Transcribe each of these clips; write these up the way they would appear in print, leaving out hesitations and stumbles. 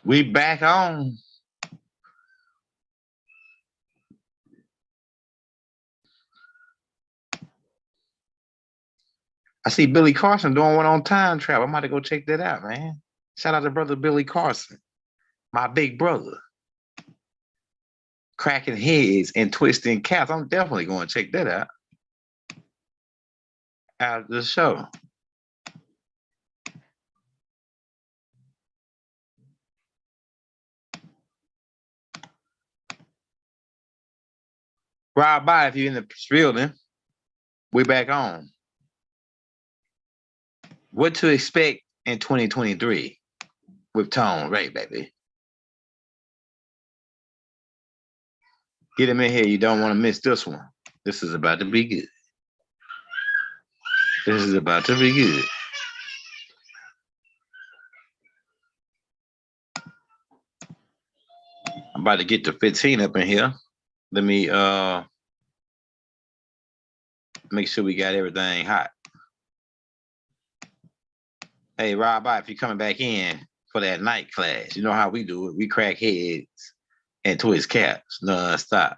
We back on. I see Billy Carson doing one on time travel. I'm about to go check that out, man. Shout out to brother Billy Carson, my big brother. Cracking heads and twisting caps. I'm definitely going to check that out. After the show. Ride by if you're in the building. We back on. What to expect in 2023 with Tone Ray, baby. Get him in here. You don't want to miss this one. This is about to be good. This is about to be good. I'm about to get to 15 up in here. Let me make sure we got everything hot. Hey, Rob, if you're coming back in for that night class, you know how we do it. We crack heads and twist caps non-stop.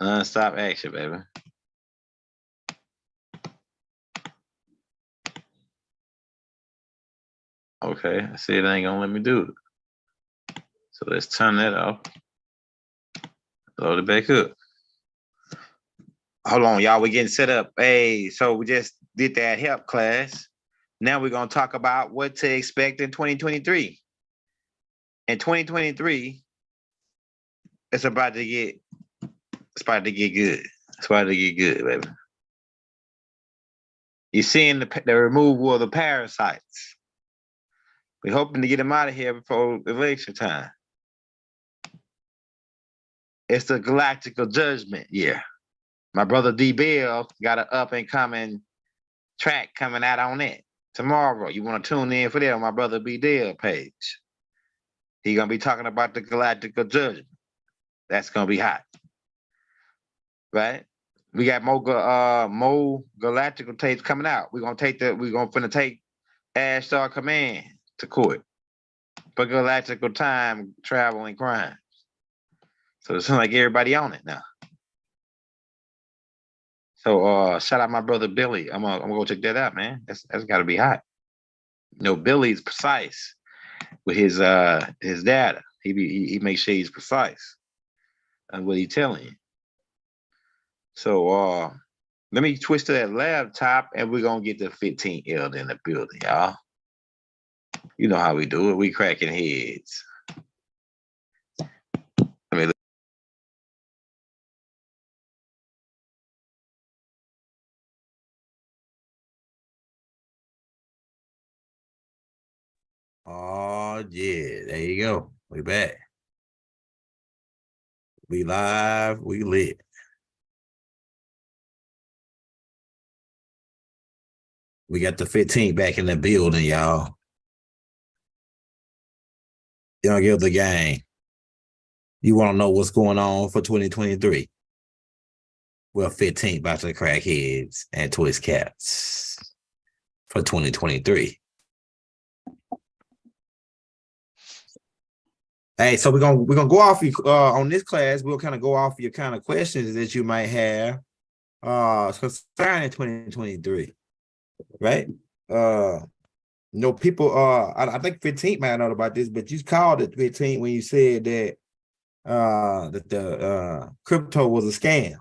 Non-stop action, baby. Okay, I see it ain't gonna let me do it. So let's turn that off. Load it back up. Hold on, y'all. We're getting set up. Hey, so we just did that help class. Now we're gonna talk about what to expect in 2023. In 2023, it's about to get good. It's about to get good, baby. You're seeing the removal of the parasites. We're hoping to get them out of here before election time. It's the galactical judgment year. My brother D. Bill got an up and coming track coming out on it tomorrow. You want to tune in for that on my brother B. Dale page. He's gonna be talking about the galactical judgment. That's gonna be hot, right? We got more galactical tapes coming out. We're gonna take Ash Star Command to court for galactical time travel and crimes. So it seems like everybody on it now. So shout out my brother Billy. I'm gonna go check that out, man. That's gotta be hot. You know, Billy's precise with his data. He makes sure he's precise on what he's telling you. So let me twist to that laptop and we're gonna get the 15L in the building, y'all. You know how we do it. We cracking heads. Oh yeah, there you go. We back. We live, we lit. We got the 15 back in the building, y'all. You don't give the game. You want to know what's going on for 2023? Well, 15 about to crack heads and twist caps for 2023. Hey, so we're gonna go off on this class. We'll kind of go off your kind of questions that you might have concerning 2023, right? People I think 15 might know about this, but you called it 15 when you said that the crypto was a scam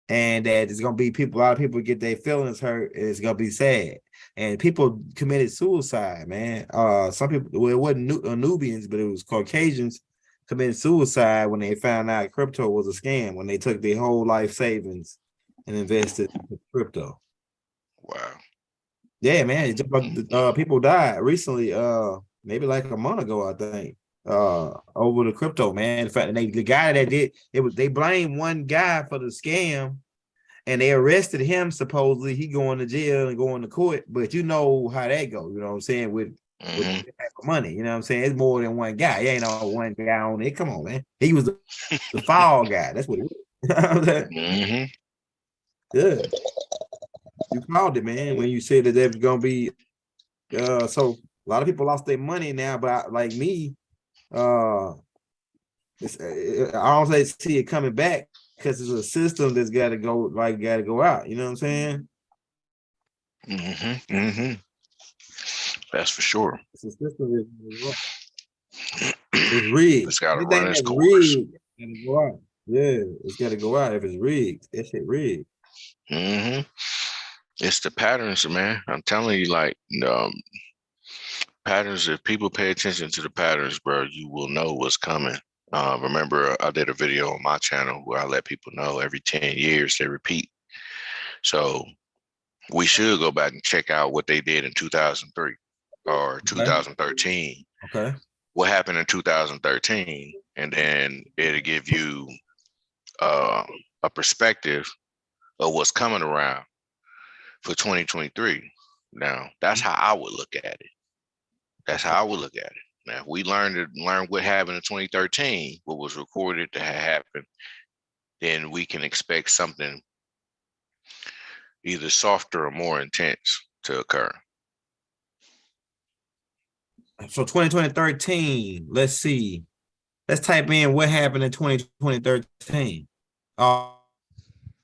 and that it's gonna be a lot of people get their feelings hurt, and it's gonna be sad. And people committed suicide, man. Some people, well, it wasn't Nubians, but it was Caucasians committed suicide when they found out crypto was a scam, when they took their whole life savings and invested in crypto. Wow. Yeah, man. People died recently, maybe like a month ago, I think, over the crypto, man. In fact, the guy that did it they blamed one guy for the scam and they arrested him. Supposedly he going to jail and going to court, but you know how that goes, you know what I'm saying, with money, you know what I'm saying? It's more than one guy. It ain't all one guy on it. Come on, man. He was the fall guy. That's what it was. You know what I'm saying? Good. You called it, man, when you said that there's gonna be so A lot of people lost their money now, but like me, I don't see it coming back because it's a system that's got to go, like, got to go out. You know what I'm saying? Mm-hmm. Mm-hmm. That's for sure. It's a system it's rigged. It's got to run Anything its that's course. rigged, gotta go out. Yeah, it's got to go out if it's rigged. That shit rigged. Mm-hmm. It's the patterns, man. I'm telling you, like, patterns. If people pay attention to the patterns, bro, you will know what's coming. Remember, I did a video on my channel where I let people know every 10 years they repeat. So we should go back and check out what they did in 2003 or Okay. 2013. Okay. What happened in 2013, and then it'll give you a perspective of what's coming around for 2023. Now, that's how I would look at it. That's how I would look at it. Now, if we learn what happened in 2013, what was recorded to have happened, then we can expect something either softer or more intense to occur. So 2013, let's see. Let's type in what happened in 2013.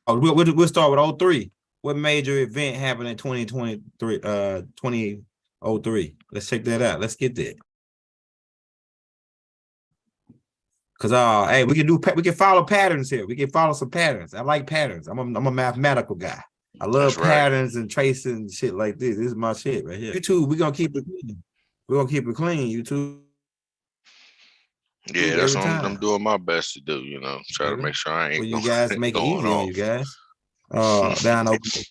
We'll start with 03. What major event happened in 2023? 2003. Let's check that out. Let's get that. Cause hey, we can follow patterns here. We can follow some patterns. I like patterns. I'm a mathematical guy. I love That's right. patterns and tracing shit like this. This is my shit right here. YouTube, we're gonna keep it clean. We're gonna keep it clean, YouTube. Yeah, that's Every what I'm time. doing my best to do, try to make sure I For ain't you guys to make it going easy on you off. guys. Down over the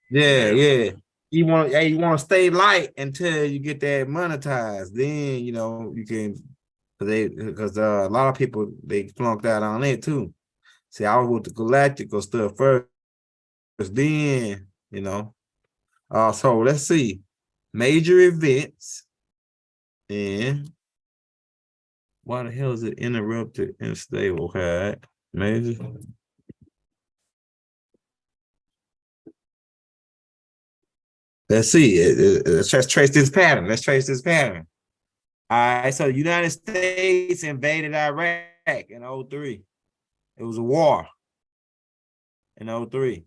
Yeah, Yeah, yeah. You want to stay light until you get that monetized. Then you can, because a lot of people they flunked out on it too. See, I was with the galactical stuff first, then so let's see, major events, and why the hell is it interrupted and stable? Okay, major. Let's see. Let's just trace this pattern. Let's trace this pattern. All right, so the United States invaded Iraq in 03. It was a war in 03.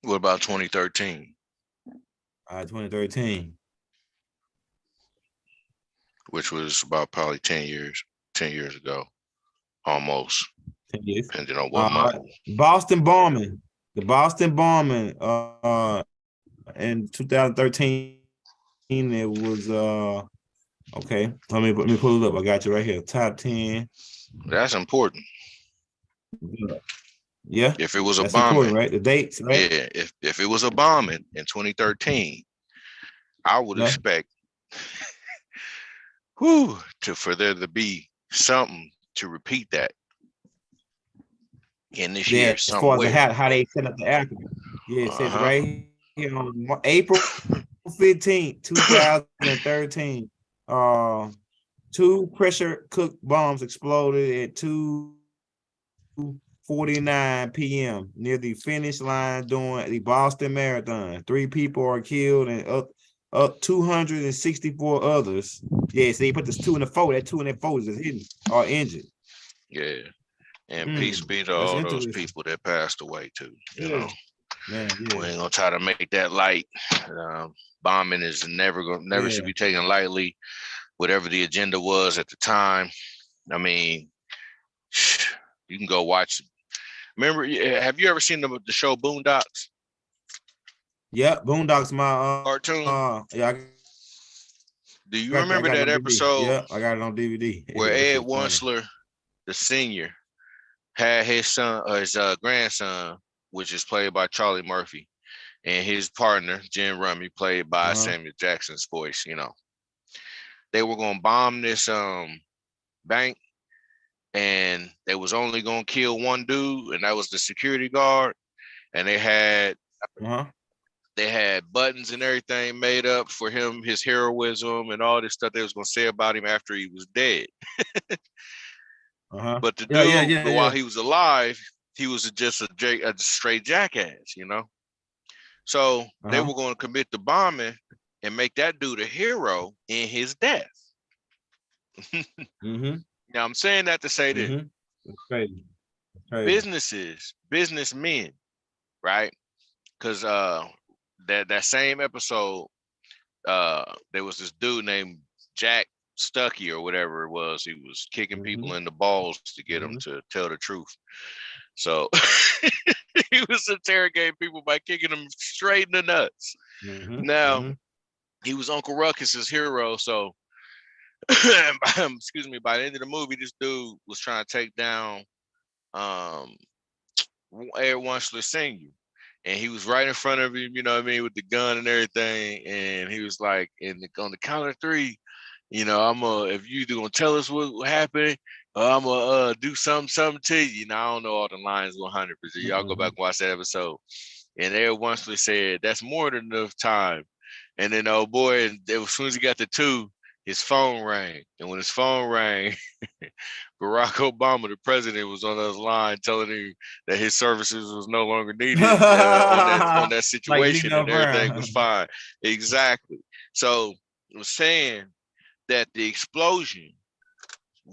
what about 2013, 2013. which was about probably 10 years ago, almost, 10 years. depending on what month. Boston bombing. The Boston bombing in 2013. It was okay. Let me pull it up. I got you right here. Top 10. That's important. Yeah, If it was a that's important, bombing, right? The dates, right? yeah. If it was a bombing in 2013, I would Yeah. expect, for there to be something to repeat that in this Yeah, year as far as somewhere. how they set up the alchemy. Yeah, it says Uh-huh. right here on April 15th, 2013. Two pressure cooked bombs exploded at 2:49 p.m. near the finish line during the Boston Marathon. 3 people are killed and up 264 others. Yeah, so they put this 2 in the 4. That 2 in the 4 is hidden or injured. Yeah. And peace be to That's all those interesting. people that passed away too. Yeah, man. We Yeah, ain't gonna try to make that light. Bombing is never should yeah. be taken lightly. Whatever the agenda was at the time. I mean, you can go watch. Remember, have you ever seen the show Boondocks Yeah, Boondocks. My cartoon? yeah, Do you I remember got it that on DVD. episode Yeah, I got it on DVD. where That Ed shit funny. Wunsler, the senior, had his son, his grandson, which is played by Charlie Murphy, and his partner Jim Rummy, played by Samuel Jackson's voice. They were gonna bomb this bank, and they was only gonna kill one dude, and that was the security guard. And they had buttons and everything made up for him, his heroism, and all this stuff they was gonna say about him after he was dead. But the dude, while Yeah. he was alive, he was just a straight jackass. So they Uh-huh. were going to commit the bombing and make that dude a hero in his death. Mm-hmm. Now I'm saying that to say that Mm-hmm. It's crazy. It's crazy. businessmen, right? Because that same episode, there was this dude named Jack Stuckey or whatever it was. He was kicking people in the balls to get them to tell the truth. So he was interrogating people by kicking them straight in the nuts. Now he was Uncle Ruckus's hero. So excuse me, by the end of the movie, this dude was trying to take down Air Wansley Senior. And he was right in front of him, you know what I mean, with the gun and everything. And he was like, on the count of three, you know, if you gonna tell us what happened, I'm gonna do something to you. You know, I don't know all the lines 100%. Y'all go back and watch that episode. And Air Wansley said, that's more than enough time. And then, oh boy, as soon as he got to two, his phone rang. And when his phone rang, Barack Obama, the president, was on his line telling him that his services was no longer needed on that Like situation, Nino and everything Brown. was fine. Exactly. So it was saying that the explosion,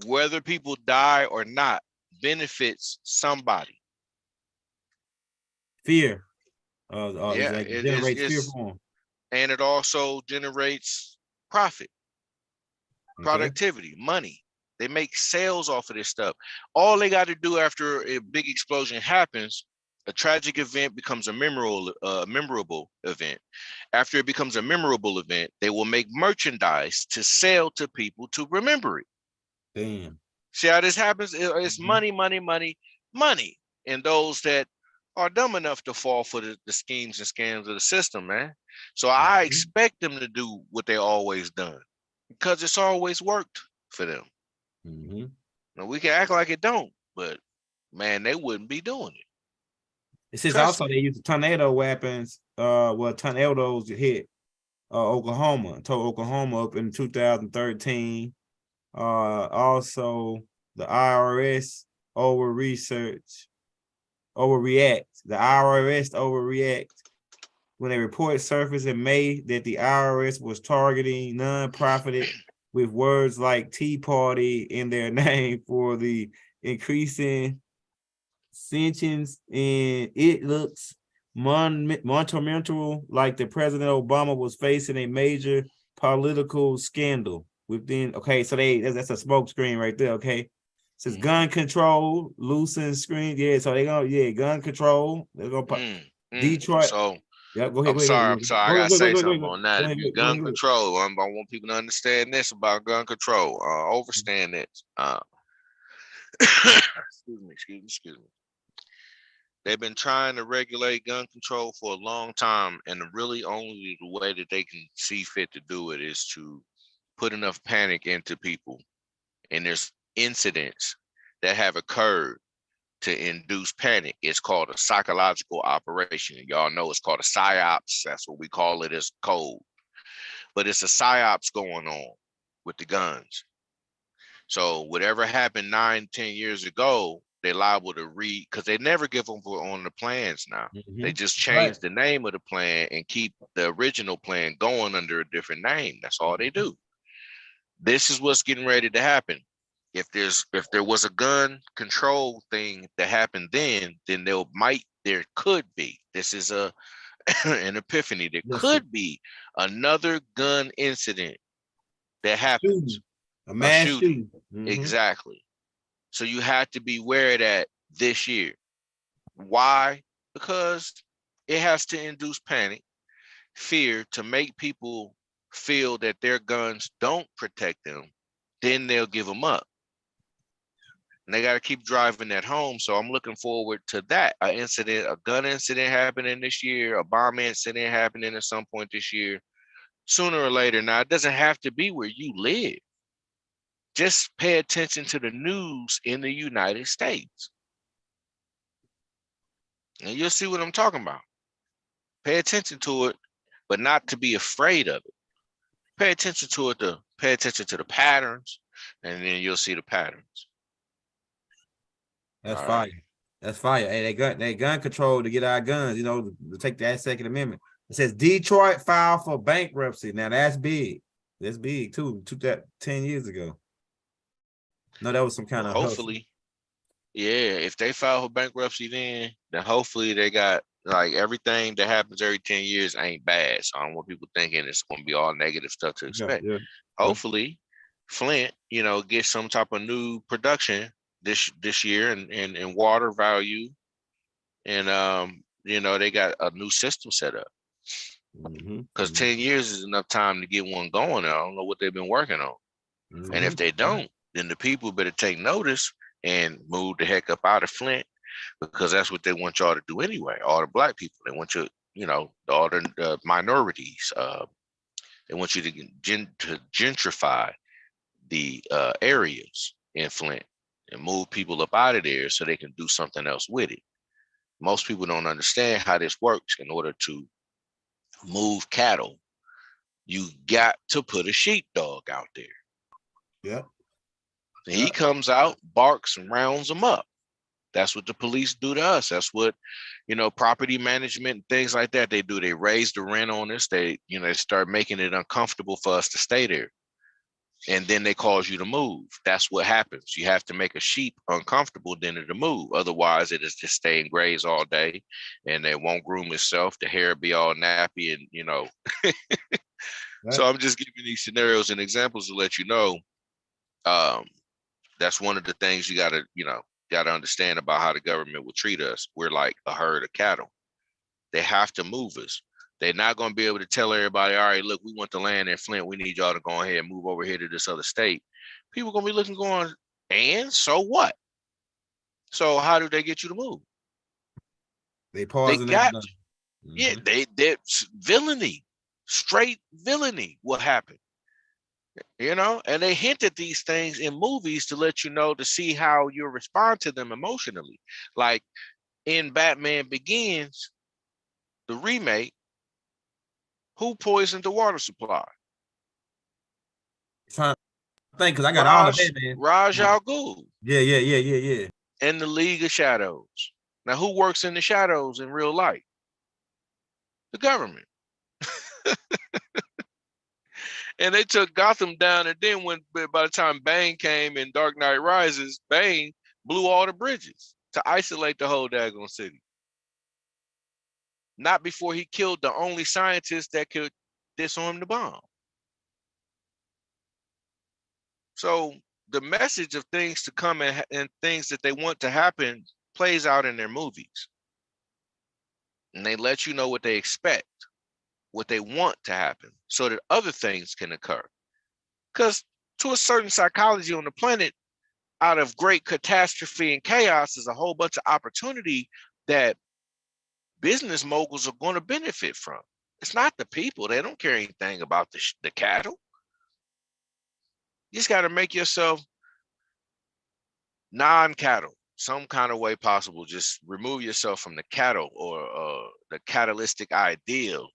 whether people die or not, benefits somebody. Fear. Yeah, Like generates fear for them. and it also generates profit, productivity, money. They make sales off of this stuff. All they got to do after a big explosion happens, a tragic event becomes a memorable event. After it becomes a memorable event, they will make merchandise to sell to people to remember it. Damn. See how this happens? It's money, money, money, money. And those that are dumb enough to fall for the schemes and scams of the system, man. So I expect them to do what they always done because it's always worked for them. Now we can act like it don't, but man, they wouldn't be doing it. It says also they use tornado weapons. Tornadoes hit Oklahoma, tore Oklahoma up in 2013. Also the IRS overreacts. The IRS overreacts when a report surfaced in May that the IRS was targeting nonprofit with words like Tea Party in their name for the increasing sanctions, and it looks monumental, like the President Obama was facing a major political scandal within. Okay, so that's a smoke screen right there. Okay, it says gun control, loosen screen. Yeah, so gun control. They're gonna Detroit. So yeah, go ahead. I'm sorry. I gotta say something on that. If you gun control, I want people to understand this about gun control. Overstand it. Excuse me. They've been trying to regulate gun control for a long time, and really only the way that they can see fit to do it is to put enough panic into people. And there's incidents that have occurred to induce panic. It's called a psychological operation. Y'all know it's called a psyops. That's what we call it as code. But it's a psyops going on with the guns. So whatever happened 9-10 years ago, they're liable to read, because they never give them on the plans now. They just change the name of the plan and keep the original plan going under a different name. That's all they do. This is what's getting ready to happen. If there was a gun control thing that happened then there could be. This is an epiphany. There could be another gun incident that happens. A mass shooting. Exactly. So you have to be aware of that this year. Why? Because it has to induce panic, fear, to make people feel that their guns don't protect them. Then they'll give them up. And they got to keep driving that home. So I'm looking forward to that. A gun incident happening this year, a bomb incident happening at some point this year, sooner or later. Now, it doesn't have to be where you live. Just pay attention to the news in the United States. And you'll see what I'm talking about. Pay attention to it, but not to be afraid of it. Pay attention to it, pay attention to the patterns, and then you'll see the patterns. That's fine. That's fire. Hey, they gun control to get our guns, you know, to take that Second Amendment. It says Detroit filed for bankruptcy. Now that's big. That's big too. Took that 10 years ago. No, that was some kind Well, of hustle. hopefully, yeah, if they file for bankruptcy, then hopefully they got like everything that happens every 10 years ain't bad. So I don't want people thinking it's going to be all negative stuff to expect. Yeah. Hopefully, Flint, you know, gets some type of new production this year and water value, and you know, they got a new system set up. Because 10 years is enough time to get one going. I don't know what they've been working on. And if they don't, then the people better take notice and move the heck up out of Flint, because that's what they want y'all to do anyway. All the black people, they want you know, all the minorities. They want you to gentrify the areas in Flint and move people up out of there so they can do something else with it. Most people don't understand how this works. In order to move cattle, you got to put a sheepdog out there. Yeah. He comes out, barks, and rounds them up. That's what the police do to us. That's what, you know, property management and things like that, they do. They raise the rent on us. They, you know, they start making it uncomfortable for us to stay there. And then they cause you to move. That's what happens. You have to make a sheep uncomfortable, then it'll move. Otherwise, it is just stay and graze all day, and it won't groom itself. The hair be all nappy, and you know. Right. So I'm just giving these scenarios and examples to let you know. That's one of the things you gotta understand about how the government will treat us. We're like a herd of cattle. They have to move us. They're not going to be able to tell everybody, all right, look, we want the land in Flint. We need y'all to go ahead and move over here to this other state. People going to be looking, going, and so what? So how do they get you to move? They pausing got that. Yeah, they villainy, straight villainy will happen. You know, and they hint at these things in movies to let you know, to see how you respond to them emotionally. Like in Batman Begins, the remake, who poisoned the water supply? Trying to think, because I got all of that, man. Ra's al Ghul. Yeah. And the League of Shadows. Now, who works in the shadows in real life? The government. And they took Gotham down, and then by the time Bane came in Dark Knight Rises, Bane blew all the bridges to isolate the whole daggone city. Not before he killed the only scientist that could disarm the bomb. So the message of things to come and things that they want to happen plays out in their movies. And they let you know what they expect, what they want to happen, so that other things can occur. Because to a certain psychology on the planet, out of great catastrophe and chaos is a whole bunch of opportunity that business moguls are going to benefit from. It's not the people. They don't care anything about the cattle. You just got to make yourself non-cattle, some kind of way possible. Just remove yourself from the cattle or the catalytic ideal.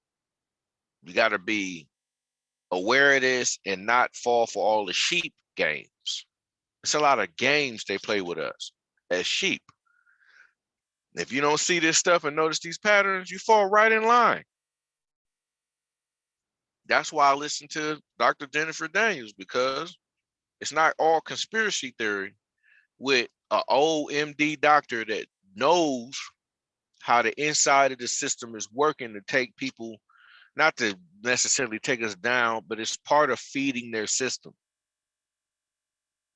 You got to be aware of this and not fall for all the sheep games. It's a lot of games they play with us as sheep. If you don't see this stuff and notice these patterns, you fall right in line. That's why I listen to Dr. Jennifer Daniels, because it's not all conspiracy theory with an old MD doctor that knows how the inside of the system is working to take people, not to necessarily take us down, but it's part of feeding their system.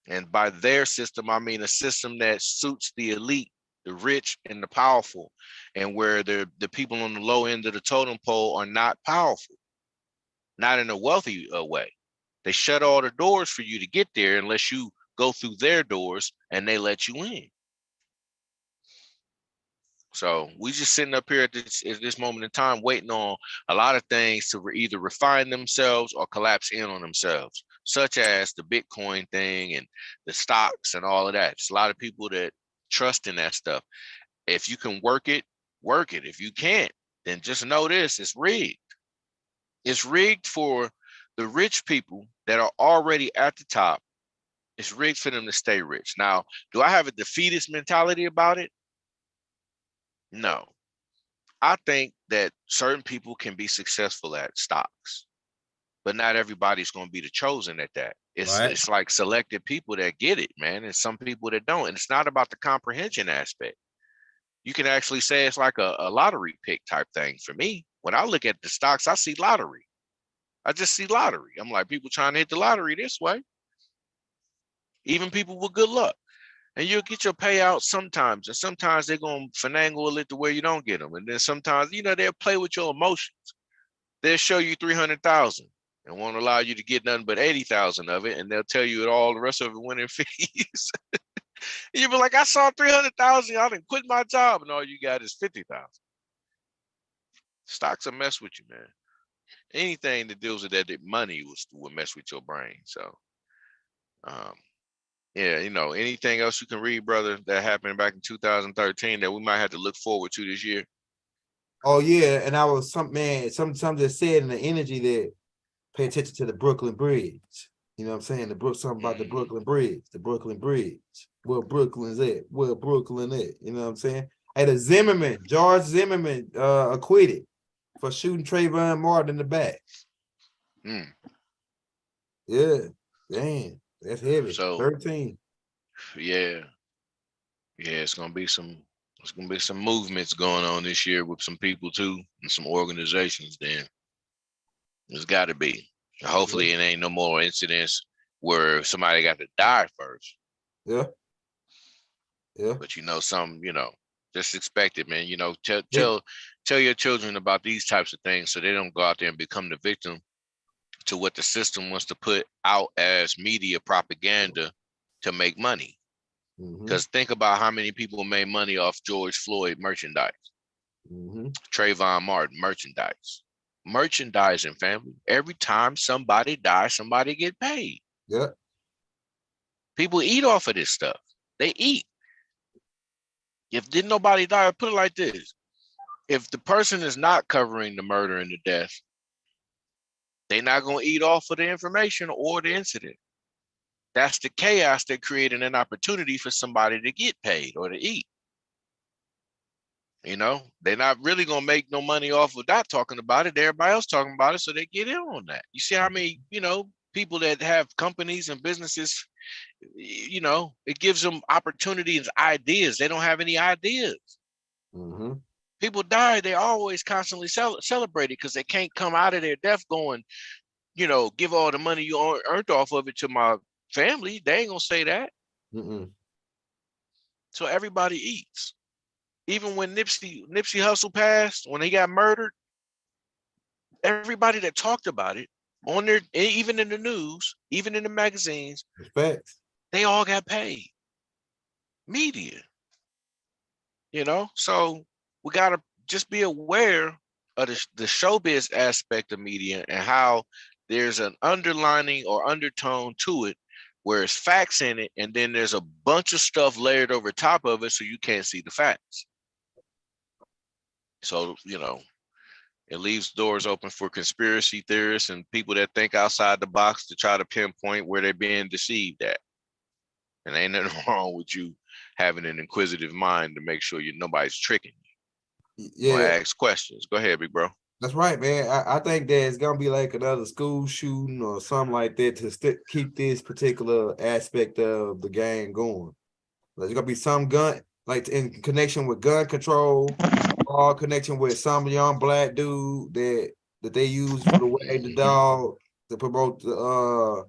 And by their system, I mean a system that suits the elite, the rich and the powerful, and where the people on the low end of the totem pole are not powerful, not in a wealthy way. They shut all the doors for you to get there unless you go through their doors and they let you in. So we just sitting up here at this moment in time, waiting on a lot of things to either refine themselves or collapse in on themselves, such as the Bitcoin thing and the stocks and all of that. It's a lot of people that trust in that stuff. If you can work it, work it. If you can't, then just know this, it's rigged. It's rigged for the rich people that are already at the top. It's rigged for them to stay rich. Now, do I have a defeatist mentality about it? No. I think that certain people can be successful at stocks, but not everybody's going to be the chosen at that. Right. It's like selected people that get it, man, and some people that don't. And it's not about the comprehension aspect. You can actually say it's like a lottery pick type thing for me. When I look at the stocks, I see lottery. I just see lottery. I'm like, people trying to hit the lottery this way. Even people with good luck. And you'll get your payout sometimes. And sometimes they're going to finagle it to where you don't get them. And then sometimes, they'll play with your emotions. They'll show you 300,000 and won't allow you to get nothing but 80,000 of it. And they'll tell you all the rest of it went in fees. You'll be like, I saw 300,000. I didn't quit my job. And all you got is 50,000. Stocks will mess with you, man. Anything that deals with that money will mess with your brain. So, yeah, anything else you can read, brother, that happened back in 2013 that we might have to look forward to this year? Oh yeah, and I was some just said in the energy that pay attention to the Brooklyn Bridge. You know what I'm saying? Something about the Brooklyn Bridge, Where Brooklyn's at, where Brooklyn at. You know what I'm saying? Hey, George Zimmerman, acquitted for shooting Trayvon Martin in the back. Yeah, damn, that's heavy. So 13. Yeah, it's gonna be some movements going on this year with some people too and some organizations. Then there's got to be. Hopefully, it ain't no more incidents where somebody got to die first. Yeah. But just expect it, man. Tell your children about these types of things so they don't go out there and become the victim to what the system wants to put out as media propaganda to make money. Because think about how many people made money off George Floyd merchandise, Trayvon Martin merchandising, family. Every time somebody dies, somebody get paid. Yeah. People eat off of this stuff. They eat. If didn't nobody die, put it like this. If the person is not covering the murder and the death, they're not going to eat off of the information or the incident. That's the chaos that created an opportunity for somebody to get paid or to eat. They're not really going to make no money off of not talking about it. Everybody else talking about it, so they get in on that. You see how many, people that have companies and businesses, it gives them opportunities, ideas. They don't have any ideas. People die, they always constantly celebrated because they can't come out of their death going, give all the money you earned off of it to my family. They ain't gonna say that. So everybody eats. Even when Nipsey Hussle passed, when he got murdered, everybody that talked about it on there, even in the news, even in the magazines, they all got paid. Media. So we gotta just be aware of the showbiz aspect of media and how there's an underlining or undertone to it where it's facts in it, and then there's a bunch of stuff layered over top of it so you can't see the facts. So, it leaves doors open for conspiracy theorists and people that think outside the box to try to pinpoint where they're being deceived at. And ain't nothing wrong with you having an inquisitive mind to make sure nobody's tricking you. Or ask questions. Go ahead, big bro. That's right, man. I think there's gonna be like another school shooting or something like that to keep this particular aspect of the game going. There's gonna be some gun, like in connection with gun control, or connection with some young black dude that they use for the wag the dog to promote the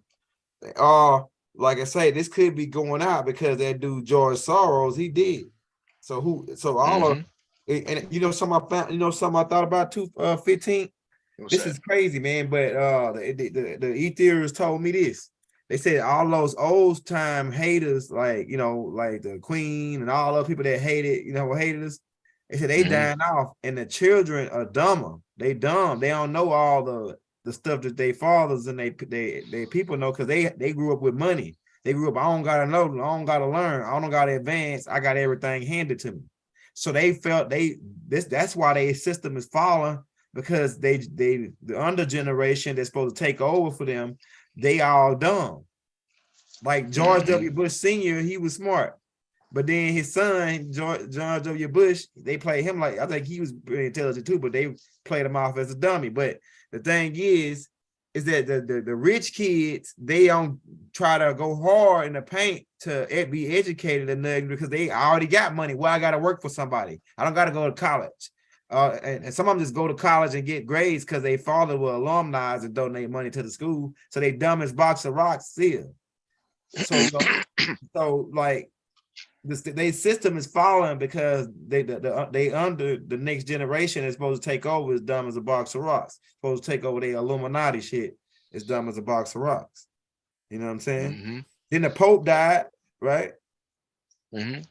like I say, this could be going out because that dude George Soros, he did. So all of. And something I thought about too, 15. This is crazy, man. But the e-theorists told me this. They said all those old time haters, like the Queen and all those people that hated us. They said they dying off, and the children are dumber. They dumb. They don't know all the stuff that they fathers and they people know because they grew up with money. They grew up. I don't gotta know. I don't gotta learn. I don't gotta advance. I got everything handed to me. So they felt that's why their system is falling, because the under generation that's supposed to take over for them, they all dumb. Like George W. Bush Sr., he was smart. But then his son, George W. Bush, they played him like, I think he was pretty intelligent too, but they played him off as a dummy. But the thing is that the rich kids, they don't try to go hard in the paint to be educated enough because they already got money. Well, I got to work for somebody. I don't got to go to college. And some of them just go to college and get grades because their father will alumni and donate money to the school. So they dumb as box of rocks still. So, so like, their system is falling because they under the next generation is supposed to take over as dumb as a box of rocks. Supposed to take over their Illuminati shit as dumb as a box of rocks. You know what I'm saying? Mm-hmm. Then the Pope died, right? Mm-hmm.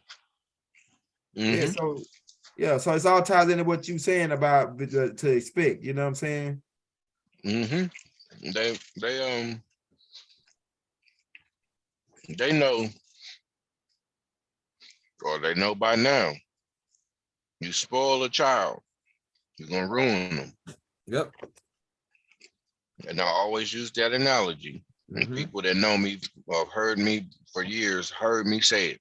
Yeah. Mm-hmm. So it's all ties into what you saying about to expect. You know what I'm saying? Mm-hmm. They know, or they know by now. You spoil a child, you're gonna ruin them. Yep. And I always use that analogy. And people that know me or have heard me for years heard me say it.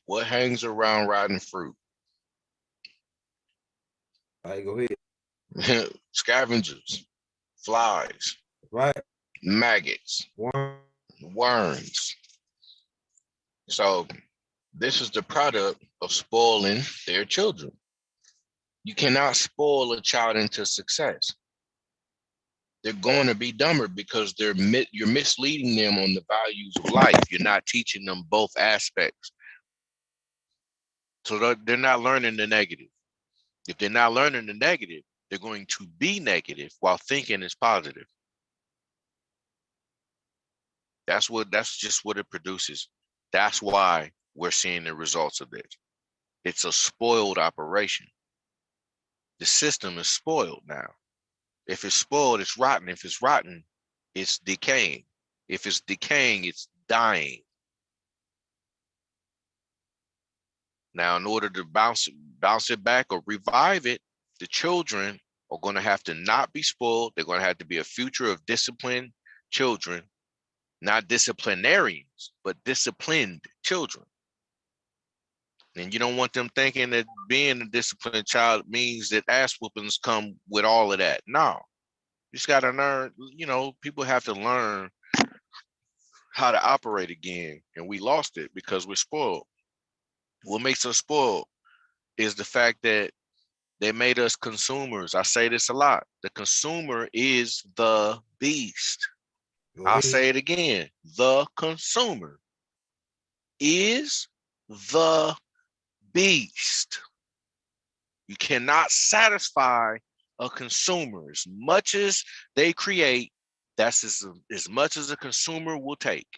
What hangs around rotten fruit? All right, go ahead. Scavengers, flies, Right. maggots, worms. So this is the product of spoiling their children. You cannot spoil a child into success. They're going to be dumber because you're misleading them on the values of life. You're not teaching them both aspects. So they're not learning the negative. If they're not learning the negative, they're going to be negative while thinking it's positive. That's just what it produces. That's why we're seeing the results of this. It's a spoiled operation. The system is spoiled now. If it's spoiled, it's rotten. If it's rotten, it's decaying. If it's decaying, it's dying. Now, in order to bounce it back or revive it, the children are going to have to not be spoiled. They're going to have to be a future of disciplined children, not disciplinarians, but disciplined children. And you don't want them thinking that being a disciplined child means that ass whoopings come with all of that. No, you just got to learn, people have to learn how to operate again. And we lost it because we're spoiled. What makes us spoiled is the fact that they made us consumers. I say this a lot. The consumer is the beast. I'll say it again. The consumer is the beast. You cannot satisfy a consumer. As much as they create, that's as much as a consumer will take.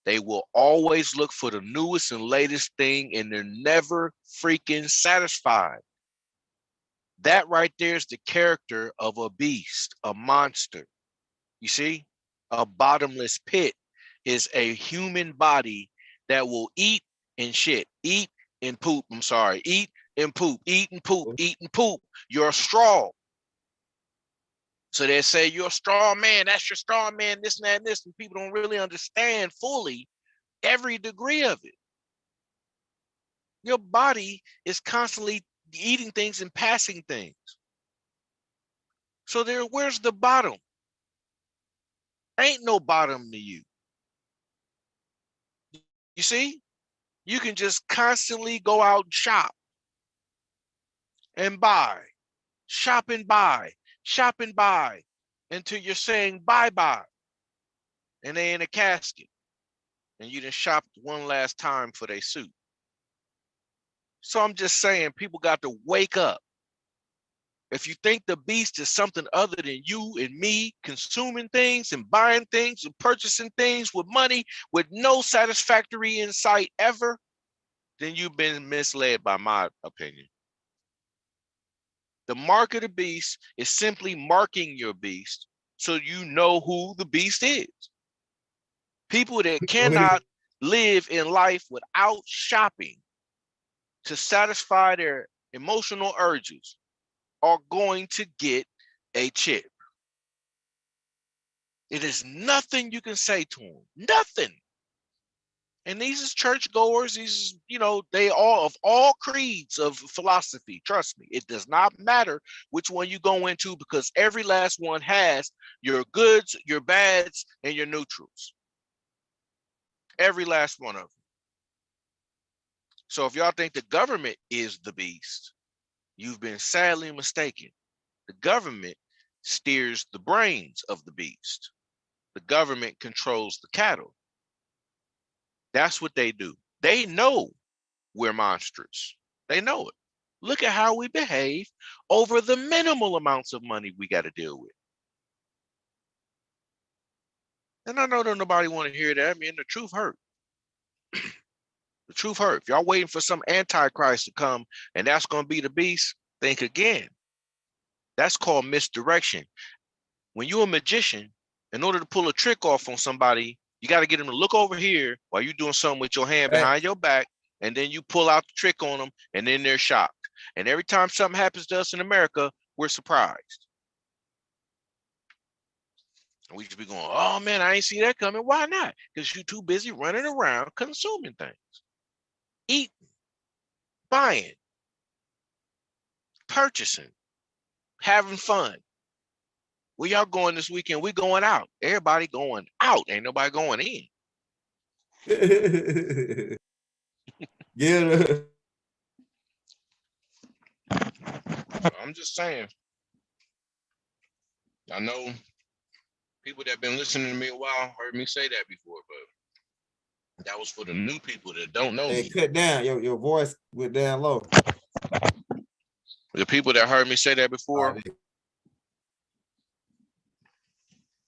They will always look for the newest and latest thing, and they're never freaking satisfied. That right there is the character of a beast, a monster. You see, a bottomless pit is a human body that will eat and shit, eat and poop. I'm sorry, eat and poop, eat and poop, eat and poop. You're a straw. So they say you're a straw man. That's your straw man. This and that and this, and people don't really understand fully every degree of it. Your body is constantly eating things and passing things. So where's the bottom? Ain't no bottom to you. You see, you can just constantly go out and shop and buy, shop and buy, shop and buy until you're saying bye-bye. And they in a casket. And you done shopped one last time for their suit. So I'm just saying, people got to wake up. If you think the beast is something other than you and me consuming things and buying things and purchasing things with money with no satisfactory insight ever, then you've been misled by my opinion. The mark of the beast is simply marking your beast so you know who the beast is. People that cannot live in life without shopping to satisfy their emotional urges are going to get a chip. It is nothing you can say to them. Nothing. And these is churchgoers, these, you know, they all of all creeds of philosophy. Trust me, it does not matter which one you go into, because every last one has your goods, your bads, and your neutrals. Every last one of them. So if y'all think the government is the beast, you've been sadly mistaken. The government steers the brains of the beast. The government controls the cattle. That's what they do. They know we're monstrous. They know it. Look at how we behave over the minimal amounts of money we got to deal with. And I know that nobody want to hear that. I mean, the truth hurt. The truth hurt. If y'all waiting for some antichrist to come and that's going to be the beast, think again. That's called misdirection. When you're a magician, in order to pull a trick off on somebody, you got to get them to look over here while you're doing something with your hand behind your back, and then you pull out the trick on them, and then they're shocked. And every time something happens to us in America, we're surprised. And we just be going, oh man, I ain't see that coming. Why not? Because you're too busy running around consuming things. Eating, buying, purchasing, having fun. Where y'all going this weekend? We going out. Everybody going out. Ain't nobody going in. Yeah. I'm just saying. I know people that been listening to me a while heard me say that before, but that was for the new people that don't know Hey, me. cut down. Your voice went down low. The people that heard me say that before,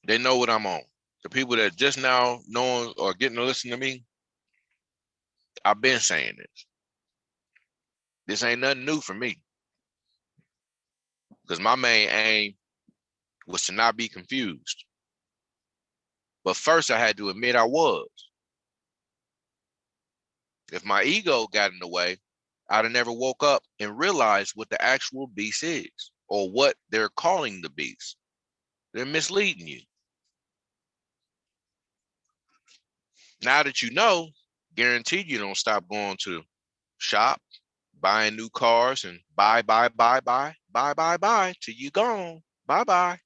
they know what I'm on. The people that just now knowing or getting to listen to me, I've been saying this. This ain't nothing new for me. Because my main aim was to not be confused. But first I had to admit I was. If my ego got in the way, I'd have never woke up and realized what the actual beast is, or what they're calling the beast. They're misleading you. Now that you know, guaranteed you don't stop going to shop, buying new cars, and buy till you gone. Bye.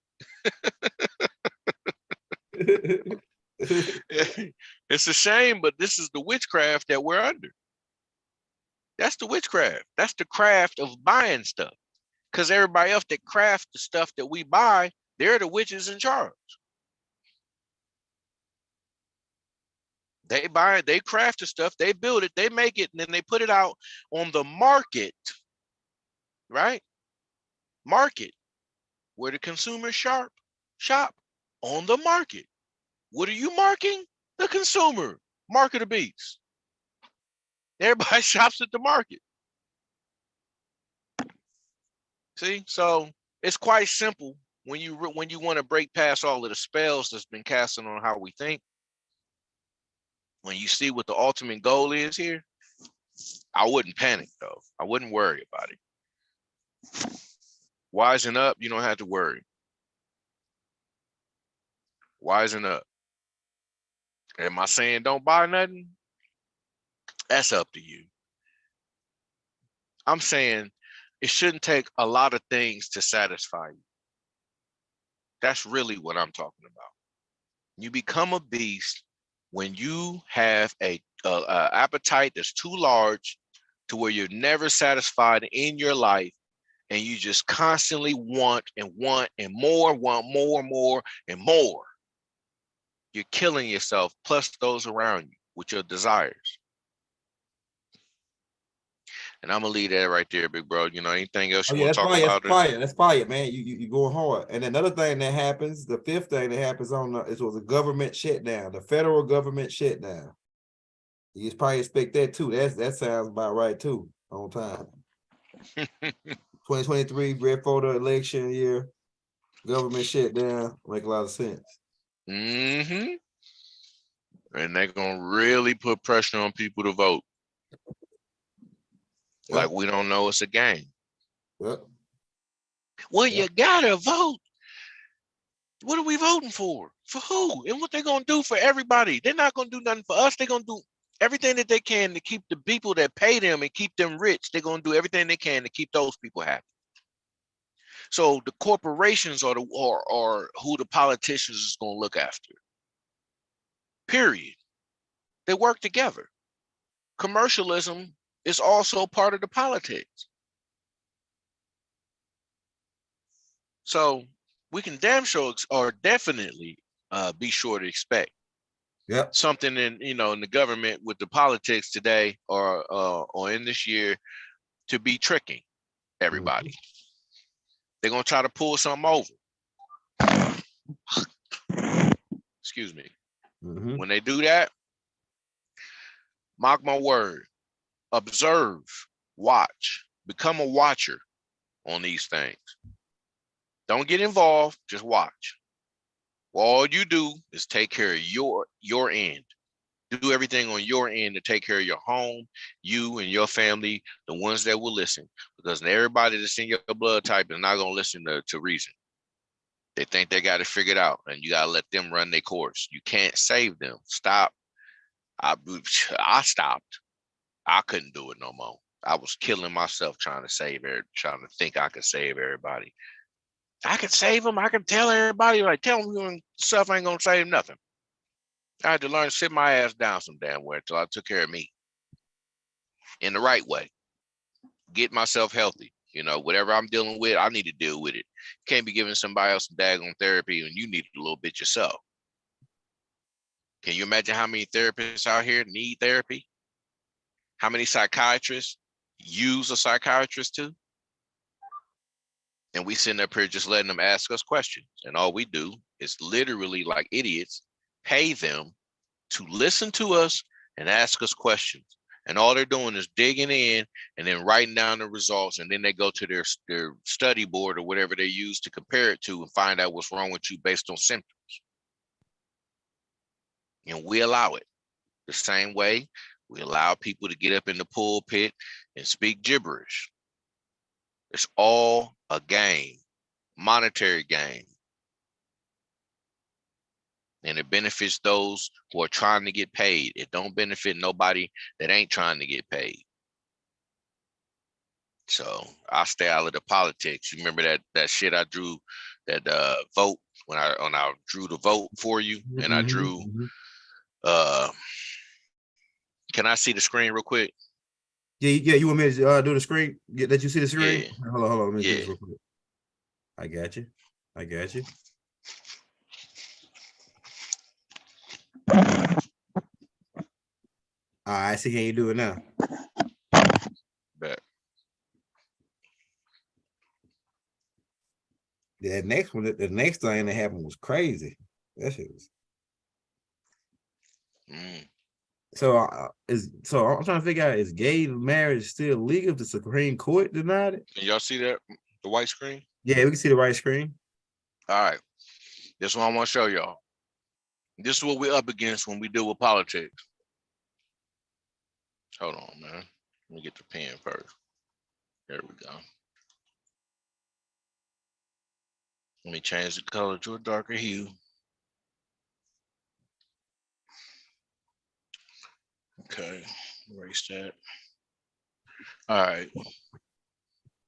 It's a shame, but this is the witchcraft that we're under. That's the witchcraft. That's the craft of buying stuff. Because everybody else that craft the stuff that we buy, they're the witches in charge. They buy it, they craft the stuff, they build it, they make it, and then they put it out on the market, right? Market, where the consumers shop on the market. What are you marking? The consumer. Market of beast. Everybody shops at the market. See, so it's quite simple when you want to break past all of the spells that's been casting on how we think. When you see what the ultimate goal is here, I wouldn't panic though. I wouldn't worry about it. Wisen up, you don't have to worry. Wisen up. Am I saying don't buy nothing? That's up to you. I'm saying it shouldn't take a lot of things to satisfy you. That's really what I'm talking about. You become a beast when you have a appetite that's too large to where you're never satisfied in your life, and you just constantly want and more, want more and more. You're killing yourself plus those around you with your desires. And I'm gonna leave that right there, big bro. You know, anything else you want to talk about? That's fire, man. You going hard. And another thing that happens, the fifth thing that happens it was a government shutdown, the federal government shutdown. You probably expect that too. That sounds about right too. On time. 2023 red photo election year, government shutdown, make a lot of sense. Mm-hmm. And they're gonna really put pressure on people to vote. Yep. Like we don't know it's a game. Yep. Well, you gotta vote. What are we voting for? For who? And what they're gonna do for everybody? They're not gonna do nothing for us. They're gonna do. Everything that they can to keep the people that pay them and keep them rich, they're going to do everything they can to keep those people happy. So the corporations are who the politicians is going to look after. Period. They work together. Commercialism is also part of the politics. So we can damn sure or definitely be sure to expect something in in the government with the politics today or in this year to be tricking everybody. They're gonna try to pull something over. Excuse me. When they do that, mark my word, observe, watch, become a watcher on these things. Don't get involved, just watch. All you do is take care of your end. Do everything on your end to take care of your home, you and your family, the ones that will listen. Because everybody that's in your blood type is not going to listen to reason. They think they got it figured out, and you got to let them run their course. You can't save them. Stop. I stopped. I couldn't do it no more. I was killing myself trying to think I could save everybody. I can save them. I can tell everybody, like, tell them stuff ain't going to save nothing. I had to learn to sit my ass down some damn way until I took care of me in the right way. Get myself healthy. Whatever I'm dealing with, I need to deal with it. Can't be giving somebody else some daggone therapy when you need it a little bit yourself. Can you imagine how many therapists out here need therapy? How many psychiatrists use a psychiatrist too? And we sitting up here just letting them ask us questions. And all we do is literally, like idiots, pay them to listen to us and ask us questions. And all they're doing is digging in and then writing down the results. And then they go to their study board or whatever they use to compare it to and find out what's wrong with you based on symptoms. And we allow it. The same way we allow people to get up in the pulpit and speak gibberish. It's all a game, monetary game. And it benefits those who are trying to get paid. It don't benefit nobody that ain't trying to get paid. So I stay out of the politics. You remember that shit I drew, that vote when I drew the vote for you, and I drew. Can I see the screen real quick? Yeah. You want me to do the screen? Let you see the screen? Yeah. Hold on. Let me do this real quick. I got you. All right, I see how you do it now. Bet. The next thing that happened was crazy. That shit was. So I'm trying to figure out, is gay marriage still legal if the Supreme Court denied it? Can y'all see that, the white screen? Yeah, we can see the white screen. All right. This is what I want to show y'all. This is what we're up against when we deal with politics. Hold on, man. Let me get the pen first. There we go. Let me change the color to a darker hue. Okay, erase that. All right.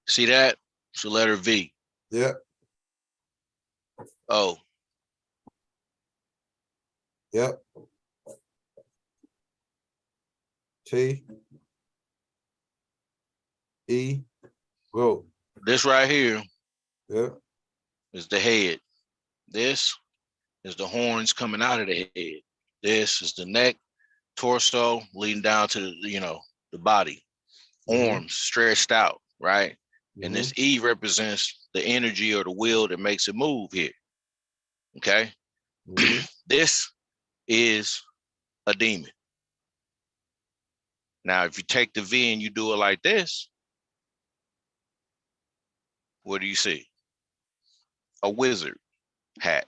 See that? It's the letter V. Yeah. O. Yep. T. E. Go. This right here. Yep. Is the head. This is the horns coming out of the head. This is the neck, torso, leading down to the body. Arms stretched out, right? And this E represents the energy or the will that makes it move here. Okay. This is a demon. Now, if you take the V and you do it like this, what do you see? A wizard hat.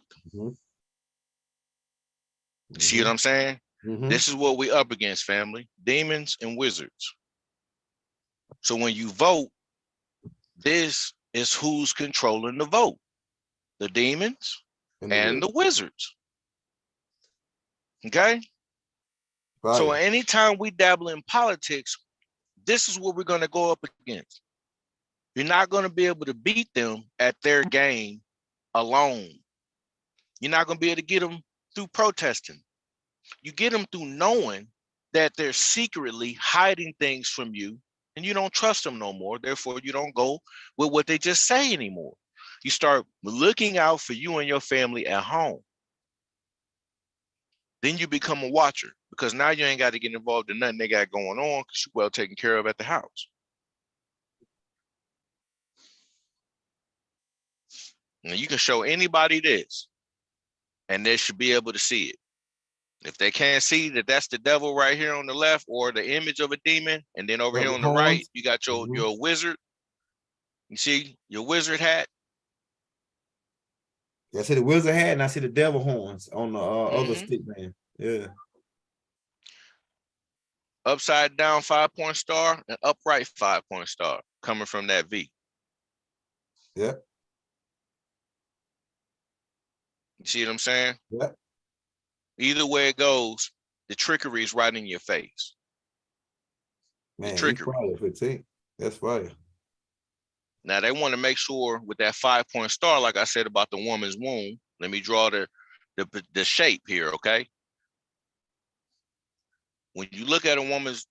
See what I'm saying? This is what we up against, family. Demons and wizards. So when you vote, this is who's controlling the vote. The demons and the wizards. Okay? So Fire. anytime we dabble in politics, this is what we're going to go up against. You're not going to be able to beat them at their game alone. You're not going to be able to get them through protesting. You get them through knowing that they're secretly hiding things from you and you don't trust them no more. Therefore, you don't go with what they just say anymore. You start looking out for you and your family at home. Then you become a watcher because now you ain't got to get involved in nothing they got going on because you're well taken care of at the house. Now you can show anybody this and they should be able to see it. If they can't see that that's the devil right here on the left or the image of a demon, and then over here on the right, you got your wizard. You see your wizard hat. I see the wizard hat and I see the devil horns on the other stick man. Yeah. Upside down 5-point star and upright 5-point star coming from that V. Yeah. You see what I'm saying? Yeah. Either way it goes, the trickery is right in your face. Man, the trickery. Fire, 15. That's fire. Now they want to make sure with that 5-point star, like I said about the woman's womb. Let me draw the shape here, okay? When you look at a woman's,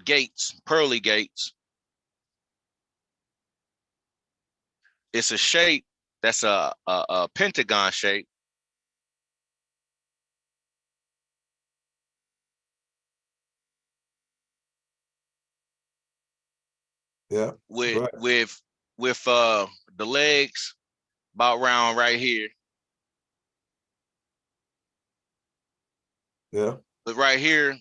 gates, pearly gates, it's a shape that's a pentagon shape. Yeah. With right. with the legs about round right here. Yeah. But right here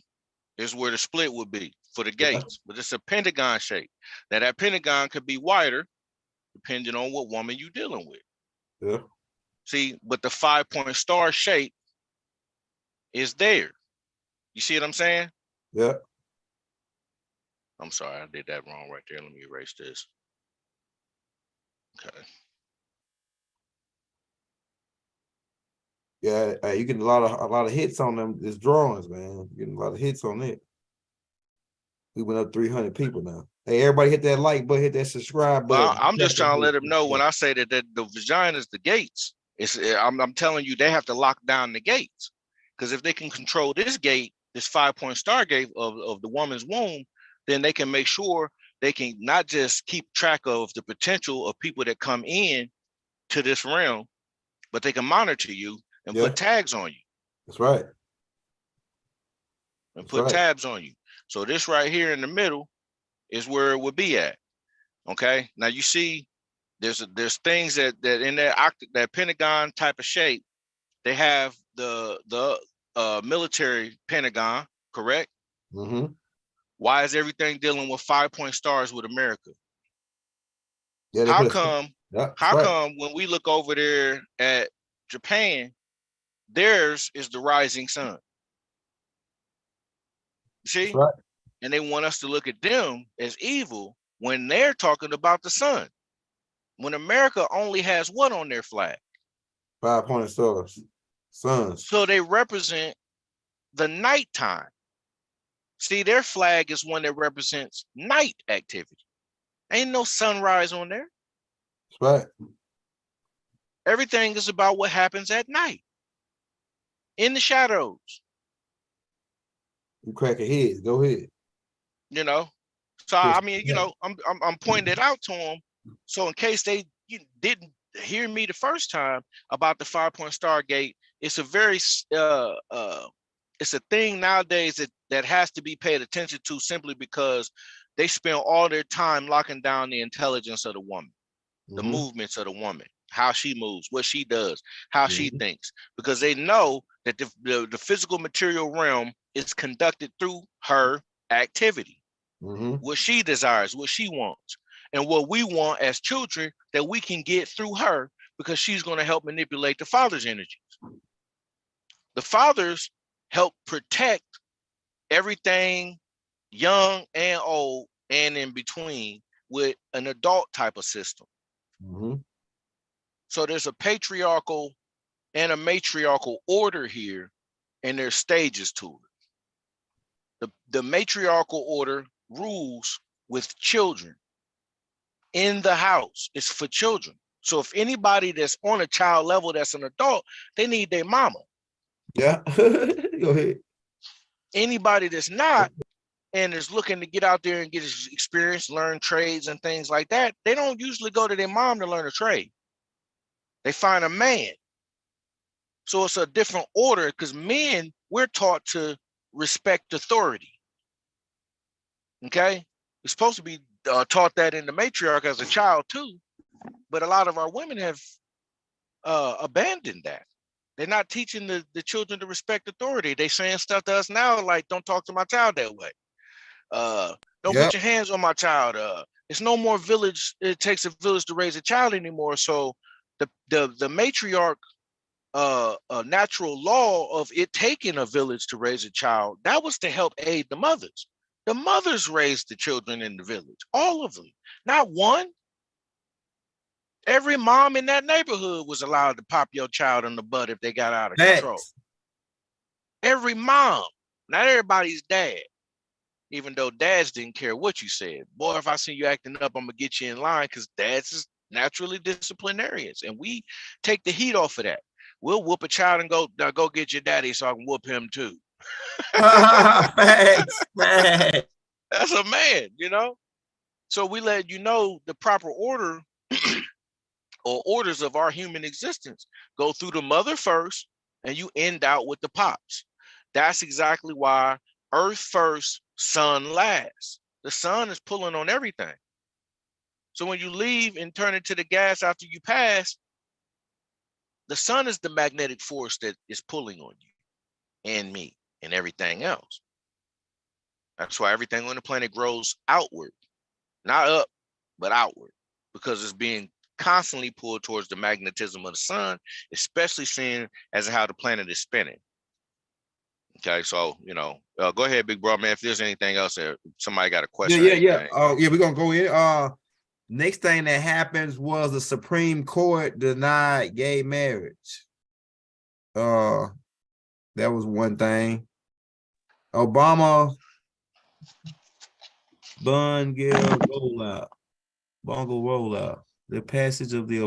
is where the split would be for the gates. But it's a pentagon shape. Now that pentagon could be wider depending on what woman you're dealing with. Yeah. See, but the 5-point star shape is there. You see what I'm saying? Yeah. I'm sorry, I did that wrong right there. Let me erase this. Okay. Yeah, you getting a lot of hits on them. This drawings, man. You're getting a lot of hits on it. We went up 300 people now. Hey, everybody hit that like button, hit that subscribe button. Well, I'm just trying to let them know when I say that the vagina is the gates. I'm telling you they have to lock down the gates, because if they can control this gate, this 5-point star gate of the woman's womb, then they can make sure they can not just keep track of the potential of people that come in to this realm, but they can monitor you and put tags on you. That's right. And put tabs on you. So this right here in the middle is where it would be at. Okay. Now you see, there's things that in that pentagon type of shape, they have the military pentagon, correct? Mm-hmm. Why is everything dealing with 5-point stars with America? Yeah. How come when we look over there at Japan, theirs is the rising sun? You see? Right. And they want us to look at them as evil when they're talking about the sun. When America only has what on their flag? 5-point stars. Suns. So they represent the nighttime. See, their flag is one that represents night activity. Ain't no sunrise on there. That's right. Everything is about what happens at night, in the shadows. You crack a head. Go ahead. So I mean, I'm pointing it out to them. So in case they didn't hear me the first time about the 5-point star gate, it's a very it's a thing nowadays that has to be paid attention to, simply because they spend all their time locking down the intelligence of the woman, the movements of the woman, how she moves, what she does, how she thinks, because they know that the physical material realm is conducted through her activity, what she desires, what she wants, and what we want as children that we can get through her, because she's going to help manipulate the father's energies. The fathers help protect everything young and old and in between with an adult type of system. So there's a patriarchal and a matriarchal order here, and there's stages to it. The matriarchal order rules with children in the house. It's for children. So if anybody that's on a child level that's an adult, they need their mama. Yeah. Go ahead. Anybody that's not and is looking to get out there and get experience, learn trades and things like that, they don't usually go to their mom to learn a trade. They find a man. So it's a different order because men, we're taught to respect authority. Okay? We're supposed to be taught that in the matriarch as a child too, but a lot of our women have abandoned that. They're not teaching the children to respect authority. They saying stuff to us now like, don't talk to my child that way. Don't put your hands on my child. It's no more village. It takes a village to raise a child anymore. So the matriarch natural law of it taking a village to raise a child, that was to help aid the mothers. The mothers raised the children in the village, all of them, not one. Every mom in that neighborhood was allowed to pop your child in the butt if they got out of control. Every mom, not everybody's dad, even though dads didn't care what you said. Boy, if I see you acting up, I'm gonna get you in line because dads is naturally disciplinarians, and we take the heat off of that. We'll whoop a child and go get your daddy so I can whoop him too. Facts. That's a man, you know? So we let you know the proper order or orders of our human existence. Go through the mother first, and you end out with the pops. That's exactly why earth first, sun last. The sun is pulling on everything. So when you leave and turn into the gas after you pass, the sun is the magnetic force that is pulling on you and me and everything else. That's why everything on the planet grows outward, not up, but outward, because it's being constantly pulled towards the magnetism of the sun, especially seeing as how the planet is spinning. Okay, so go ahead, big bro, man. If there's anything else there, somebody got a question. Yeah. We're gonna go in. Next thing that happens was the Supreme Court denied gay marriage. That was one thing. Obama Bungle rollout. The passage of the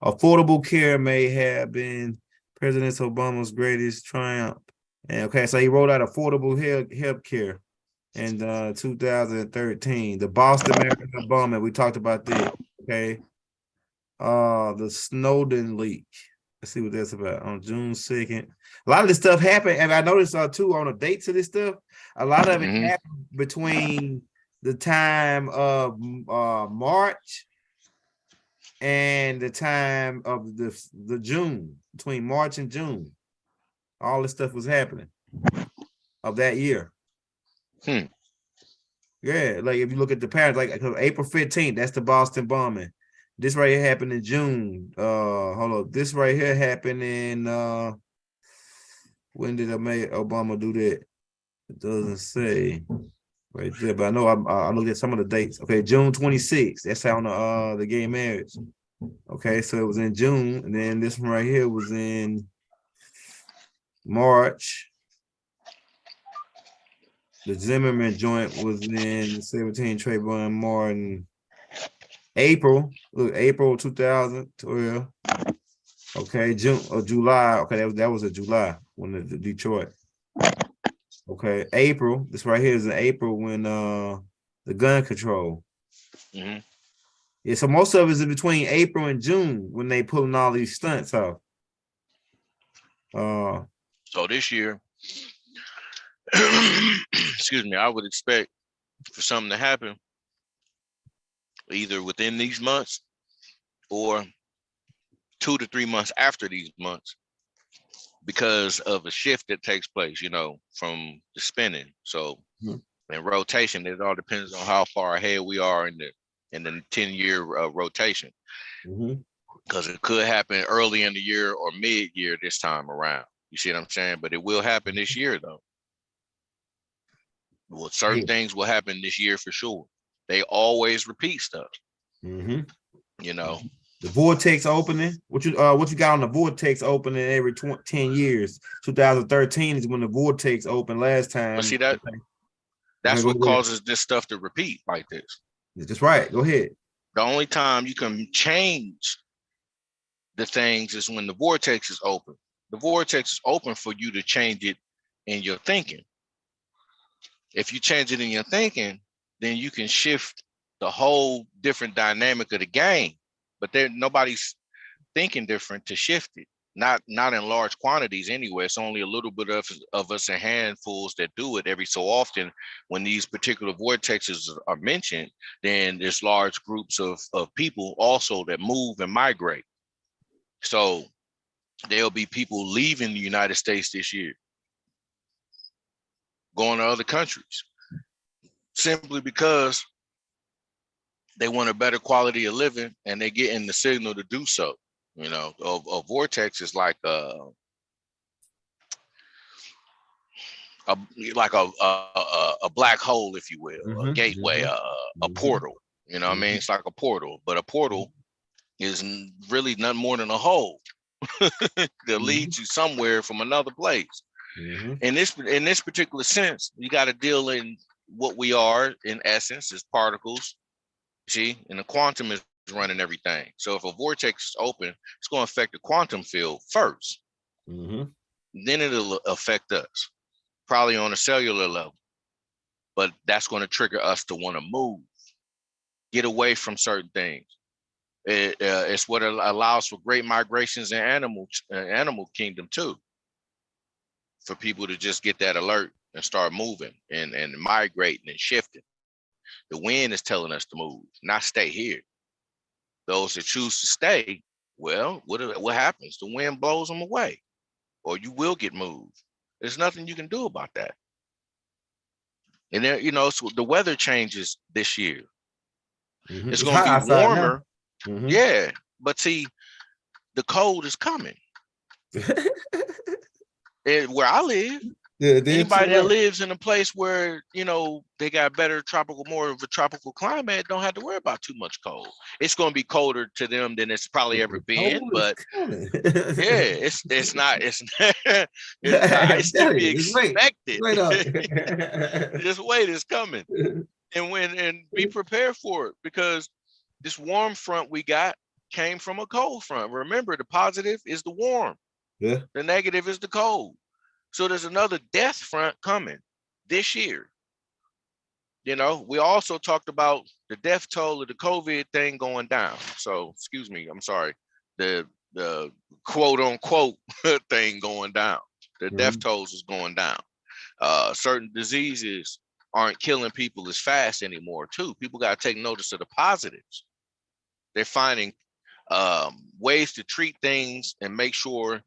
Affordable Care may have been President Obama's greatest triumph. And okay, so he rolled out affordable health care in 2013. The Boston Marathon bombing, we talked about that. Okay. The Snowden leak. Let's see what that's about. On June 2nd. A lot of this stuff happened, and I noticed too on the dates of this stuff, a lot of it happened between the time of March and the time of the June, between March and June. All this stuff was happening of that year. Yeah, like if you look at the patterns, like April 15th, that's the Boston bombing. This right here happened in June. Hold on. This right here happened in when did Obama do that? It doesn't say right there, but I know I looked at some of the dates. Okay, June 26th. That's on the gay marriage. Okay, so it was in June, and then this one right here was in March. The Zimmerman joint was in 17 Trayvon Martin. April 2012. Okay, June or July. Okay, that was a July when the Detroit. Okay, April. This right here is in April when the gun control. Yeah, so most of it is in between April and June when they pulling all these stunts off. So this year, excuse me, I would expect for something to happen either within these months or 2 to 3 months after these months because of a shift that takes place, from the spinning. So in rotation, it all depends on how far ahead we are in the 10-year rotation. Because it could happen early in the year or mid-year this time around. You see what I'm saying? But it will happen this year, though. Well, certain things will happen this year for sure. They always repeat stuff. The vortex opening. What you got on the vortex opening every 10 years? 2013 is when the vortex opened last time. But see that that's Okay, what causes this stuff to repeat like this. That's right. Go ahead. The only time you can change the things is when the vortex is open. The vortex is open for you to change it in your thinking. If you change it in your thinking, then you can shift the whole different dynamic of the game. But nobody's thinking different to shift it. Not in large quantities anyway. It's only a little bit of us and handfuls that do it every so often. When these particular vortexes are mentioned, then there's large groups of people also that move and migrate. So there'll be people leaving the United States this year, going to other countries, simply because they want a better quality of living and they're getting the signal to do so. You know, a vortex is like a black hole, if you will, a gateway, a portal. You know what I mean? It's like a portal, but a portal is really nothing more than a hole that leads you somewhere from another place. In this particular sense, you got to deal in what we are in essence is particles. See, and the quantum is running everything. So if a vortex is open, it's going to affect the quantum field first. Then it'll affect us, probably on a cellular level. But that's going to trigger us to want to move, get away from certain things. It's what allows for great migrations in animal kingdom too. For people to just get that alert and start moving and migrating and shifting. The wind is telling us to move, not stay here. Those that choose to stay, well, what happens? The wind blows them away, or you will get moved. There's nothing you can do about that. And there, you know, so the weather changes this year. It's going to be warmer. Yeah, but see, the cold is coming. Where I live, anybody that lives in a place where, you know, they got more of a tropical climate don't have to worry about too much cold. It's going to be colder to them than it's probably ever been, but yeah, it's not it's to be expected. This wait is coming, and be prepared for it, because this warm front we got came from a cold front. Remember, the positive is the warm, the negative is the cold. So there's another death front coming this year. You know, we also talked about the death toll of the COVID thing going down. So, excuse me, I'm sorry. The quote unquote thing going down. The death tolls is going down. Certain diseases aren't killing people as fast anymore too. People got to take notice of the positives. They're finding ways to treat things and make sure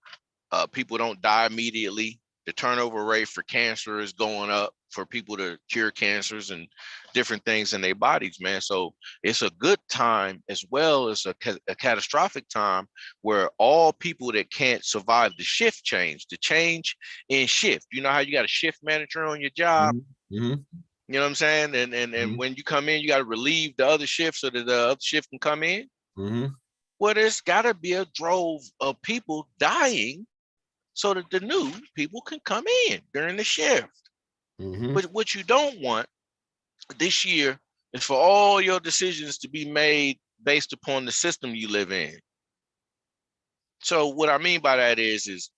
people don't die immediately. The turnover rate for cancer is going up for people to cure cancers and different things in their bodies, man. So it's a good time as well as a catastrophic time where all people that can't survive the shift change, the change in shift. You know how you got a shift manager on your job? You know what I'm saying? And when you come in, you got to relieve the other shift so that the other shift can come in. Well, there's got to be a drove of people dying so that the new people can come in during the shift. But what you don't want this year is for all your decisions to be made based upon the system you live in. So what I mean by that is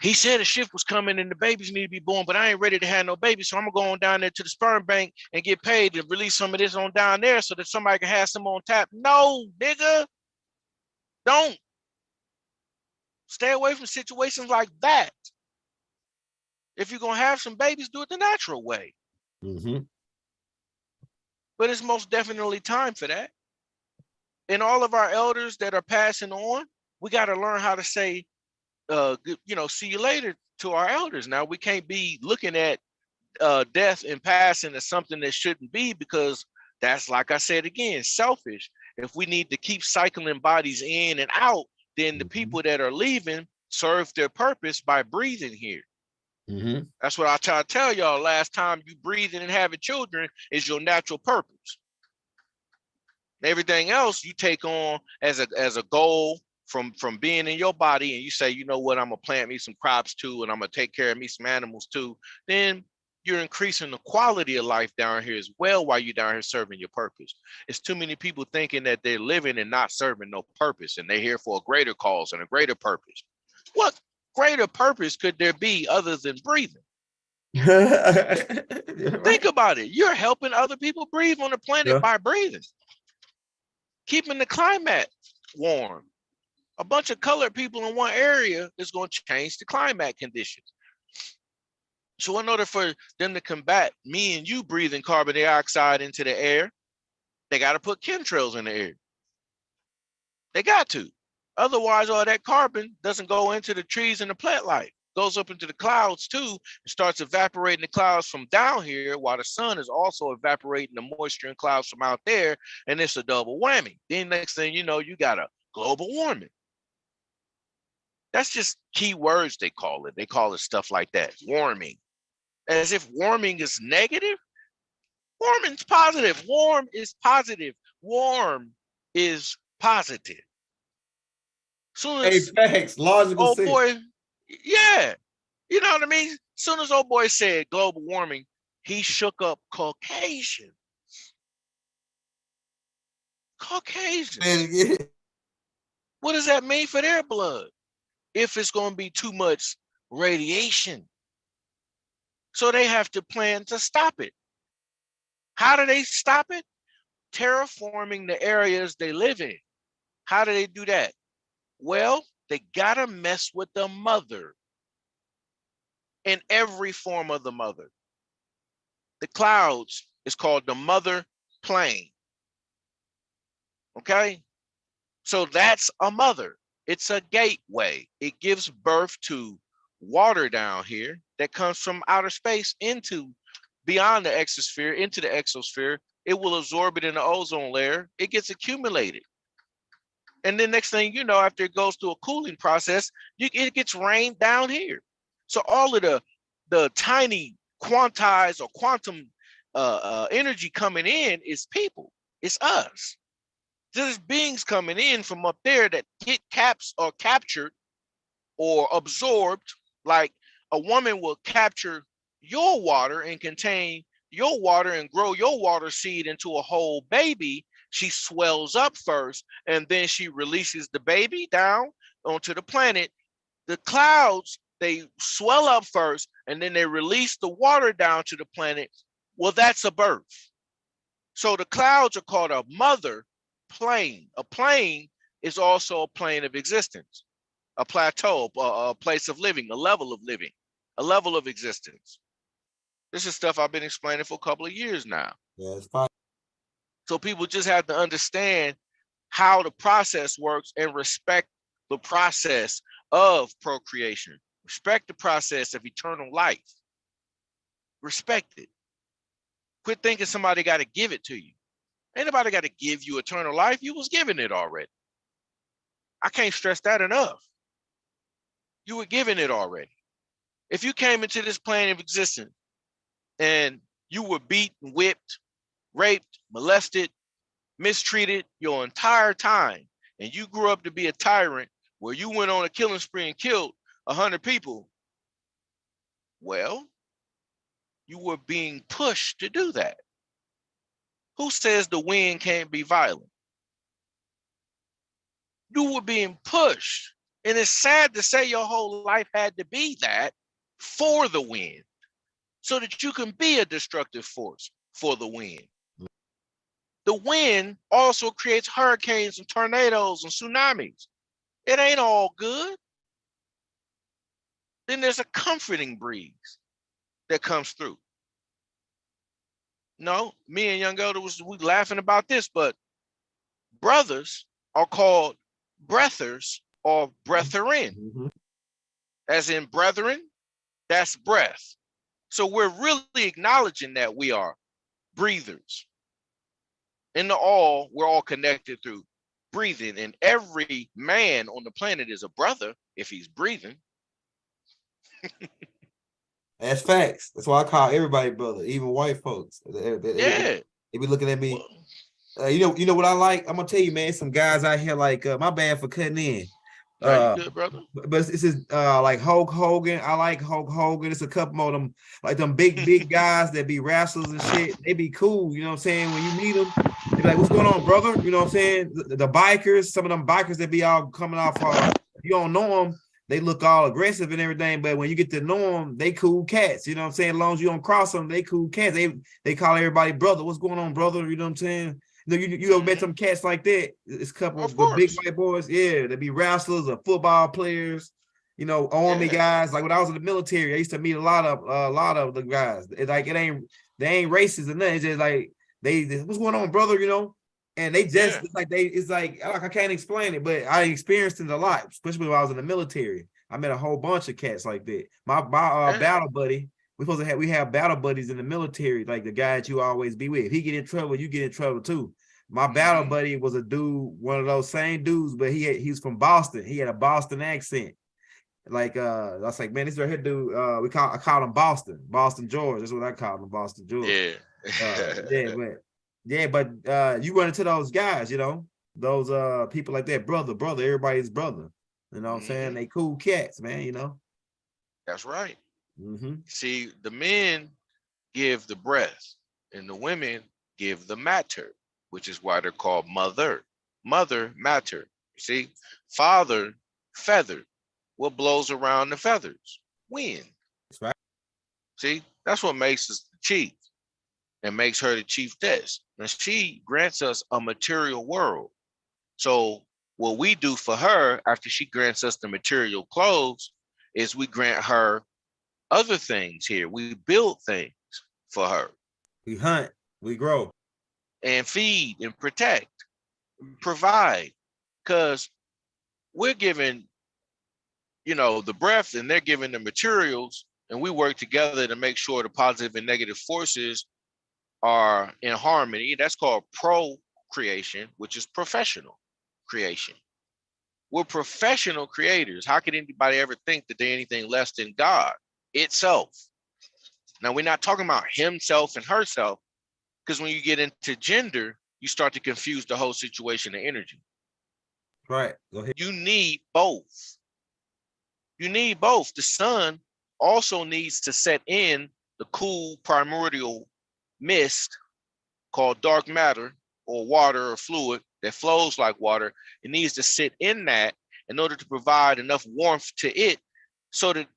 he said a shift was coming and the babies need to be born, but I ain't ready to have no babies. So I'm gonna go on down there to the sperm bank and get paid to release some of this on down there so that somebody can have some on tap. No, nigga, don't. Stay away from situations like that. If you're gonna have some babies, do it the natural way. But it's most definitely time for that. And all of our elders that are passing on, we got to learn how to say, see you later to our elders. Now, we can't be looking at death and passing as something that shouldn't be, because that's, like I said again, selfish. If we need to keep cycling bodies in and out, then the people that are leaving serve their purpose by breathing here. That's what I try to tell y'all. Last time you breathing and having children is your natural purpose. Everything else you take on as a goal from being in your body, and you say, you know what, I'm gonna plant me some crops too, and I'm gonna take care of me some animals too. Then you're increasing the quality of life down here as well while you're down here serving your purpose. It's too many people thinking that they're living and not serving no purpose, and they're here for a greater cause and a greater purpose. What greater purpose could there be other than breathing? Right. Think about it. You're helping other people breathe on the planet by breathing, keeping the climate warm. A bunch of colored people in one area is going to change the climate conditions. So in order for them to combat me and you breathing carbon dioxide into the air, they got to put chemtrails in the air. They got to. Otherwise, all that carbon doesn't go into the trees and the plant life. It goes up into the clouds too, and starts evaporating the clouds from down here, while the sun is also evaporating the moisture and clouds from out there, and it's a double whammy. Then next thing you know, you got a global warming. That's just key words they call it. They call it stuff like that, warming. As if warming is negative. Warming's positive. Warm is positive. Warm is positive. Soon as facts, logical old sense. boy, yeah, you know what I mean? Soon as old boy said global warming, he shook up Caucasians. Yeah. What does that mean for their blood? If it's going to be too much radiation. So they have to plan to stop it. How do they stop it? Terraforming the areas they live in. How do they do that? Well, they gotta mess with the mother in every form of the mother. The clouds is called the mother plane. Okay? So that's a mother. It's a gateway. It gives birth to water down here that comes from outer space into beyond the exosphere, into the exosphere. It will absorb it in the ozone layer. It gets accumulated. And then next thing you know, after it goes through a cooling process, it gets rained down here. So all of the tiny quantized or quantum energy coming in is people. It's us. There's beings coming in from up there that get captured or absorbed. Like a woman will capture your water and contain your water and grow your water seed into a whole baby. She swells up first, and then she releases the baby down onto the planet. The clouds, they swell up first, and then they release the water down to the planet. Well, that's a birth. So the clouds are called a mother plane. A plane is also a plane of existence, a plateau, a place of living, a level of living, a level of existence. This is stuff I've been explaining for a couple of years now. Yeah, it's fine. So people just have to understand how the process works and respect the process of procreation. Respect the process of eternal life. Respect it. Quit thinking somebody got to give it to you. Ain't nobody got to give you eternal life. You was given it already. I can't stress that enough. You were given it already. If you came into this plane of existence and you were beaten, whipped, raped, molested, mistreated your entire time, and you grew up to be a tyrant where you went on a killing spree and killed 100 people, well, you were being pushed to do that. Who says the wind can't be violent? You were being pushed. And it's sad to say your whole life had to be that for the wind, so that you can be a destructive force for the wind. The wind also creates hurricanes and tornadoes and tsunamis. It ain't all good. Then there's a comforting breeze that comes through. No, me and Young Elder we laughing about this, but brothers are called breathers or brethren. As in brethren, that's breath. So we're really acknowledging that we are breathers. In the all, we're all connected through breathing, and every man on the planet is a brother if he's breathing. That's facts. That's why I call everybody brother, even white folks. They be looking at me. You know what I like? I'm gonna tell you, man. Some guys out here like my bad for cutting in. No, you good, brother. But this is like Hulk Hogan. I like Hulk Hogan. It's a couple more of them, like them big guys that be wrestlers and shit. They be cool, you know what I'm saying? When you meet them, they be like, "What's going on, brother?" You know what I'm saying? The bikers, some of them bikers that be all coming off. You don't know them, they look all aggressive and everything. But when you get to know them, they cool cats. You know what I'm saying? As long as you don't cross them, they cool cats. They call everybody brother. What's going on, brother? You know what I'm saying? You ever met some cats like that? It's a couple Of of big course. white boys. Yeah, they be wrestlers or football players, you know, army guys. Like when I was in the military, I used to meet a lot of the guys. They ain't racist or nothing. It's just like what's going on, brother? You know, and they just it's like I can't explain it, but I experienced it a lot, especially when I was in the military. I met a whole bunch of cats like that. My battle buddy. We have battle buddies in the military, like the guy that you always be with. If he get in trouble, you get in trouble too. My battle buddy was a dude, one of those same dudes, but he's from Boston. He had a Boston accent. Like I was like, man, this right here dude, I called him Boston George. That's what I called him, Boston George. But you run into those guys, you know, those people like that, brother, everybody's brother. You know what I'm saying? They cool cats, man, you know. That's right. See, the men give the breath and the women give the matter, which is why they're called mother matter. See, father, feather. What blows around the feathers? Wind. That's right. See, that's what makes us the chief and makes her the chiefess. And she grants us a material world. So what we do for her after she grants us the material clothes is we grant her other things here. We build things for her. We hunt, we grow. And feed and protect, provide. Because we're given, you know, the breath and they're given the materials, and we work together to make sure the positive and negative forces are in harmony. That's called procreation, which is professional creation. We're professional creators. How could anybody ever think that they're anything less than God itself? Now, we're not talking about himself and herself, because when you get into gender, you start to confuse the whole situation of energy. Right. Go ahead. You need both. You need both. The sun also needs to set in the cool primordial mist called dark matter or water or fluid that flows like water. It needs to sit in that in order to provide enough warmth to it so that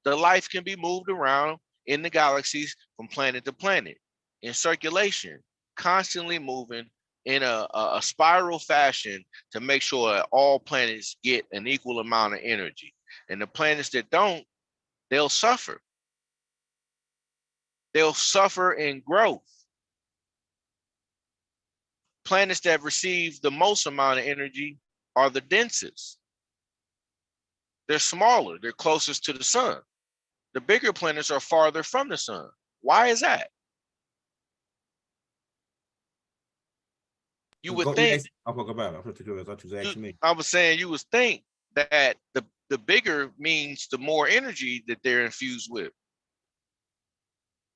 the life can be moved around in the galaxies from planet to planet in circulation, constantly moving in a spiral fashion to make sure that all planets get an equal amount of energy. And the planets that don't, they'll suffer. They'll suffer in growth. Planets that receive the most amount of energy are the densest. They're smaller, they're closest to the sun. The bigger planets are farther from the sun. Why is that? You would think. I'll talk about it. I thought you was asking me. I was saying you would think that the bigger means the more energy that they're infused with.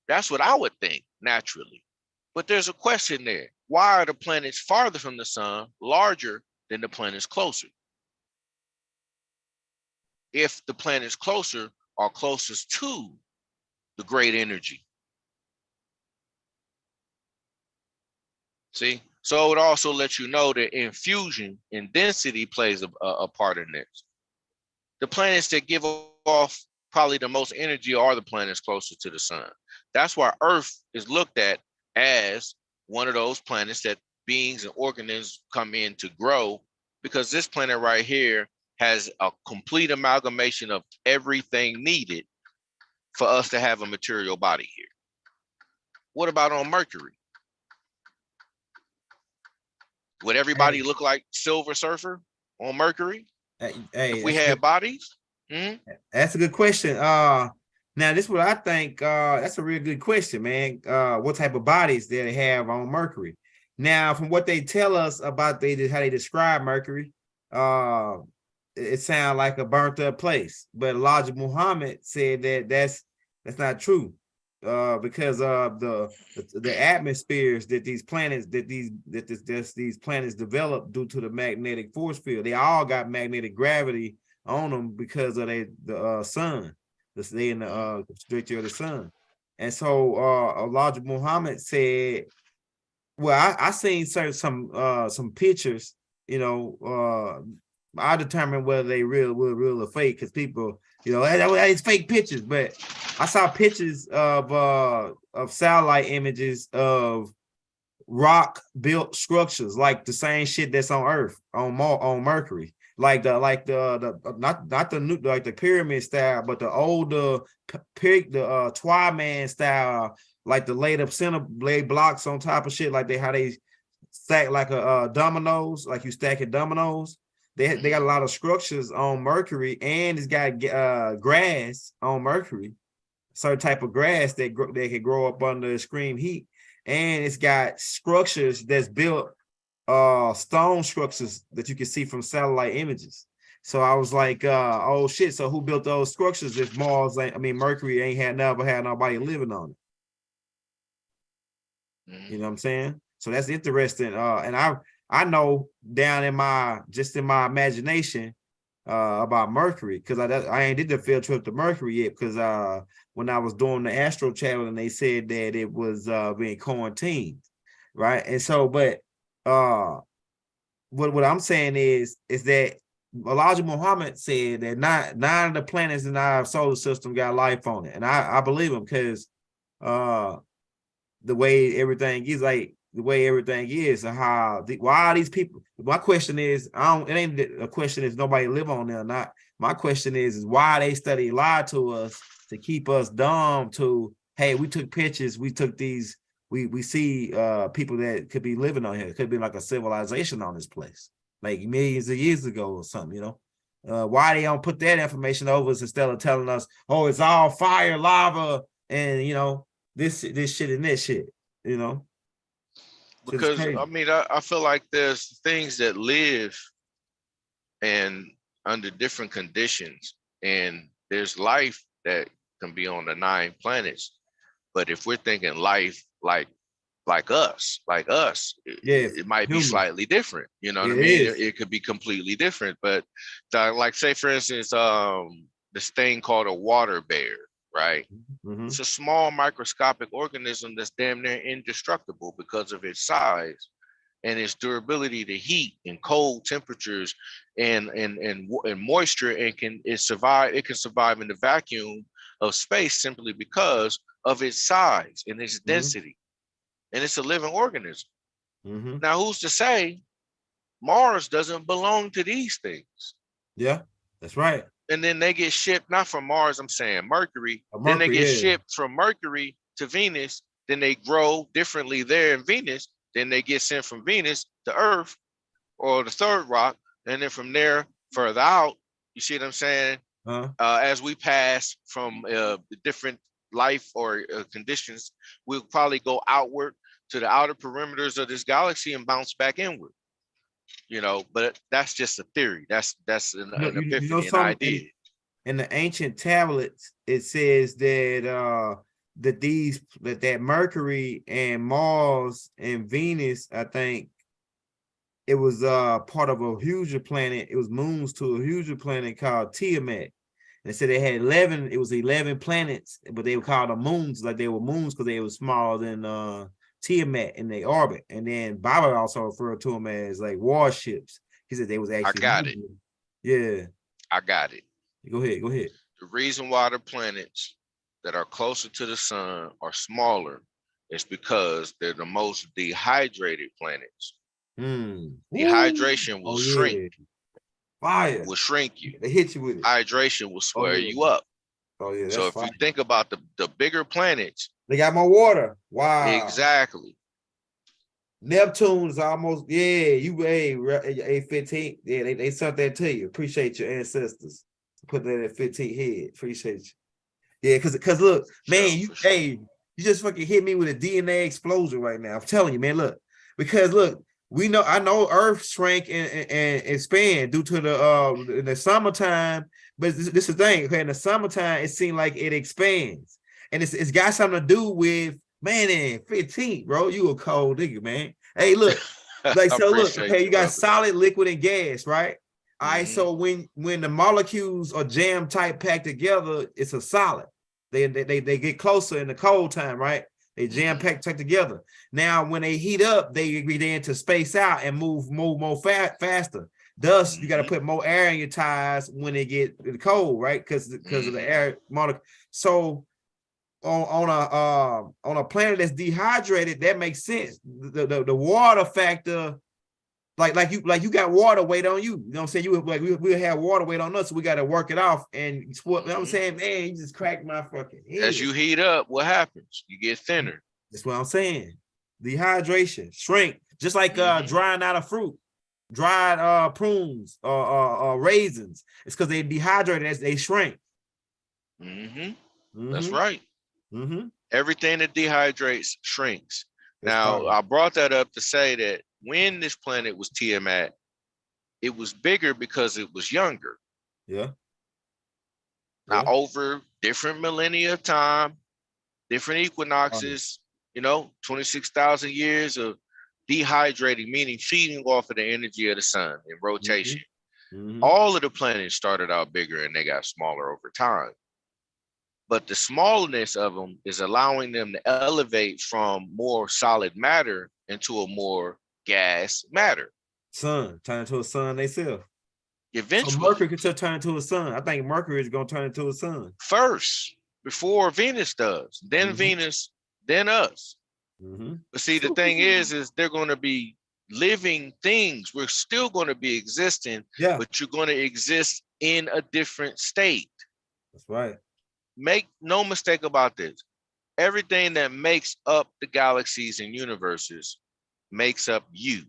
That's what I would think naturally. But there's a question there. Why are the planets farther from the sun larger than the planets closer? If the planets closer are closest to the great energy. See? So it also lets you know that infusion and density plays a part in this. The planets that give off probably the most energy are the planets closest to the sun. That's why Earth is looked at as one of those planets that beings and organisms come in to grow, because this planet right here has a complete amalgamation of everything needed for us to have a material body here. What about on Mercury? Would everybody look like Silver Surfer on Mercury if we had bodies? That's a good question. Now this is what I think. That's a real good question, man. What type of bodies they have on Mercury? Now, from what they tell us about how they describe Mercury, it sounds like a burnt up place. But Elijah Muhammad said that that's not true. because of the atmospheres that these planets these planets develop due to the magnetic force field. They all got magnetic gravity on them because of the sun. They in the constrictor of the sun. And so Elijah Muhammad said, well, I seen some pictures, you know, I determine whether they real or fake, because people, you know, it's fake pictures, but I saw pictures of satellite images of rock built structures, like the same shit that's on Earth, on Mercury, like the not the new, like the pyramid style, but the older Twyman style, like the laid up center blade blocks on top of shit, like how they stack like a dominoes, like you stacking dominoes. They got a lot of structures on Mercury, and it's got grass on Mercury, certain type of grass that can grow up under extreme heat, and it's got structures that's built, stone structures that you can see from satellite images. So I was like, oh shit, so who built those structures if Mercury ain't never had nobody living on it? You know what I'm saying? So that's interesting. And I know down in my imagination about Mercury, because I ain't did the field trip to Mercury yet, because when I was doing the astro travel, and they said that it was being quarantined, right? And so, but what I'm saying is that Elijah Muhammad said that nine of the planets in our solar system got life on it, and I believe him, because the way everything is, and why are these people? My question is, it ain't a question if nobody live on there or not. My question is why they lie to us to keep us dumb to, hey, we took pictures, we took these, we see people that could be living on here. It could be like a civilization on this place, like millions of years ago or something, you know. Why they don't put that information over us instead of telling us, oh, it's all fire, lava, and you know, this shit and that shit, you know. Because I mean, I feel like there's things that live and under different conditions, and there's life that can be on the 9 planets. But if we're thinking life like us, it might be slightly different. You know what I mean? It could be completely different. But like, say for instance, this thing called a water bear, right? Mm-hmm. It's a small microscopic organism that's damn near indestructible because of its size and its durability to heat and cold temperatures and moisture, and it can survive in the vacuum of space simply because of its size and its density. And it's a living organism. Now, who's to say Mars doesn't belong to these things? Yeah, that's right. And then they get shipped, not from Mars, I'm saying Mercury. Then they get shipped from Mercury to Venus. Then they grow differently there in Venus. Then they get sent from Venus to Earth, or the third rock. And then from there further out, you see what I'm saying? As we pass from the different life or conditions, we'll probably go outward to the outer perimeters of this galaxy and bounce back inward. You know, but that's just a theory. That's an epiphany, an idea. In the ancient tablets, it says that that Mercury and Mars and Venus, I think it was part of a huger planet. It was moons to a huger planet called Tiamat. And they said they had 11 planets, but they were called the moons, like they were moons because they were smaller than Tiamat in their orbit. And then Bible also referred to them as like warships. He said they was actually. I got it. Yeah. I got it. Go ahead. The reason why the planets that are closer to the sun are smaller is because they're the most dehydrated planets. Dehydration will shrink. Fire. Will shrink you. They hit you with it. Hydration will swear you up. Oh yeah. So if you think about the bigger planets, they got more water. Wow. Exactly. Neptune's almost, A15. Yeah, they sent that to you. Appreciate your ancestors. Put that at 15 head. Appreciate you. Yeah, because look, man, you just fucking hit me with a DNA explosion right now. I'm telling you, man, look. Because look, I know Earth shrank and expand due to the summertime, but this is the thing. Okay, in the summertime, it seemed like it expands. And it's got something to do with, man, in 15, bro, you a cold nigga, man. Hey, look, like, so look, Appreciate okay, you got brother. solid, liquid, and gas, right? All right, Mhm. so when the molecules are jam tight packed together, it's a solid. They get closer in the cold time, right? They jam packed together. Now, when they heat up, they begin to space out and move more faster. Thus, you got to put more air in your tires when they get cold, right? Because of the air molecule. So on a planet that's dehydrated, that makes sense. The water factor, like you got water weight on you. You know what I'm saying? You like we have water weight on us, so we got to work it off. And you know what I'm saying, man, you just cracked my fucking head. As you heat up, what happens? You get thinner. That's what I'm saying. Dehydration, shrink, just like drying out a fruit, dried prunes or raisins. It's because they dehydrated as they shrink. That's right. Everything that dehydrates shrinks. That's now, fine. I brought that up to say that when this planet was Tiamat, it was bigger because it was younger. Yeah. Now, over different millennia of time, different equinoxes, 26,000 years of dehydrating, meaning feeding off of the energy of the sun in rotation. All of the planets started out bigger and they got smaller over time. But the smallness of them is allowing them to elevate from more solid matter into a more gas matter. Sun, turn into a sun themselves. Eventually. So Mercury could turn into a sun. I think Mercury is going to turn into a sun. First, before Venus does. Then Venus, then us. But see, the thing is they're going to be living things. We're still going to be existing, but you're going to exist in a different state. That's right. Make no mistake about this. Everything that makes up the galaxies and universes makes up you.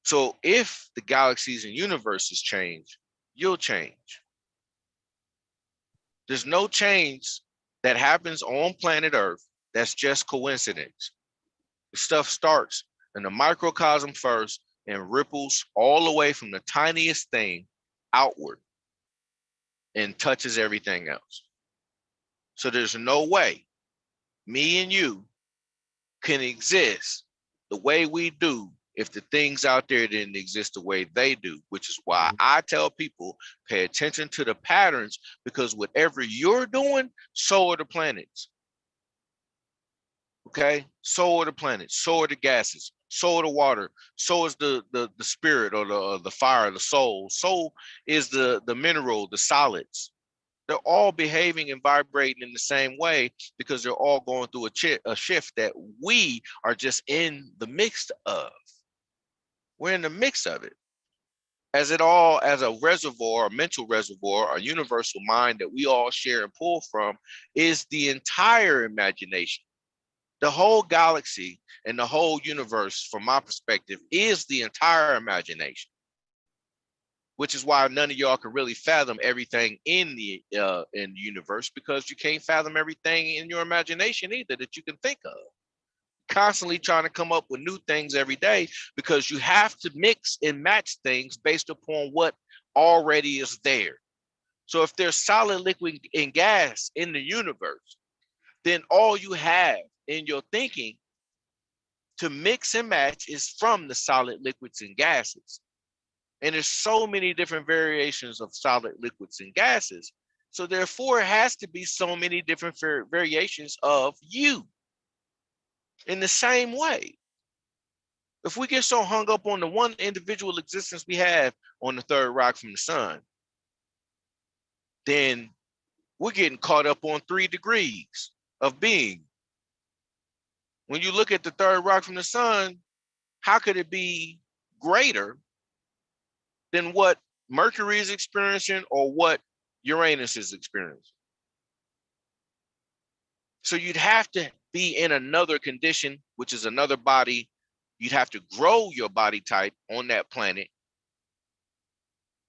So if the galaxies and universes change, you'll change. There's no change that happens on planet Earth that's just coincidence. The stuff starts in the microcosm first and ripples all the way from the tiniest thing outward and touches everything else. So there's no way me and you can exist the way we do if the things out there didn't exist the way they do, which is why I tell people, pay attention to the patterns, because whatever you're doing, so are the planets. Okay, so are the planets, so are the gases, so are the water, so is the spirit or the fire, the soul, so is the mineral, the solids. They're all behaving and vibrating in the same way because they're all going through a shift that we are just in the mix of. We're in the mix of it. As a reservoir, a mental reservoir, a universal mind that we all share and pull from is the entire imagination. The whole galaxy and the whole universe, from my perspective, is the entire imagination. Which is why none of y'all can really fathom everything in the universe, because you can't fathom everything in your imagination either that you can think of. Constantly trying to come up with new things every day because you have to mix and match things based upon what already is there. So if there's solid, liquid, and gas in the universe, then all you have in your thinking to mix and match is from the solid, liquids, and gases. And there's so many different variations of solid, liquids, and gases. So therefore, it has to be so many different variations of you. In the same way, if we get so hung up on the one individual existence we have on the third rock from the sun, then we're getting caught up on 3 degrees of being. When you look at the third rock from the sun, how could it be greater than what Mercury is experiencing or what Uranus is experiencing? So you'd have to be in another condition, which is another body. You'd have to grow your body type on that planet.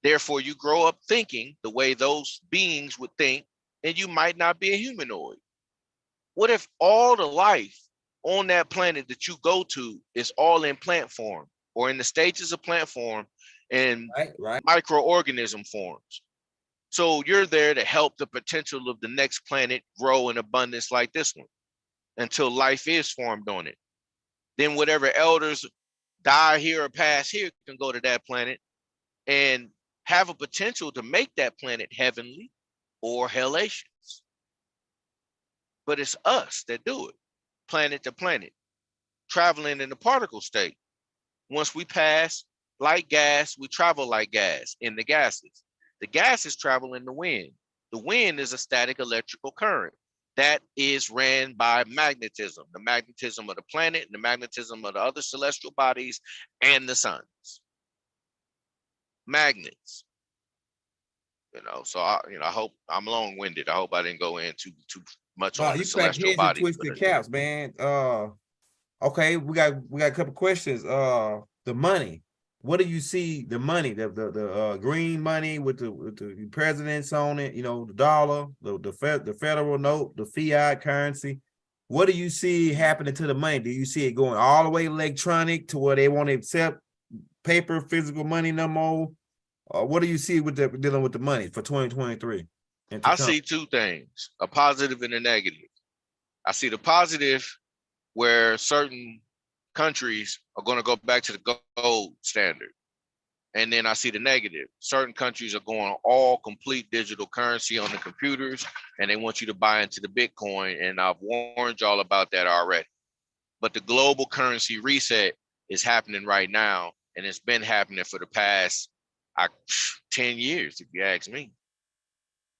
Therefore, you grow up thinking the way those beings would think, and you might not be a humanoid. What if all the life on that planet that you go to is all in plant form or in the stages of plant form and microorganism forms? So you're there to help the potential of the next planet grow in abundance like this one until life is formed on it. Then whatever elders die here or pass here can go to that planet and have a potential to make that planet heavenly or hellacious. But it's us that do it, planet to planet, traveling in the particle state. Once we pass like gas, we travel like gas in the gases. The gases travel in the wind. The wind is a static electrical current that is ran by magnetism, the magnetism of the planet and the magnetism of the other celestial bodies and the suns. Magnets. So I hope I'm long-winded. I hope I didn't go into too much on the You crack celestial heads and bodies. twisted caps, man. Okay, we got a couple questions. The money. What do you see? The money, the green money with the presidents on it. The dollar, the federal note, the fiat currency. What do you see happening to the money? Do you see it going all the way electronic to where they won't accept paper, physical money no more? What do you see with dealing with the money for 2023? I see two things: a positive and a negative. I see the positive, where certain countries are going to go back to the gold standard. And then I see the negative. Certain countries are going all complete digital currency on the computers, and they want you to buy into the Bitcoin. And I've warned y'all about that already. But the global currency reset is happening right now, and it's been happening for the past 10 years, if you ask me.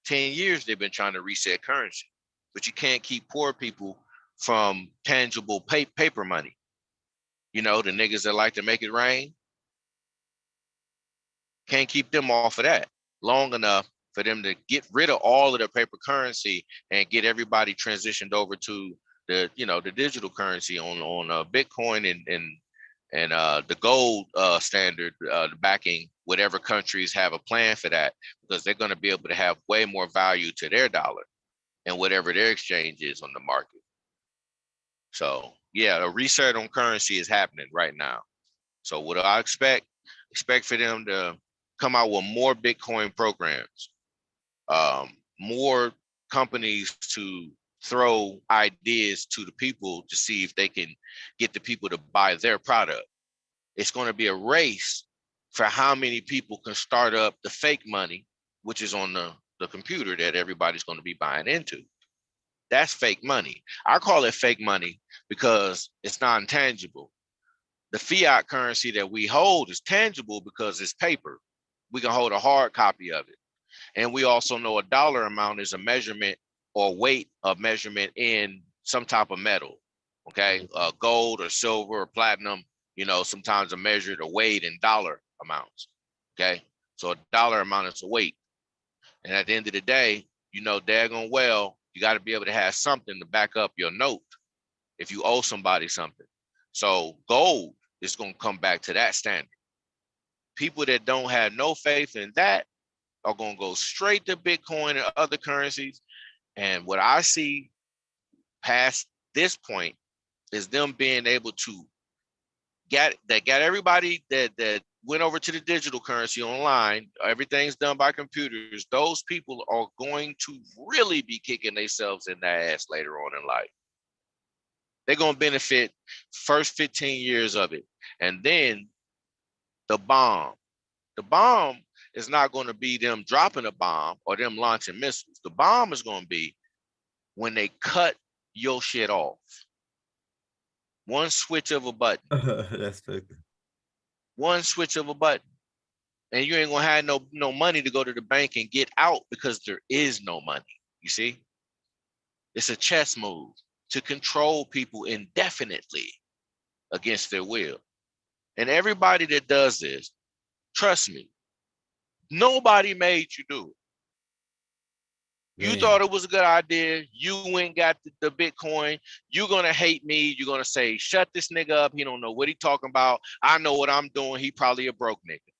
10 years they've been trying to reset currency, but you can't keep poor people from tangible paper money. The niggas that like to make it rain, can't keep them off of that long enough for them to get rid of all of their paper currency and get everybody transitioned over to the digital currency on Bitcoin and the gold standard, the backing whatever countries have a plan for that, because they're going to be able to have way more value to their dollar and whatever their exchange is on the market. So yeah, a reset on currency is happening right now. So what do I expect for them to come out with more Bitcoin programs, more companies to throw ideas to the people to see if they can get the people to buy their product. It's going to be a race for how many people can start up the fake money, which is on the computer that everybody's going to be buying into. That's fake money. I call it fake money because it's non-tangible. The fiat currency that we hold is tangible because it's paper. We can hold a hard copy of it. And we also know a dollar amount is a measurement or weight of measurement in some type of metal. Okay, gold or silver or platinum, sometimes are measured or weighed in dollar amounts. Okay, so a dollar amount is a weight. And at the end of the day, daggone well, you got to be able to have something to back up your note if you owe somebody something. So gold is going to come back to that standard. People that don't have no faith in that are going to go straight to Bitcoin and other currencies. And what I see past this point is them being able to got everybody that went over to the digital currency online. Everything's done by computers. Those people are going to really be kicking themselves in the ass later on in life. They're going to benefit first 15 years of it. And then the bomb is not going to be them dropping a bomb or them launching missiles. The bomb is going to be when they cut your shit off. One switch of a button. That's good. One switch of a button. And you ain't gonna have no money to go to the bank and get out because there is no money. You see? It's a chess move to control people indefinitely against their will. And everybody that does this, trust me, nobody made you do it. You thought it was a good idea. You went and got the Bitcoin. You're going to hate me. You're going to say, shut this nigga up. He don't know what he talking about. I know what I'm doing. He probably a broke nigga.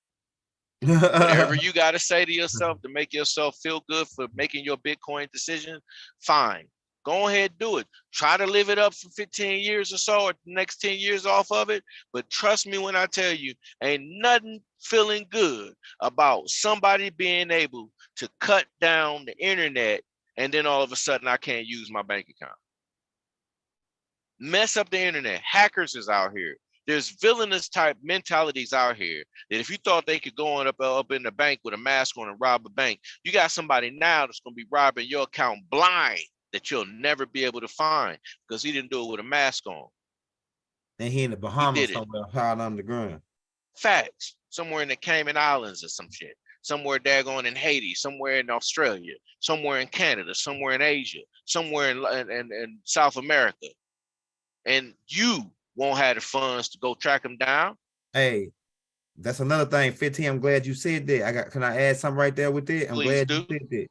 Whatever you got to say to yourself to make yourself feel good for making your Bitcoin decision, fine. Go ahead, do it. Try to live it up for 15 years or so, or the next 10 years off of it. But trust me when I tell you, ain't nothing feeling good about somebody being able to cut down the internet and then all of a sudden I can't use my bank account. Mess up the internet. Hackers is out here. There's villainous type mentalities out here that if you thought they could go on up in the bank with a mask on and rob a bank, you got somebody now that's going to be robbing your account blind that you'll never be able to find because he didn't do it with a mask on. And he in the Bahamas somewhere, hard on the ground. Facts. Somewhere in the Cayman Islands or some shit. Somewhere daggone in Haiti, somewhere in Australia, somewhere in Canada, somewhere in Asia, somewhere in South America. And you won't have the funds to go track them down. Hey, that's another thing. 15. I'm glad you said that. Can I add something right there with it? I'm Please glad do. you said that.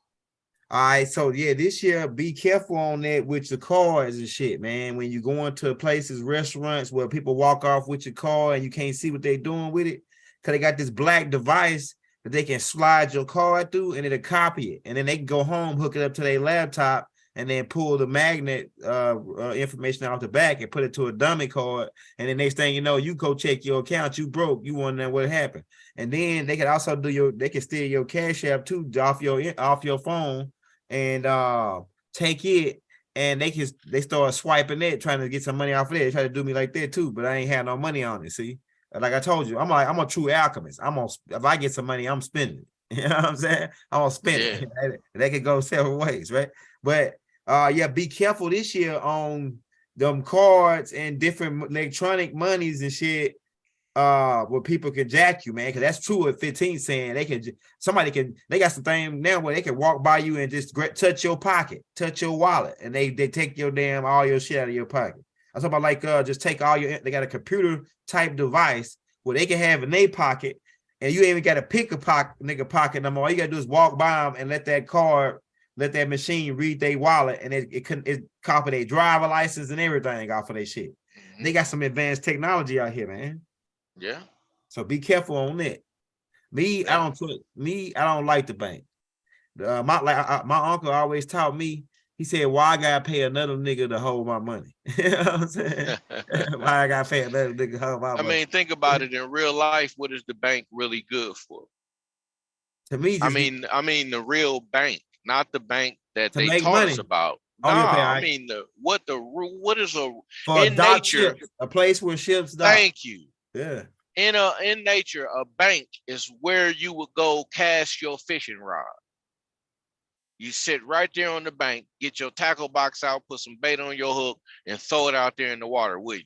All right, so yeah, this year be careful on that with the cars and shit, man. When you go into places, restaurants where people walk off with your car and you can't see what they're doing with it, because they got this black device that they can slide your card through and it'll copy it, and then they can go home, hook it up to their laptop, and then pull the magnet information out the back and put it to a dummy card. And the next thing you know, you go check your account, you broke, you want to know what happened. And then they can also they can steal your Cash App too off your phone and take it, and they start swiping it, trying to get some money off of it. They try to do me like that too, but I ain't had no money on it. See, like I told you, I'm a true alchemist. If I get some money, I'm spending it. You know what I'm saying? I'm gonna spend it. They could go several ways, right? But yeah, be careful this year on them cards and different electronic monies and shit. Where people can jack you, man, because that's true at 15 saying they got some thing now where they can walk by you and just touch your pocket, touch your wallet, and they take your all your shit out of your pocket. I'm talking about like just take they got a computer type device where they can have in their pocket, and you ain't even got to pick a pocket no more. All you gotta do is walk by them and let that machine read their wallet, and it copy their driver license and everything off of their shit. Mm-hmm. They got some advanced technology out here, man. Yeah. So be careful on that. I don't like the bank. My uncle always taught me. He said, "Why I gotta pay another nigga to hold my money?" You know what I'm saying? Why I gotta pay another nigga to hold my money? I mean, think about it. In real life, what is the bank really good for? To me, I mean the real bank, not the bank that they taught money. Us about. Oh, no, okay, I mean what is for in nature? Ships, a place where ships dock. Thank you. Yeah. In nature, a bank is where you would go cast your fishing rod. You sit right there on the bank, get your tackle box out, put some bait on your hook, and throw it out there in the water with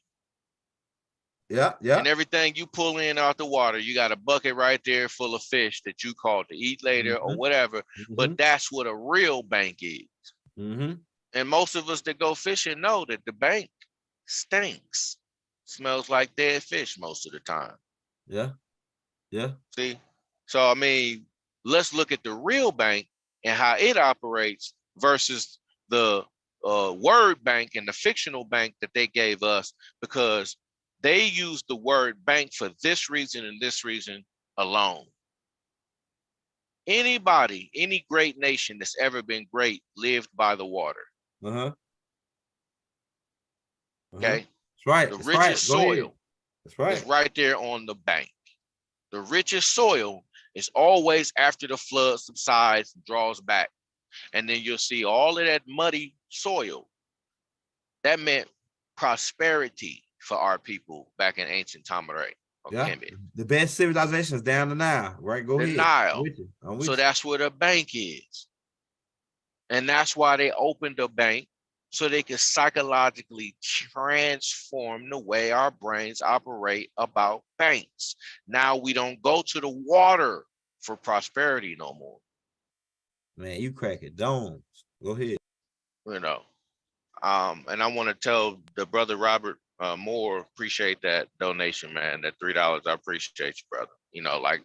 you. Yeah. And everything you pull in out the water, you got a bucket right there full of fish that you caught to eat later or whatever. Mm-hmm. But that's what a real bank is. Mm-hmm. And most of us that go fishing know that the bank stinks. Smells like dead fish most of the time. Yeah. See? So, I mean, let's look at the real bank and how it operates versus the word bank and the fictional bank that they gave us, because they used the word bank for this reason and this reason alone. Any great nation that's ever been great lived by the water. Okay? That's right. The richest soil That's right. is right there on the bank. The richest soil is always after the flood subsides and draws back. And then you'll see all of that muddy soil. That meant prosperity for our people back in ancient Tamaray. Yeah. The best civilization is down the Nile, right? Go ahead. Nile. So that's where the bank is. And that's why they opened a bank, so they can psychologically transform the way our brains operate about banks. Now we don't go to the water for prosperity no more. Man, you crack it. Don't. Go ahead. You know, and I want to tell the brother Robert Moore, appreciate that donation, man. That $3, I appreciate you, brother. You know, like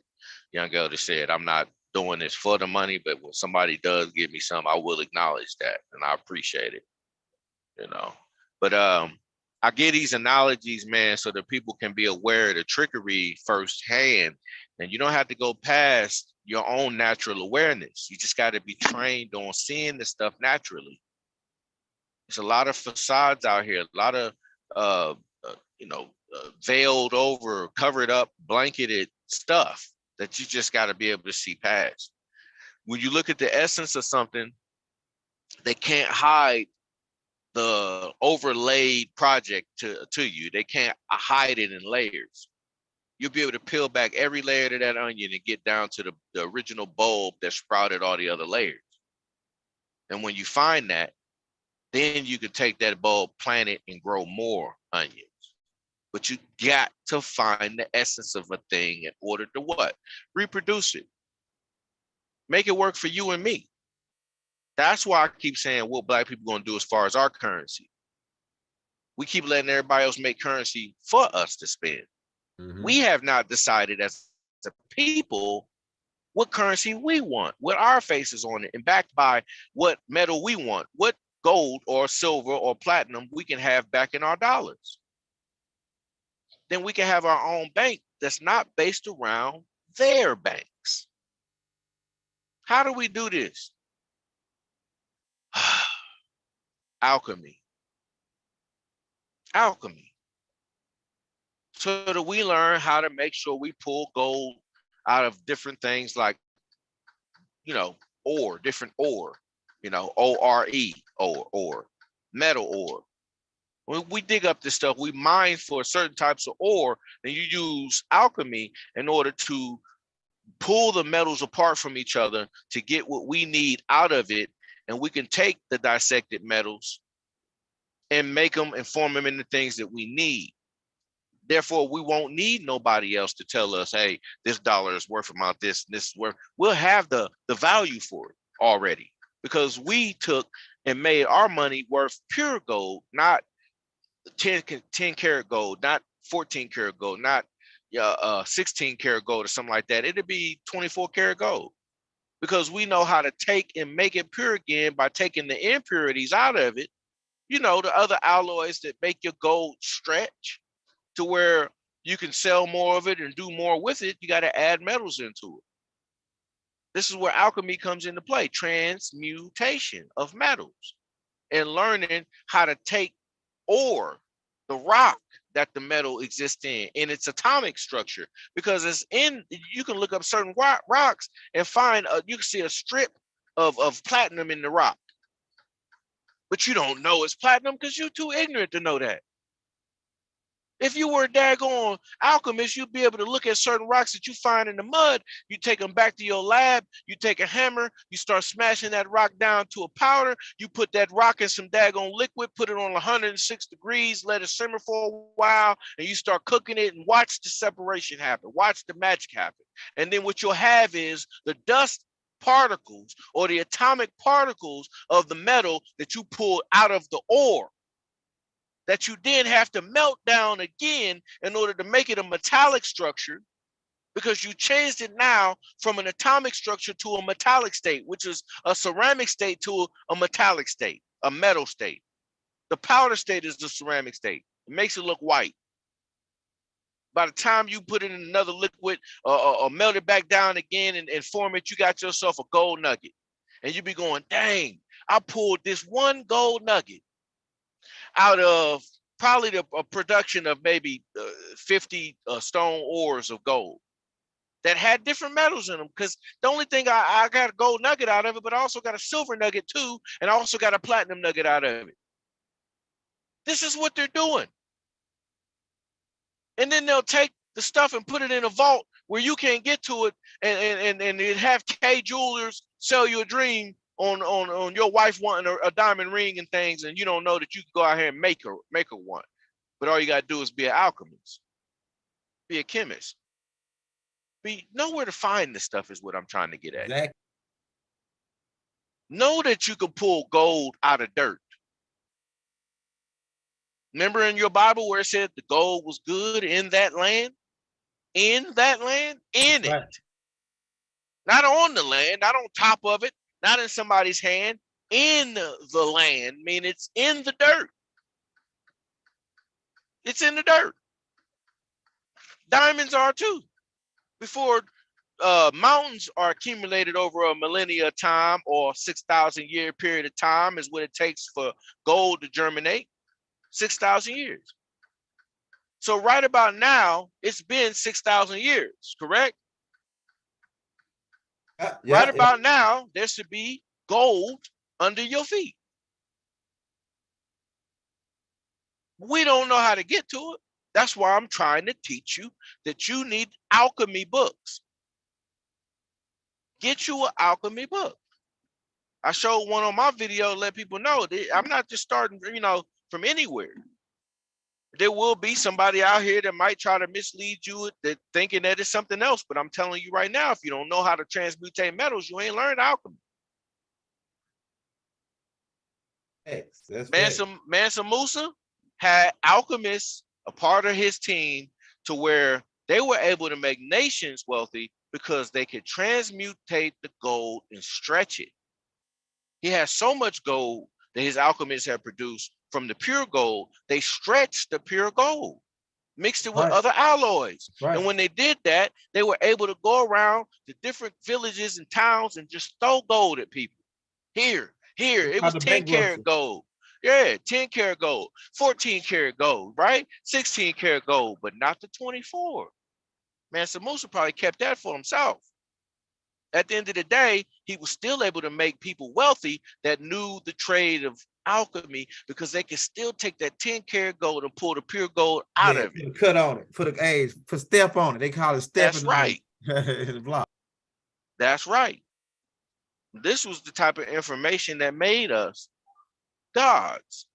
Young Elder said, I'm not doing this for the money, but when somebody does give me some, I will acknowledge that, and I appreciate it. You know, but I get these analogies, man, so that people can be aware of the trickery firsthand, and you don't have to go past your own natural awareness. You just got to be trained on seeing the stuff naturally. There's a lot of facades out here, a lot of uh, veiled over, covered up, blanketed stuff that you just got to be able to see past. When you look at the essence of something, they can't hide the overlaid project to you. They can't hide it in layers. You'll be able to peel back every layer to that onion and get down to the original bulb that sprouted all the other layers. And when you find that, then you can take that bulb, plant it, and grow more onions. But you got to find the essence of a thing in order to what? Reproduce it. Make it work for you and me. That's why I keep saying what Black people going to do as far as our currency. We keep letting everybody else make currency for us to spend. We have not decided as a people what currency we want, what our face is on it, and backed by what metal we want, what gold or silver or platinum we can have back in our dollars. Then we can have our own bank that's not based around their banks. How do we do this? Alchemy. Alchemy. So that we learn how to make sure we pull gold out of different things like, ore, different ore, O-R-E, ore, metal ore. When we dig up this stuff, we mine for certain types of ore, and you use alchemy in order to pull the metals apart from each other to get what we need out of it. And we can take the dissected metals and make them and form them into things that we need. Therefore, we won't need nobody else to tell us, hey, this dollar is worth about this, and this is worth. We'll have the value for it already because we took and made our money worth pure gold, not 10 karat gold, not 14 karat gold, not 16 karat gold or something like that. It'd be 24 karat gold because we know how to take and make it pure again by taking the impurities out of it. The other alloys that make your gold stretch to where you can sell more of it and do more with it. You got to add metals into it. This is where alchemy comes into play, transmutation of metals and learning how to take ore, the rock that the metal exists in its atomic structure, because you can look up certain rocks and find, you can see a strip of platinum in the rock, but you don't know it's platinum because you're too ignorant to know that. If you were a daggone alchemist, you'd be able to look at certain rocks that you find in the mud. You take them back to your lab. You take a hammer. You start smashing that rock down to a powder. You put that rock in some daggone liquid, put it on 106 degrees, let it simmer for a while, and you start cooking it and watch the separation happen. Watch the magic happen. And then what you'll have is the dust particles or the atomic particles of the metal that you pulled out of the ore, that you then have to melt down again in order to make it a metallic structure, because you changed it now from an atomic structure to a metallic state, which is a ceramic state to a metallic state, a metal state. The powder state is the ceramic state. It makes it look white. By the time you put it in another liquid or melt it back down again and form it, you got yourself a gold nugget. And you be going, dang, I pulled this one gold nugget out of probably the production of maybe 50 stone ores of gold that had different metals in them. Because the only thing I got a gold nugget out of it, but I also got a silver nugget too, and I also got a platinum nugget out of it. This is what they're doing. And then they'll take the stuff and put it in a vault where you can't get to it, and it have K jewelers sell you a dream on your wife wanting a diamond ring and things, and you don't know that you can go out here and make her one. But all you got to do is be an alchemist, be a chemist, know where to find this stuff is what I'm trying to get at. Exactly. Know that you can pull gold out of dirt. Remember in your Bible where it said the gold was good in that land? In that land? In it. Right. Not on the land, not on top of it, not in somebody's hand, in the land. I mean, it's in the dirt. It's in the dirt. Diamonds are too. Before mountains are accumulated over a millennia of time, or 6,000 year period of time is what it takes for gold to germinate. 6,000 years. So right about now, it's been 6,000 years, correct? Right about now, there should be gold under your feet. We don't know how to get to it. That's why I'm trying to teach you that you need alchemy books. Get you an alchemy book. I showed one on my video to let people know that I'm not just starting, from anywhere. There will be somebody out here that might try to mislead you, that thinking that it's something else. But I'm telling you right now, if you don't know how to transmutate metals, you ain't learned alchemy. Mansa Musa had alchemists a part of his team to where they were able to make nations wealthy because they could transmutate the gold and stretch it. He has so much gold that his alchemists have produced from the pure gold. They stretched the pure gold, mixed it with other alloys. And when they did that, they were able to go around to different villages and towns and just throw gold at people. Here, it was 10 karat gold. Yeah, 10 karat gold, 14 karat gold, right? 16 karat gold, but not the 24. Mansa Musa probably kept that for himself. At the end of the day, he was still able to make people wealthy that knew the trade of alchemy, because they could still take that 10 karat gold and pull the pure gold out of it. Cut on it, put step on it. They call it stepping. That's right. The block. That's right. This was the type of information that made us gods.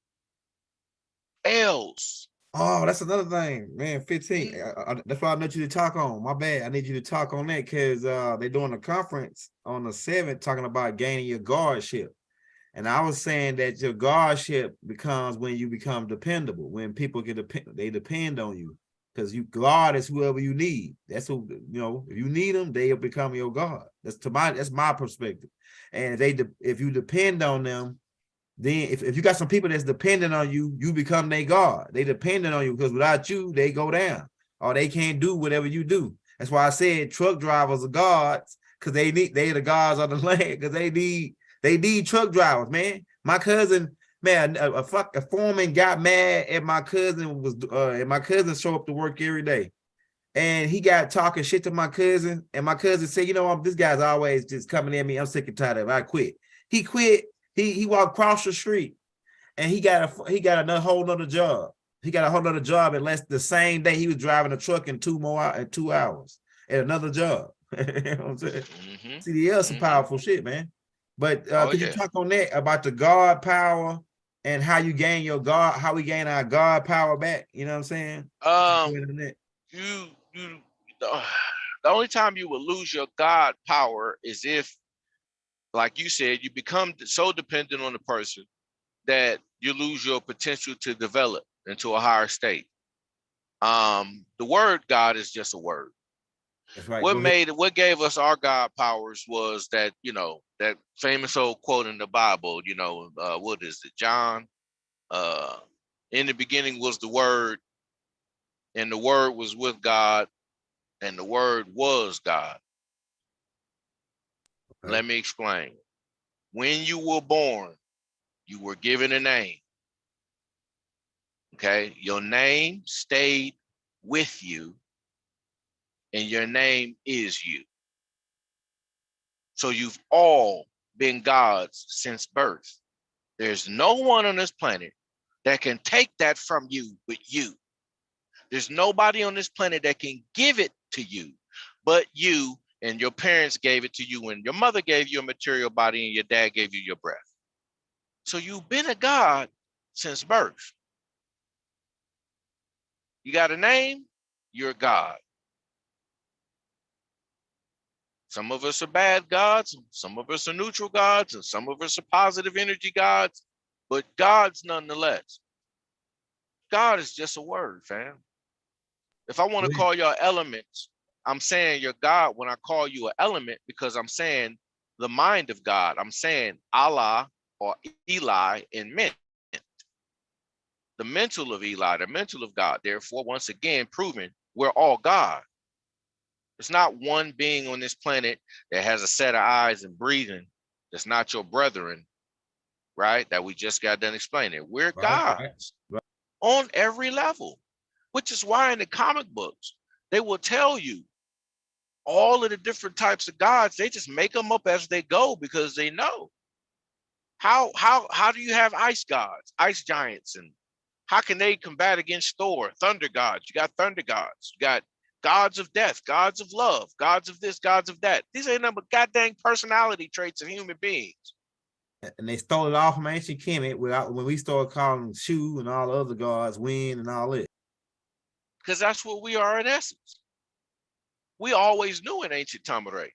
Elves. Oh, that's another thing, man. 15. That's why I need you to talk on. My bad. I need you to talk on that because they're doing a conference on the 7th talking about gaining your guardship. And I was saying that your guardship becomes when you become dependable, when people they depend on you, because you God is whoever you need. That's who, if you need them, they'll become your God. That's my perspective. And if you depend on them, then if you got some people that's dependent on you, you become their God. They dependent on you because without you, they go down or they can't do whatever you do. That's why I said truck drivers are gods, because they the gods of the land, because they need truck drivers, man. My cousin, man, a foreman got mad at my cousin and my cousin show up to work every day. And he got talking shit to my cousin, and my cousin said, this guy's always just coming at me. I'm sick and tired of it. I quit. He quit. He walked across the street, and he got a whole nother job. He got a whole nother job the same day he was driving a truck in 2 hours at another job. You know what I'm saying? CDL some powerful shit, man. But could you talk on that about the God power and how you gain your God, how we gain our God power back? You know what I'm saying? The only time you will lose your God power is if, like you said, you become so dependent on the person that you lose your potential to develop into a higher state. The word God is just a word. That's right. What gave us our God powers was that, that famous old quote in the Bible, what is it? John, in the beginning was the word, and the word was with God, and the word was God. Okay. Let me explain. When you were born, you were given a name. Okay, your name stayed with you, and your name is you. So you've all been gods since birth. There's no one on this planet that can take that from you but you. There's nobody on this planet that can give it to you but you, and your parents gave it to you when your mother gave you a material body and your dad gave you your breath. So you've been a god since birth. You got a name, you're a god. Some of us are bad gods, some of us are neutral gods, and some of us are positive energy gods, but gods nonetheless. God is just a word, fam. If I want to call y'all elements, I'm saying you're God when I call you an element, because I'm saying the mind of God. I'm saying Allah or Eli in ment. The mental of Eli, the mental of God. Therefore, once again, proving we're all God. It's not one being on this planet that has a set of eyes and breathing that's not your brethren, right? That we just got done explaining. We're gods on every level, which is why in the comic books, they will tell you all of the different types of gods. They just make them up as they go because they know. How do you have ice gods, ice giants, and how can they combat against Thor? Thunder gods. You got thunder gods. You got gods of death, gods of love, gods of this, gods of that. These ain't nothing but goddamn personality traits of human beings. And they stole it off from ancient Kemet when we started calling Shu and all the other gods, wind and all that. Because that's what we are in essence. We always knew in ancient Tamaray.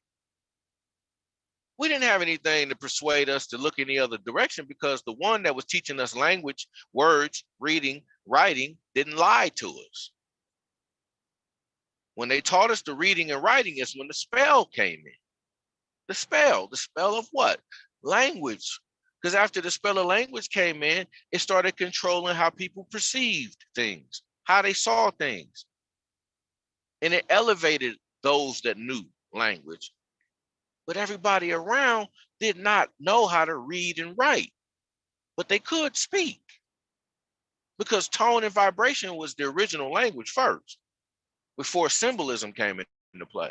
We didn't have anything to persuade us to look any other direction because the one that was teaching us language, words, reading, writing, didn't lie to us. When they taught us the reading and writing is when the spell came in. The spell of what? Language. Because after the spell of language came in, it started controlling how people perceived things, how they saw things. And it elevated those that knew language. But everybody around did not know how to read and write, but they could speak because tone and vibration was the original language first, before symbolism came into play.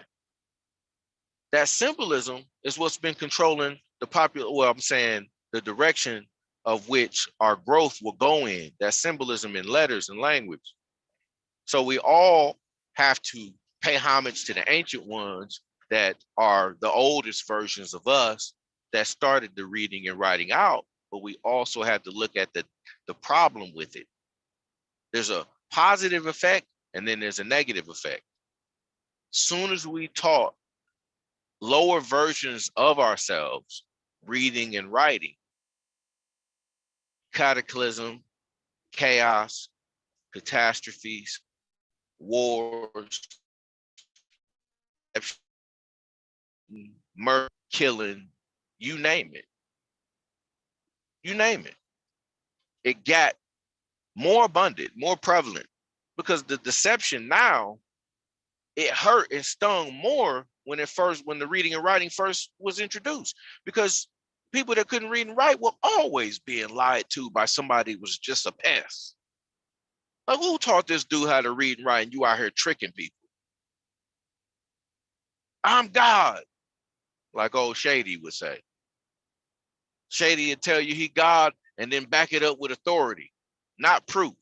That symbolism is what's been controlling the the direction of which our growth will go in, that symbolism in letters and language. So we all have to pay homage to the ancient ones that are the oldest versions of us that started the reading and writing out, but we also have to look at the problem with it. There's a positive effect and then there's a negative effect. Soon as we taught lower versions of ourselves, reading and writing, cataclysm, chaos, catastrophes, wars, murder, killing, you name it. You name it. It got more abundant, more prevalent, because the deception now, it hurt and stung more when the reading and writing first was introduced, because people that couldn't read and write were always being lied to by somebody who was just a pest. Like, who taught this dude how to read and write and you out here tricking people? I'm God, like old Shady would say. Shady would tell you he God and then back it up with authority, not proof.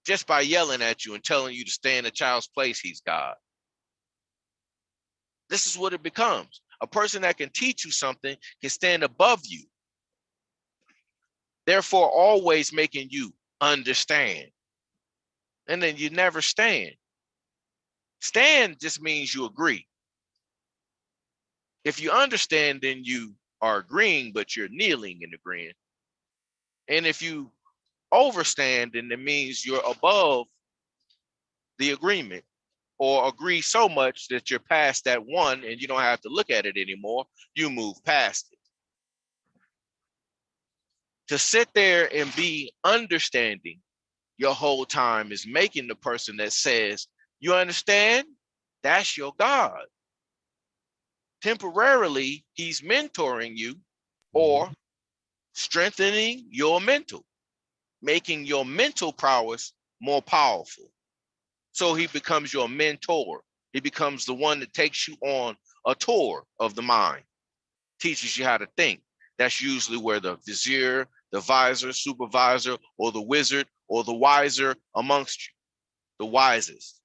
Just by yelling at you and telling you to stay in a child's place, he's God. This is what it becomes. A person that can teach you something can stand above you, therefore always making you understand. And then you never stand. Stand just means you agree. If you understand, then you are agreeing, but you're kneeling and agreeing. And if you overstand, then it means you're above the agreement, or agree so much that you're past that one and you don't have to look at it anymore. You move past it. To sit there and be understanding your whole time is making the person that says, you understand? That's your God. Temporarily, he's mentoring you or strengthening your mental, making your mental prowess more powerful. So he becomes your mentor. He becomes the one that takes you on a tour of the mind, teaches you how to think. That's usually where the vizier, the visor, supervisor, or the wizard, or the wiser amongst you, the wisest.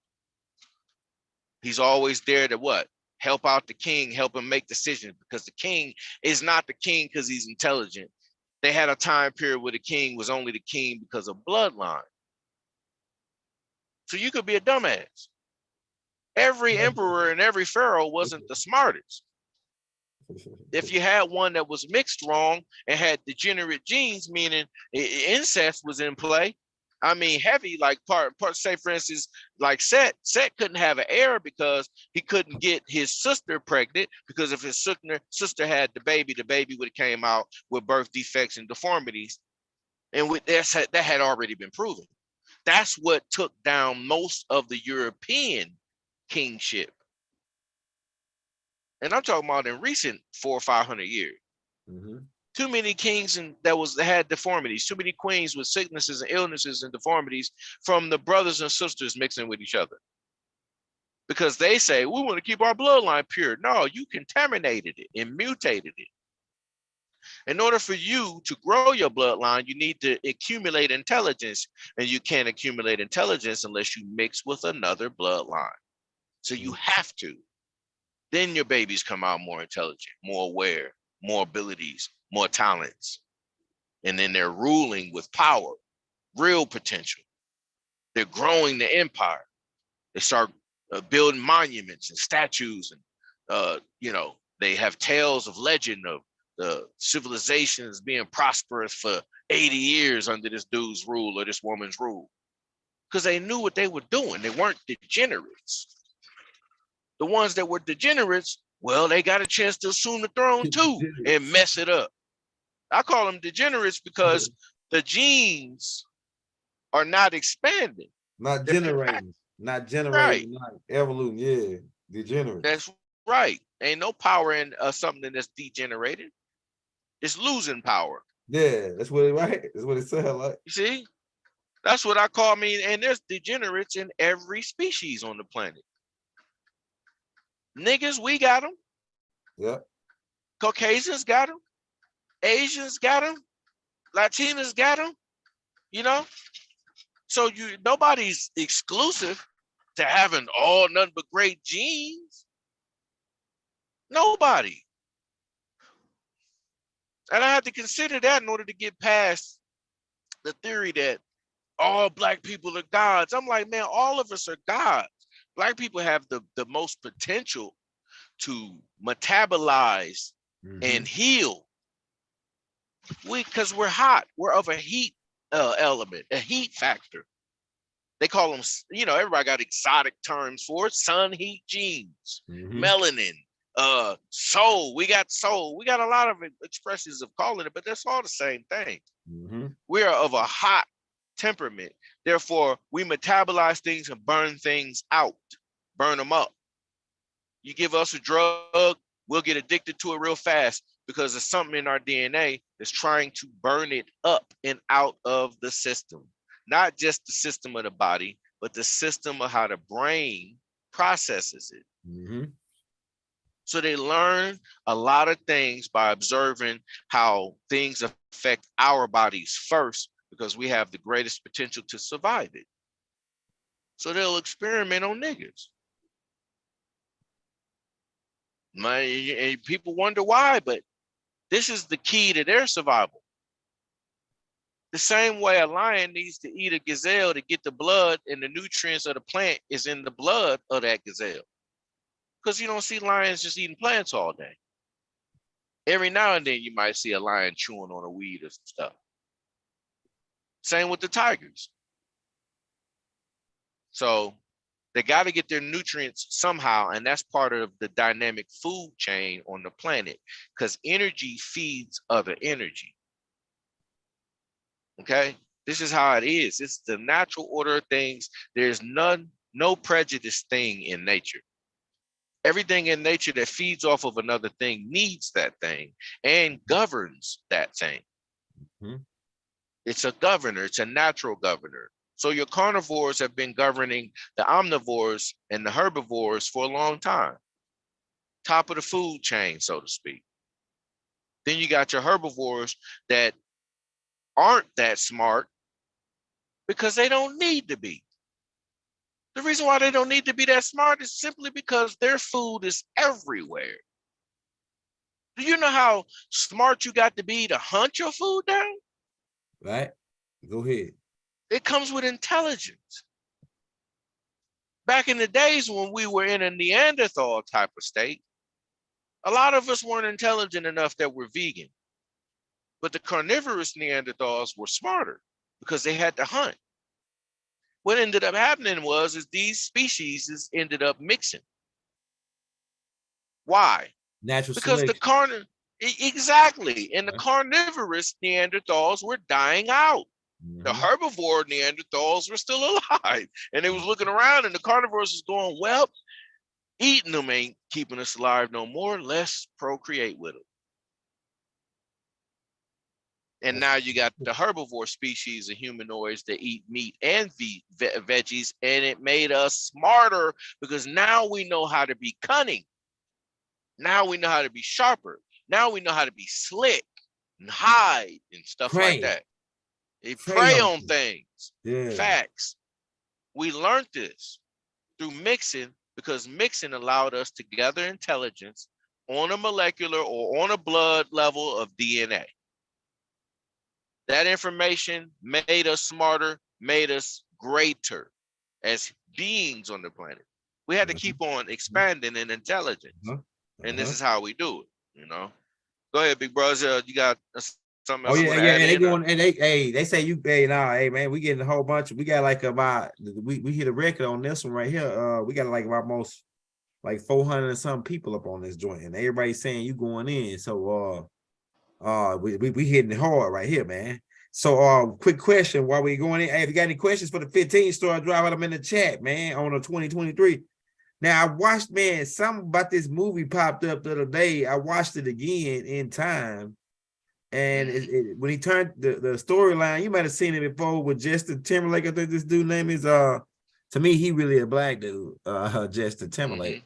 He's always there to what? Help out the king, help him make decisions, because the king is not the king because he's intelligent. They had a time period where the king was only the king because of bloodline. So you could be a dumbass. Every emperor and every pharaoh wasn't the smartest. If you had one that was mixed wrong and had degenerate genes, meaning incest was in play, I mean, heavy, like say for instance, like Set couldn't have an heir because he couldn't get his sister pregnant, because if his sister had the baby would have came out with birth defects and deformities. And with that had already been proven. That's what took down most of the European kingship. And I'm talking about in recent 400 or 500 years. Mm-hmm. Too many kings that had deformities, too many queens with sicknesses and illnesses and deformities from the brothers and sisters mixing with each other. Because they say, we want to keep our bloodline pure. No, you contaminated it and mutated it. In order for you to grow your bloodline, you need to accumulate intelligence, and you can't accumulate intelligence unless you mix with another bloodline. So you have to. Then your babies come out more intelligent, more aware, more abilities, more talents. And then they're ruling with power, real potential. They're growing the empire. They start building monuments and statues, and they have tales of legend of the civilizations being prosperous for 80 years under this dude's rule or this woman's rule, because they knew what they were doing. They weren't degenerates. The ones that were degenerates, well, they got a chance to assume the throne too and mess it up. I call them degenerates because the genes are not expanding. Not generating, not evolution. Yeah, degenerate. That's right. Ain't no power in something that's degenerated. It's losing power. Yeah, that's what it right. That's what it sounds like. You see, that's what I call and there's degenerates in every species on the planet. Niggas, we got them. Yeah. Caucasians got them. Asians got them. Latinas got them. You know, so nobody's exclusive to having all nothing but great genes. Nobody. And I had to consider that in order to get past the theory that all Black people are gods. I'm like, man, all of us are gods. Black people have the most potential to metabolize and heal. Because we're hot. We're of a heat element, a heat factor. They call them, everybody got exotic terms for it. Sun heat genes, melanin, soul. We got soul. We got a lot of expressions of calling it, but that's all the same thing. We are of a hot temperament. Therefore, we metabolize things and burn things out, burn them up. You give us a drug, we'll get addicted to it real fast because there's something in our DNA that's trying to burn it up and out of the system. Not just the system of the body, but the system of how the brain processes it. So they learn a lot of things by observing how things affect our bodies first, because we have the greatest potential to survive it. So they'll experiment on niggas. And people wonder why, but this is the key to their survival. The same way a lion needs to eat a gazelle to get the blood and the nutrients of the plant is in the blood of that gazelle. Because you don't see lions just eating plants all day. Every now and then you might see a lion chewing on a weed or some stuff. Same with the tigers. So they got to get their nutrients somehow, and that's part of the dynamic food chain on the planet, because energy feeds other energy. Okay, this is how it is. It's the natural order of things. There's no prejudice thing in nature. Everything in nature that feeds off of another thing needs that thing and governs that thing. It's a governor. It's a natural governor. So your carnivores have been governing the omnivores and the herbivores for a long time. Top of the food chain, so to speak. Then you got your herbivores that aren't that smart because they don't need to be. The reason why they don't need to be that smart is simply because their food is everywhere. Do you know how smart you got to be to hunt your food down? Right. Go ahead. It comes with intelligence. Back in the days when we were in a Neanderthal type of state, a lot of us weren't intelligent enough that we're vegan. But the carnivorous Neanderthals were smarter because they had to hunt. What ended up happening is these species ended up mixing. Why? Natural because selection. Exactly. And the carnivorous Neanderthals were dying out. The herbivore Neanderthals were still alive. And they was looking around and the carnivores was going, well, Eating them ain't keeping us alive no more. Let's procreate with them. And now you got the herbivore species of humanoids that eat meat and veggies, and it made us smarter because now we know how to be cunning. Now we know how to be sharper. Now we know how to be slick and hide and stuff like that. They prey on things. Yeah. Facts. We learned this through mixing because mixing allowed us to gather intelligence on a molecular or on a blood level of DNA. That information made us smarter, made us greater as beings on the planet. We had to keep on expanding in intelligence. And this is how we do it, you know. Go ahead, big brother. You got something else? Oh yeah, yeah. They going and they say you hey man, we getting a whole bunch. We got like about we hit a record on this one right here. We got like almost like 400 and some people up on this joint, and everybody's saying you going in. So we hitting it hard right here, man. So quick question while we going in. Hey, if you got any questions for the 15 store, drop them in the chat, man, on the 2023. Now I watched, man, something about this movie popped up the other day. I watched it again in time. And when he turned the storyline, you might have seen it before with Justin Timberlake. I think this dude name is to me, he really a black dude, Justin Timberlake.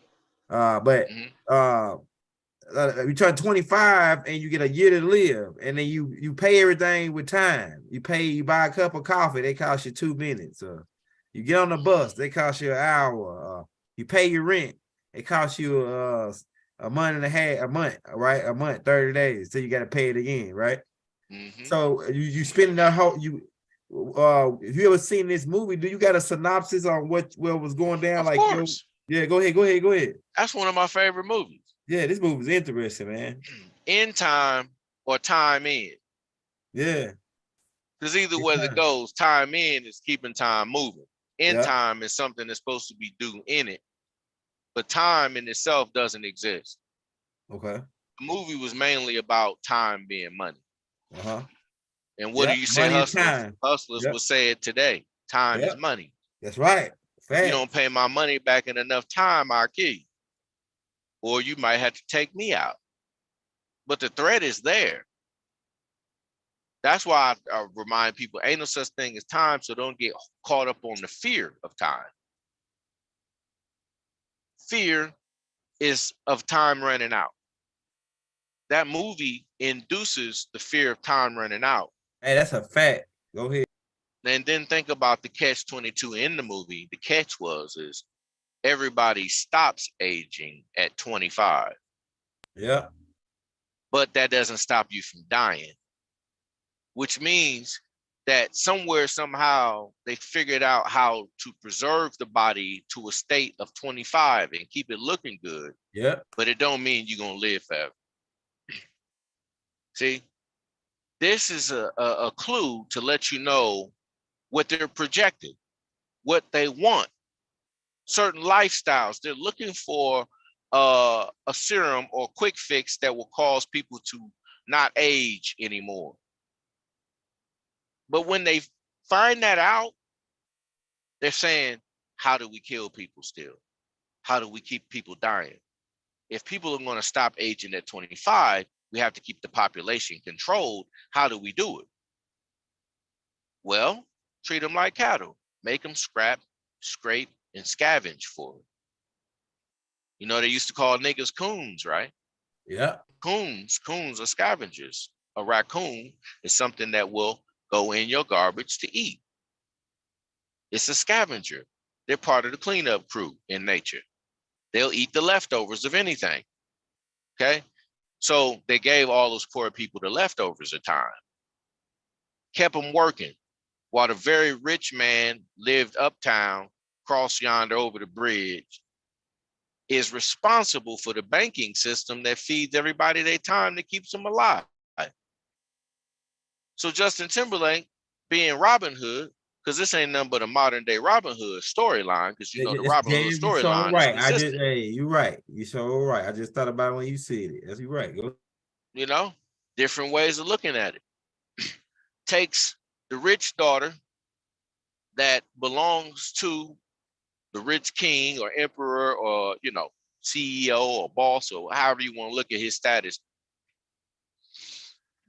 You turn 25 and you get a year to live, and then you pay everything with time. You buy a cup of coffee, they cost you 2 minutes. You get on the bus, they cost you an hour. You pay your rent, it costs you a month and a half, a month, right? A month, 30 days, so you got to pay it again, right? So you spend that whole if you ever seen this movie, do you got a synopsis on what was going down? Of course. Yeah, go ahead. That's one of my favorite movies. Yeah, this movie is interesting, man. In time or time in. Yeah. Because either way it goes, time in is keeping time moving. In time is something that's supposed to be due in it. But time in itself doesn't exist. Okay. The movie was mainly about time being money. And what do you say, money hustlers? Hustlers will say it today. Time is money. That's right. If you don't pay my money back in enough time, I'll kill you. Or you might have to take me out. But the threat is there. That's why I remind people, ain't no such thing as time, so don't get caught up on the fear of time. Fear is of time running out. That movie induces the fear of time running out. Hey, that's a fact. Go ahead. And then think about the catch-22 in the movie. The catch is everybody stops aging at 25. Yeah. But that doesn't stop you from dying, which means that somewhere, somehow, they figured out how to preserve the body to a state of 25 and keep it looking good. Yeah. But it don't mean you're going to live forever. See, this is a clue to let you know what they're projecting, what they want. Certain lifestyles, they're looking for a serum or quick fix that will cause people to not age anymore. But when they find that out, they're saying, how do we kill people still? How do we keep people dying? If people are going to stop aging at 25, we have to keep the population controlled. How do we do it? Well, treat them like cattle. Make them scrap, scrape, and scavenge for it. You know, they used to call niggas coons, right? Yeah. Coons are scavengers. A raccoon is something that will go in your garbage to eat. It's a scavenger. They're part of the cleanup crew in nature. They'll eat the leftovers of anything. Okay? So they gave all those poor people the leftovers of time. Kept them working while the very rich man lived uptown, crossed yonder over the bridge, is responsible for the banking system that feeds everybody their time that keeps them alive. So Justin Timberlake being Robin Hood, because this ain't nothing but a modern day Robin Hood storyline, because you know the Robin Hood storyline is consistent. You're right. You're so right. I just thought about it when you said it. That's right. Go. You know, different ways of looking at it. Takes the rich daughter that belongs to the rich king or emperor or, you know, CEO or boss or however you want to look at his status,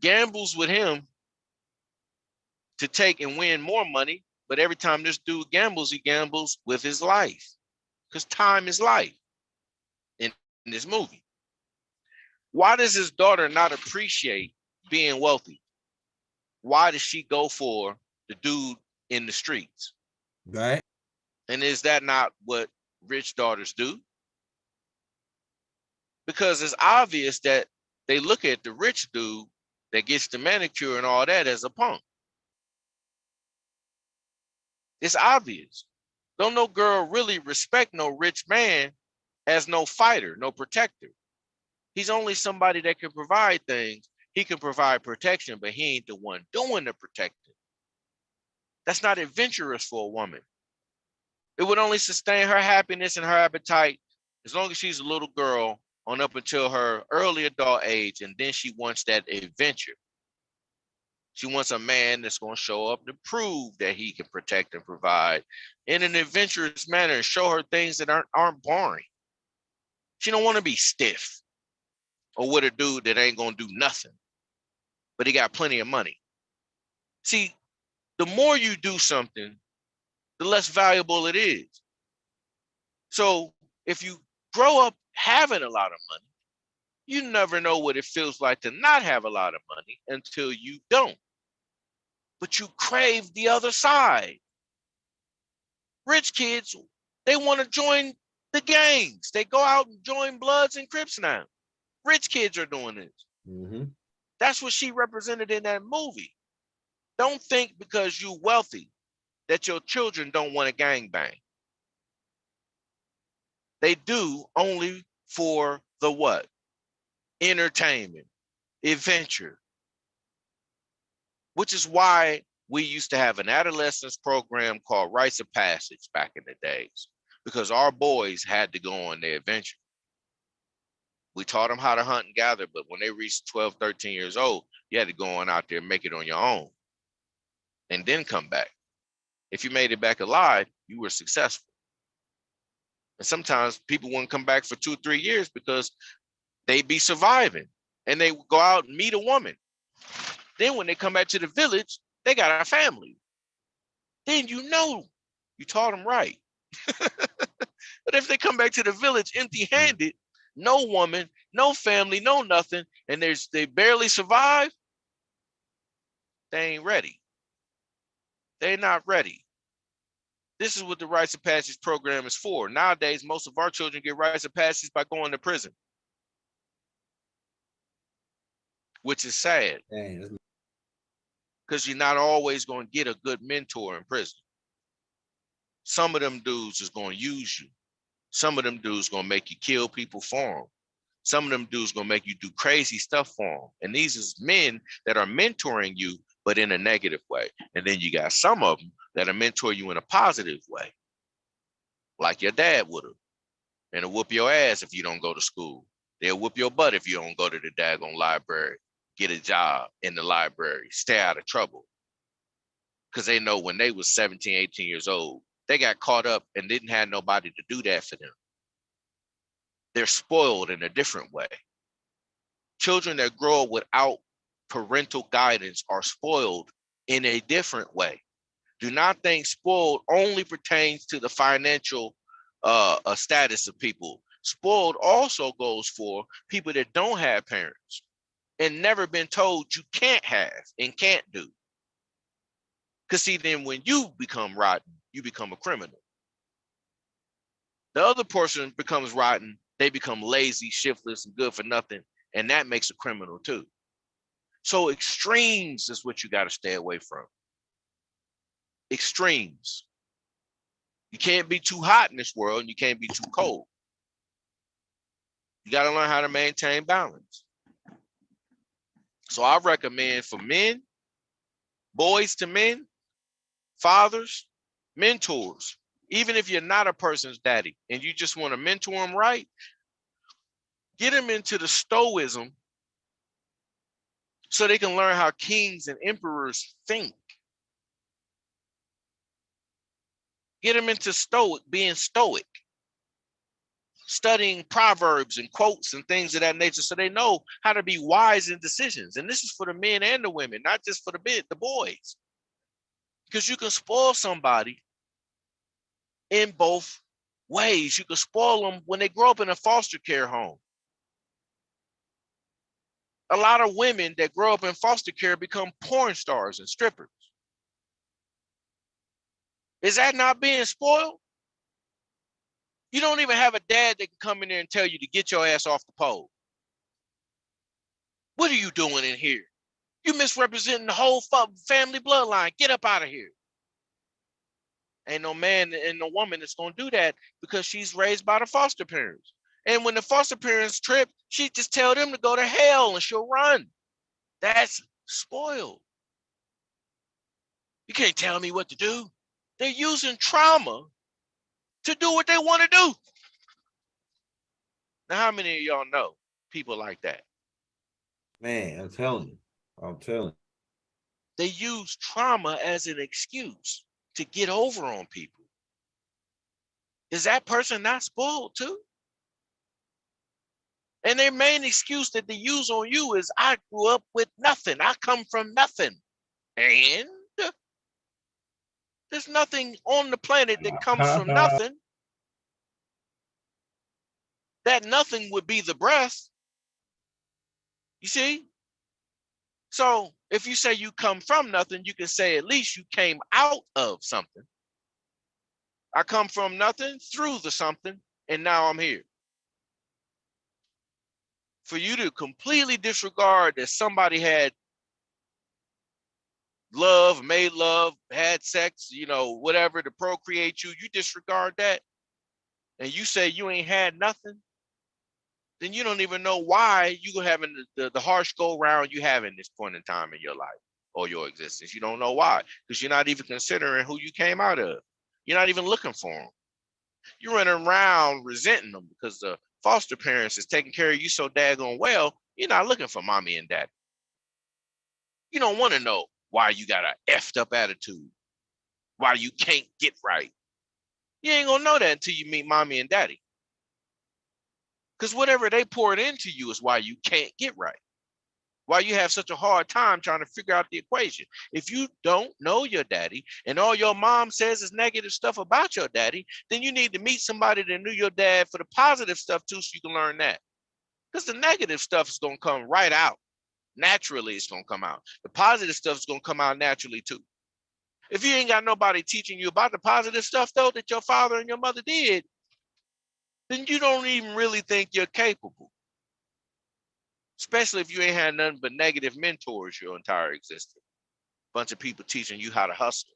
gambles with him to take and win more money. But every time this dude gambles, he gambles with his life, because time is life in this movie. Why does his daughter not appreciate being wealthy? Why does she go for the dude in the streets? Right. And is that not what rich daughters do? Because it's obvious that they look at the rich dude that gets the manicure and all that as a punk. It's obvious. Don't no girl really respect no rich man as no fighter, no protector. He's only somebody that can provide things. He can provide protection, but he ain't the one doing the protecting. That's not adventurous for a woman. It would only sustain her happiness and her appetite as long as she's a little girl on up until her early adult age, and then she wants that adventure. She wants a man that's going to show up to prove that he can protect and provide in an adventurous manner and show her things that aren't boring. She don't want to be stiff or with a dude that ain't going to do nothing, but he got plenty of money. See, the more you do something, the less valuable it is. So if you grow up having a lot of money, you never know what it feels like to not have a lot of money until you don't. But you crave the other side. Rich kids, they want to join the gangs. They go out and join Bloods and Crips now. Rich kids are doing this. Mm-hmm. That's what she represented in that movie. Don't think because you're wealthy that your children don't want to gangbang. They do only for the what? Entertainment, adventure. Which is why we used to have an adolescence program called Rites of Passage back in the days, because our boys had to go on their adventure. We taught them how to hunt and gather, but when they reached 12, 13 years old, you had to go on out there and make it on your own and then come back. If you made it back alive, you were successful. And sometimes people wouldn't come back for 2 or 3 years because they'd be surviving and they would go out and meet a woman. Then when they come back to the village, they got a family. Then you know you taught them right. But if they come back to the village empty-handed, no woman, no family, no nothing, and they barely survive, they ain't ready. They're not ready. This is what the Rites of Passage program is for. Nowadays, most of our children get Rites of Passage by going to prison, which is sad. Because you're not always going to get a good mentor in prison. Some of them dudes is going to use you. Some of them dudes going to make you kill people for them. Some of them dudes going to make you do crazy stuff for them. And these is men that are mentoring you, but in a negative way. And then you got some of them that'll mentor you in a positive way, like your dad would have. And they'll whoop your ass if you don't go to school. They'll whoop your butt if you don't go to the daggone library, get a job in the library, stay out of trouble. Because they know when they was 17, 18 years old, they got caught up and didn't have nobody to do that for them. They're spoiled in a different way. Children that grow up without parental guidance are spoiled in a different way. Do not think spoiled only pertains to the financial status of people. Spoiled also goes for people that don't have parents and never been told you can't have and can't do. Because see, then when you become rotten, you become a criminal. The other person becomes rotten, they become lazy, shiftless, and good for nothing, and that makes a criminal too. So extremes is what you got to stay away from. Extremes. You can't be too hot in this world, and you can't be too cold. You got to learn how to maintain balance. So I recommend for men, boys to men, fathers, mentors, even if you're not a person's daddy and you just want to mentor them right, get them into the Stoicism so they can learn how kings and emperors think. Get them into being stoic. studying proverbs and quotes and things of that nature, so they know how to be wise in decisions. And this is for the men and the women, not just for the boys. Because you can spoil somebody in both ways. You can spoil them when they grow up in a foster care home. A lot of women that grow up in foster care become porn stars and strippers. Is that not being spoiled? You don't even have a dad that can come in there and tell you to get your ass off the pole. What are you doing in here? You misrepresenting the whole family bloodline. Get up out of here. Ain't no man and no woman that's going to do that because she's raised by the foster parents. And when the foster parents trip, she just tell them to go to hell and she'll run. That's spoiled. You can't tell me what to do. They're using trauma to do what they want to do. Now, how many of y'all know people like that? Man, I'm telling you. I'm telling you. They use trauma as an excuse to get over on people. Is that person not spoiled too? And their main excuse that they use on you is, I grew up with nothing. I come from nothing. And there's nothing on the planet that comes from nothing. That nothing would be the breath. You see? So if you say you come from nothing, you can say at least you came out of something. I come from nothing through the something, and now I'm here. For you to completely disregard that somebody had love, made love, had sex, you know, whatever, to procreate you, you disregard that, and you say you ain't had nothing, then you don't even know why you having the harsh go round you have in this point in time in your life or your existence. You don't know why, because you're not even considering who you came out of. You're not even looking for them. You're running around resenting them because the foster parents is taking care of you so daggone well. You're not looking for mommy and daddy. You don't want to know why you got a effed up attitude, why you can't get right. You ain't gonna know that until you meet mommy and daddy. Because whatever they poured into you is why you can't get right. Why you have such a hard time trying to figure out the equation. If you don't know your daddy and all your mom says is negative stuff about your daddy, then you need to meet somebody that knew your dad for the positive stuff too, so you can learn that. Because the negative stuff is going to come right out. Naturally, it's going to come out. The positive stuff is going to come out naturally too. If you ain't got nobody teaching you about the positive stuff though that your father and your mother did, then you don't even really think you're capable. Especially if you ain't had nothing but negative mentors your entire existence. Bunch of people teaching you how to hustle,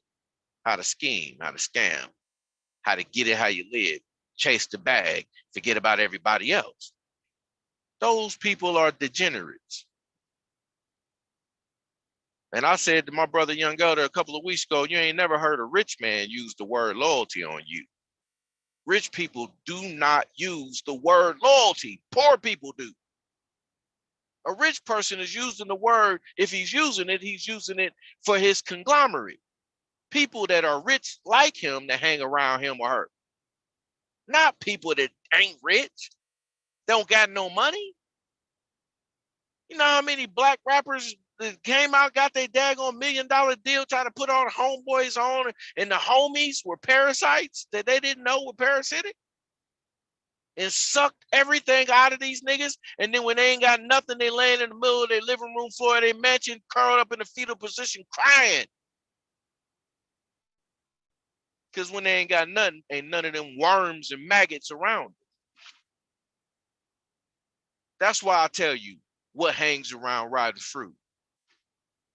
how to scheme, how to scam, how to get it how you live, chase the bag, forget about everybody else. Those people are degenerates. And I said to my brother Young Elder a couple of weeks ago, you ain't never heard a rich man use the word loyalty on you. Rich people do not use the word loyalty. Poor people do. A rich person is using the word, if he's using it for his conglomerate. People that are rich like him that hang around him or her. Not people that ain't rich, don't got no money. You know how many black rappers that came out, got their daggone $1 million deal, trying to put all the homeboys on, and the homies were parasites that they didn't know were parasitic? And sucked everything out of these niggas. And then when they ain't got nothing, they laying in the middle of their living room floor of their mansion, curled up in a fetal position, crying. Because when they ain't got nothing, ain't none of them worms and maggots around. That's why I tell you what hangs around rotten fruit.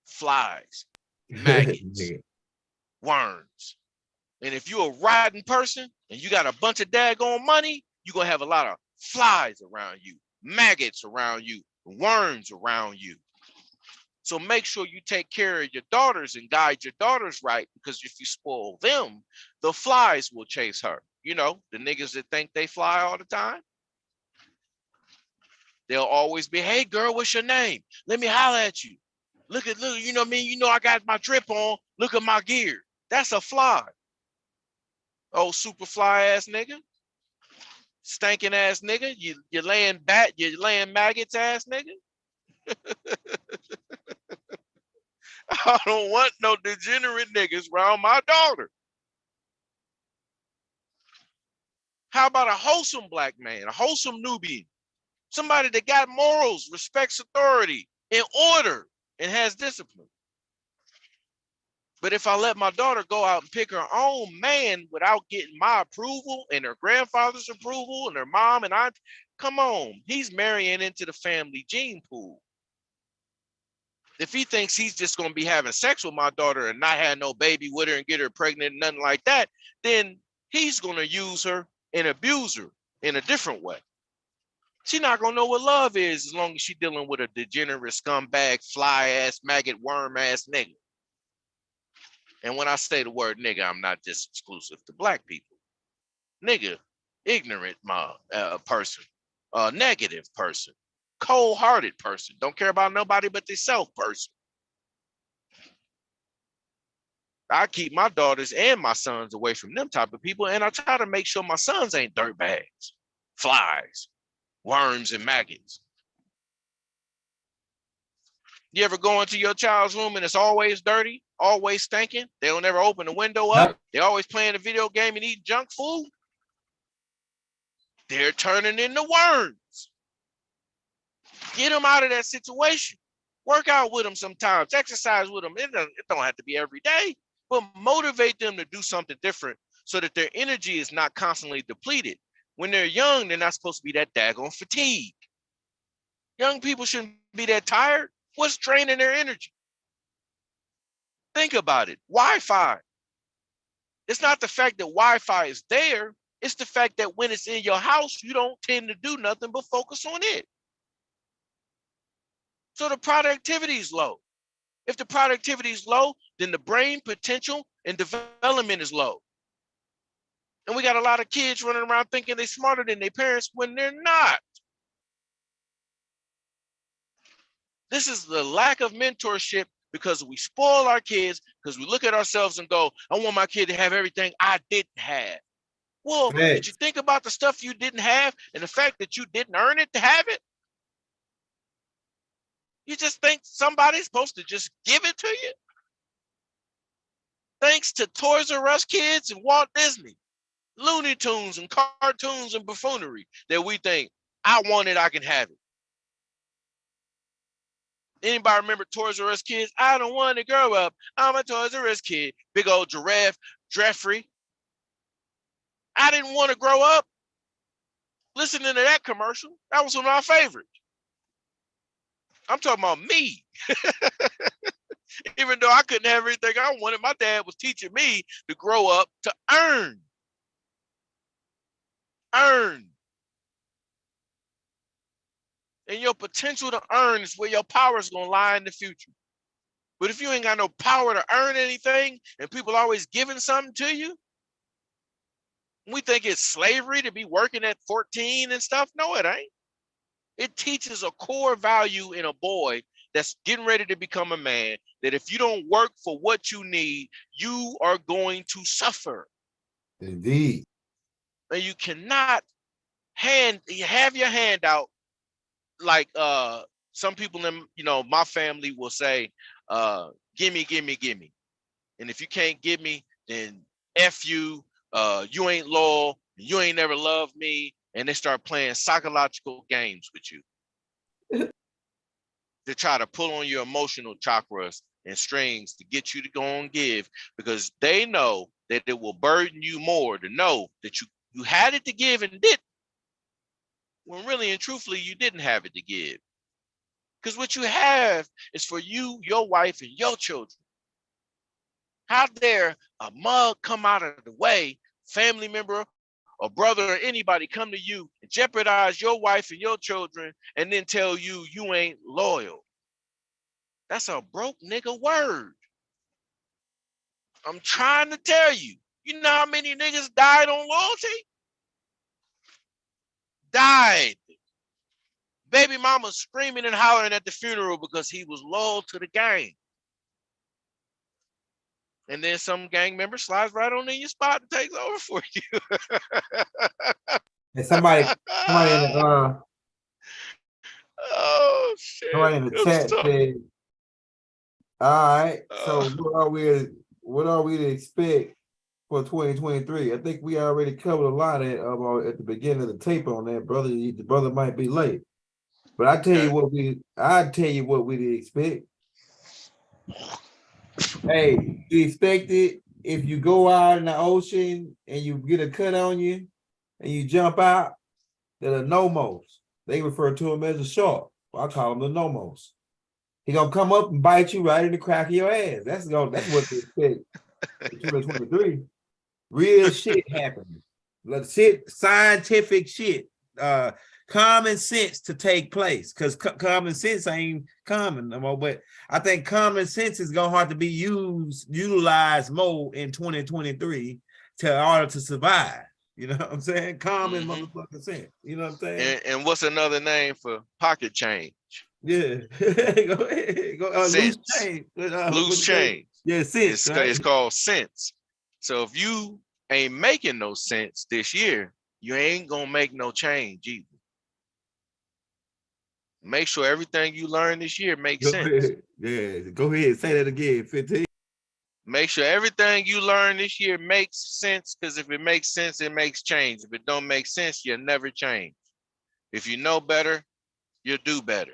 Flies, maggots, worms. And if you're a rotten person and you got a bunch of daggone money, you're going to have a lot of flies around you, maggots around you, worms around you. So make sure you take care of your daughters and guide your daughters right, because if you spoil them, the flies will chase her. You know, the niggas that think they fly all the time. They'll always be, hey girl, what's your name? Let me holler at you. Look, you know what I mean? You know I got my drip on. Look at my gear. That's a fly. Oh, super fly ass nigga. Stinking ass nigga. You're laying maggots ass nigga. I don't want no degenerate niggas around my daughter. How about a wholesome black man, a wholesome Nubian? Somebody that got morals, respects authority, in order, and has discipline. But if I let my daughter go out and pick her own man without getting my approval and her grandfather's approval and her mom and aunt, come on, he's marrying into the family gene pool. If he thinks he's just going to be having sex with my daughter and not have no baby with her and get her pregnant and nothing like that, then he's going to use her and abuse her in a different way. She's not going to know what love is as long as she's dealing with a degenerate scumbag, fly ass, maggot, worm ass nigga. And when I say the word nigga, I'm not just exclusive to black people. Nigga, ignorant person, negative person, cold-hearted person, don't care about nobody but themselves person. I keep my daughters and my sons away from them type of people, and I try to make sure my sons ain't dirtbags, flies, worms, and maggots. You ever go into your child's room and it's always dirty, always stinking? They don't ever open the window up. They always playing a video game and eat junk food. They're turning into worms. Get them out of that situation. Work out with them sometimes. Exercise with them. It don't have to be every day, but motivate them to do something different so that their energy is not constantly depleted. When they're young, they're not supposed to be that daggone fatigue. Young people shouldn't be that tired. What's draining their energy? Think about it. Wi-Fi. It's not the fact that Wi-Fi is there. It's the fact that when it's in your house, you don't tend to do nothing but focus on it. So the productivity is low. If the productivity is low, then the brain potential and development is low. And we got a lot of kids running around thinking they're smarter than their parents when they're not. This is the lack of mentorship because we spoil our kids, because we look at ourselves and go, I want my kid to have everything I didn't have. Well, did you think about the stuff you didn't have and the fact that you didn't earn it to have it? You just think somebody's supposed to just give it to you? Thanks to Toys R Us kids and Walt Disney, Looney Tunes and cartoons and buffoonery that we think, I want it, I can have it. Anybody remember Toys R Us kids? I don't want to grow up. I'm a Toys R Us kid. Big old giraffe, Jeffrey. I didn't want to grow up. Listening to that commercial, that was one of my favorites. I'm talking about me. Even though I couldn't have everything I wanted, my dad was teaching me to grow up to earn. Earn. And your potential to earn is where your power is going to lie in the future. But if you ain't got no power to earn anything and people always giving something to you, we think it's slavery to be working at 14 and stuff. No, it ain't. It teaches a core value in a boy that's getting ready to become a man, that if you don't work for what you need, you are going to suffer. Indeed. And you cannot have your hand out like some people in my family will say, gimme, gimme, gimme. And if you can't give me, then F you, you ain't loyal, you ain't never loved me. And they start playing psychological games with you to try to pull on your emotional chakras and strings to get you to go and give, because they know that it will burden you more to know that you had it to give and didn't, when really and truthfully you didn't have it to give. Because what you have is for you, your wife, and your children. How dare a mug come out of the way, family member or brother or anybody come to you and jeopardize your wife and your children and then tell you you ain't loyal? That's a broke nigga word. I'm trying to tell you. You know how many niggas died on loyalty? Died. Baby mama screaming and hollering at the funeral because he was loyal to the gang. And then some gang member slides right on in your spot and takes over for you. And somebody in the Oh shit. somebody in the It was chat so, said, all right, uh, so what are we to expect for 2023? I think we already covered a lot of at the beginning of the tape on that, brother. The brother might be late. But I tell you okay. what we expect. Hey, you expect it if you go out in the ocean and you get a cut on you and you jump out, they're the nomos. They refer to them as a shark. Well, I call them the nomos. He gonna come up and bite you right in the crack of your ass. That's what they expect in 2023. Real shit happening. Like shit, scientific shit, common sense to take place. Because common sense ain't common no more. But I think common sense is gonna have to be utilized more in 2023 to order to survive. You know what I'm saying? Common motherfucking sense. You know what I'm saying? And what's another name for pocket change? Yeah. Go ahead. Loose Sense. change. Loose change. Yeah, sense, right? It's called sense. So if you ain't making no sense this year, you ain't gonna make no change either. Make sure everything you learn this year makes Go sense. ahead. Yeah, go ahead. Say that again. 15. Make sure everything you learn this year makes sense, because if it makes sense, it makes change. If it don't make sense, you'll never change. If you know better, you'll do better.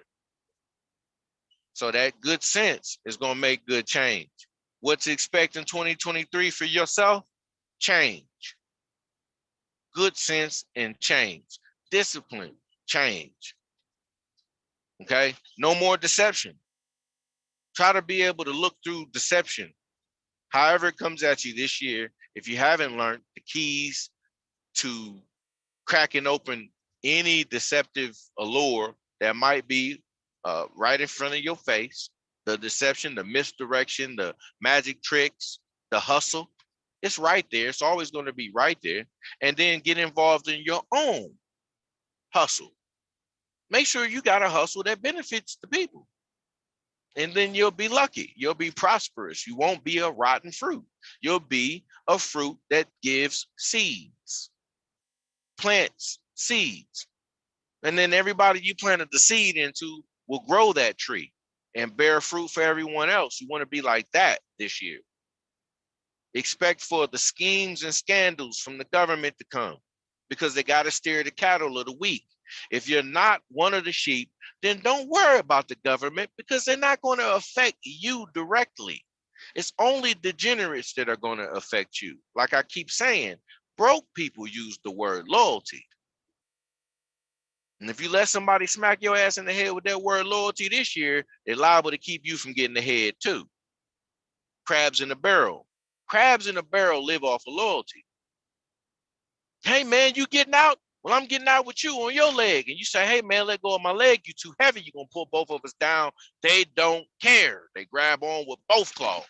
So that good sense is gonna make good change. What to expect in 2023 for yourself? Change. Good sense and change. Discipline, change. Okay? No more deception. Try to be able to look through deception. However it comes at you this year, if you haven't learned the keys to cracking open any deceptive allure that might be right in front of your face, the deception, the misdirection, the magic tricks, the hustle, it's right there. It's always going to be right there. And then get involved in your own hustle. Make sure you got a hustle that benefits the people. And then you'll be lucky. You'll be prosperous. You won't be a rotten fruit. You'll be a fruit that gives seeds, plants seeds. And then everybody you planted the seed into will grow that tree and bear fruit for everyone else. You want to be like that this year. Expect for the schemes and scandals from the government to come, because they got to steer the cattle of the weak. If you're not one of the sheep, then don't worry about the government, because they're not going to affect you directly. It's only degenerates that are going to affect you. Like I keep saying, broke people use the word loyalty. And if you let somebody smack your ass in the head with that word loyalty this year, they're liable to keep you from getting the head too. Crabs in a barrel. Crabs in a barrel live off of loyalty. Hey man, you getting out? Well, I'm getting out with you on your leg. And you say, hey man, let go of my leg. You too heavy. You're gonna pull both of us down. They don't care. They grab on with both claws.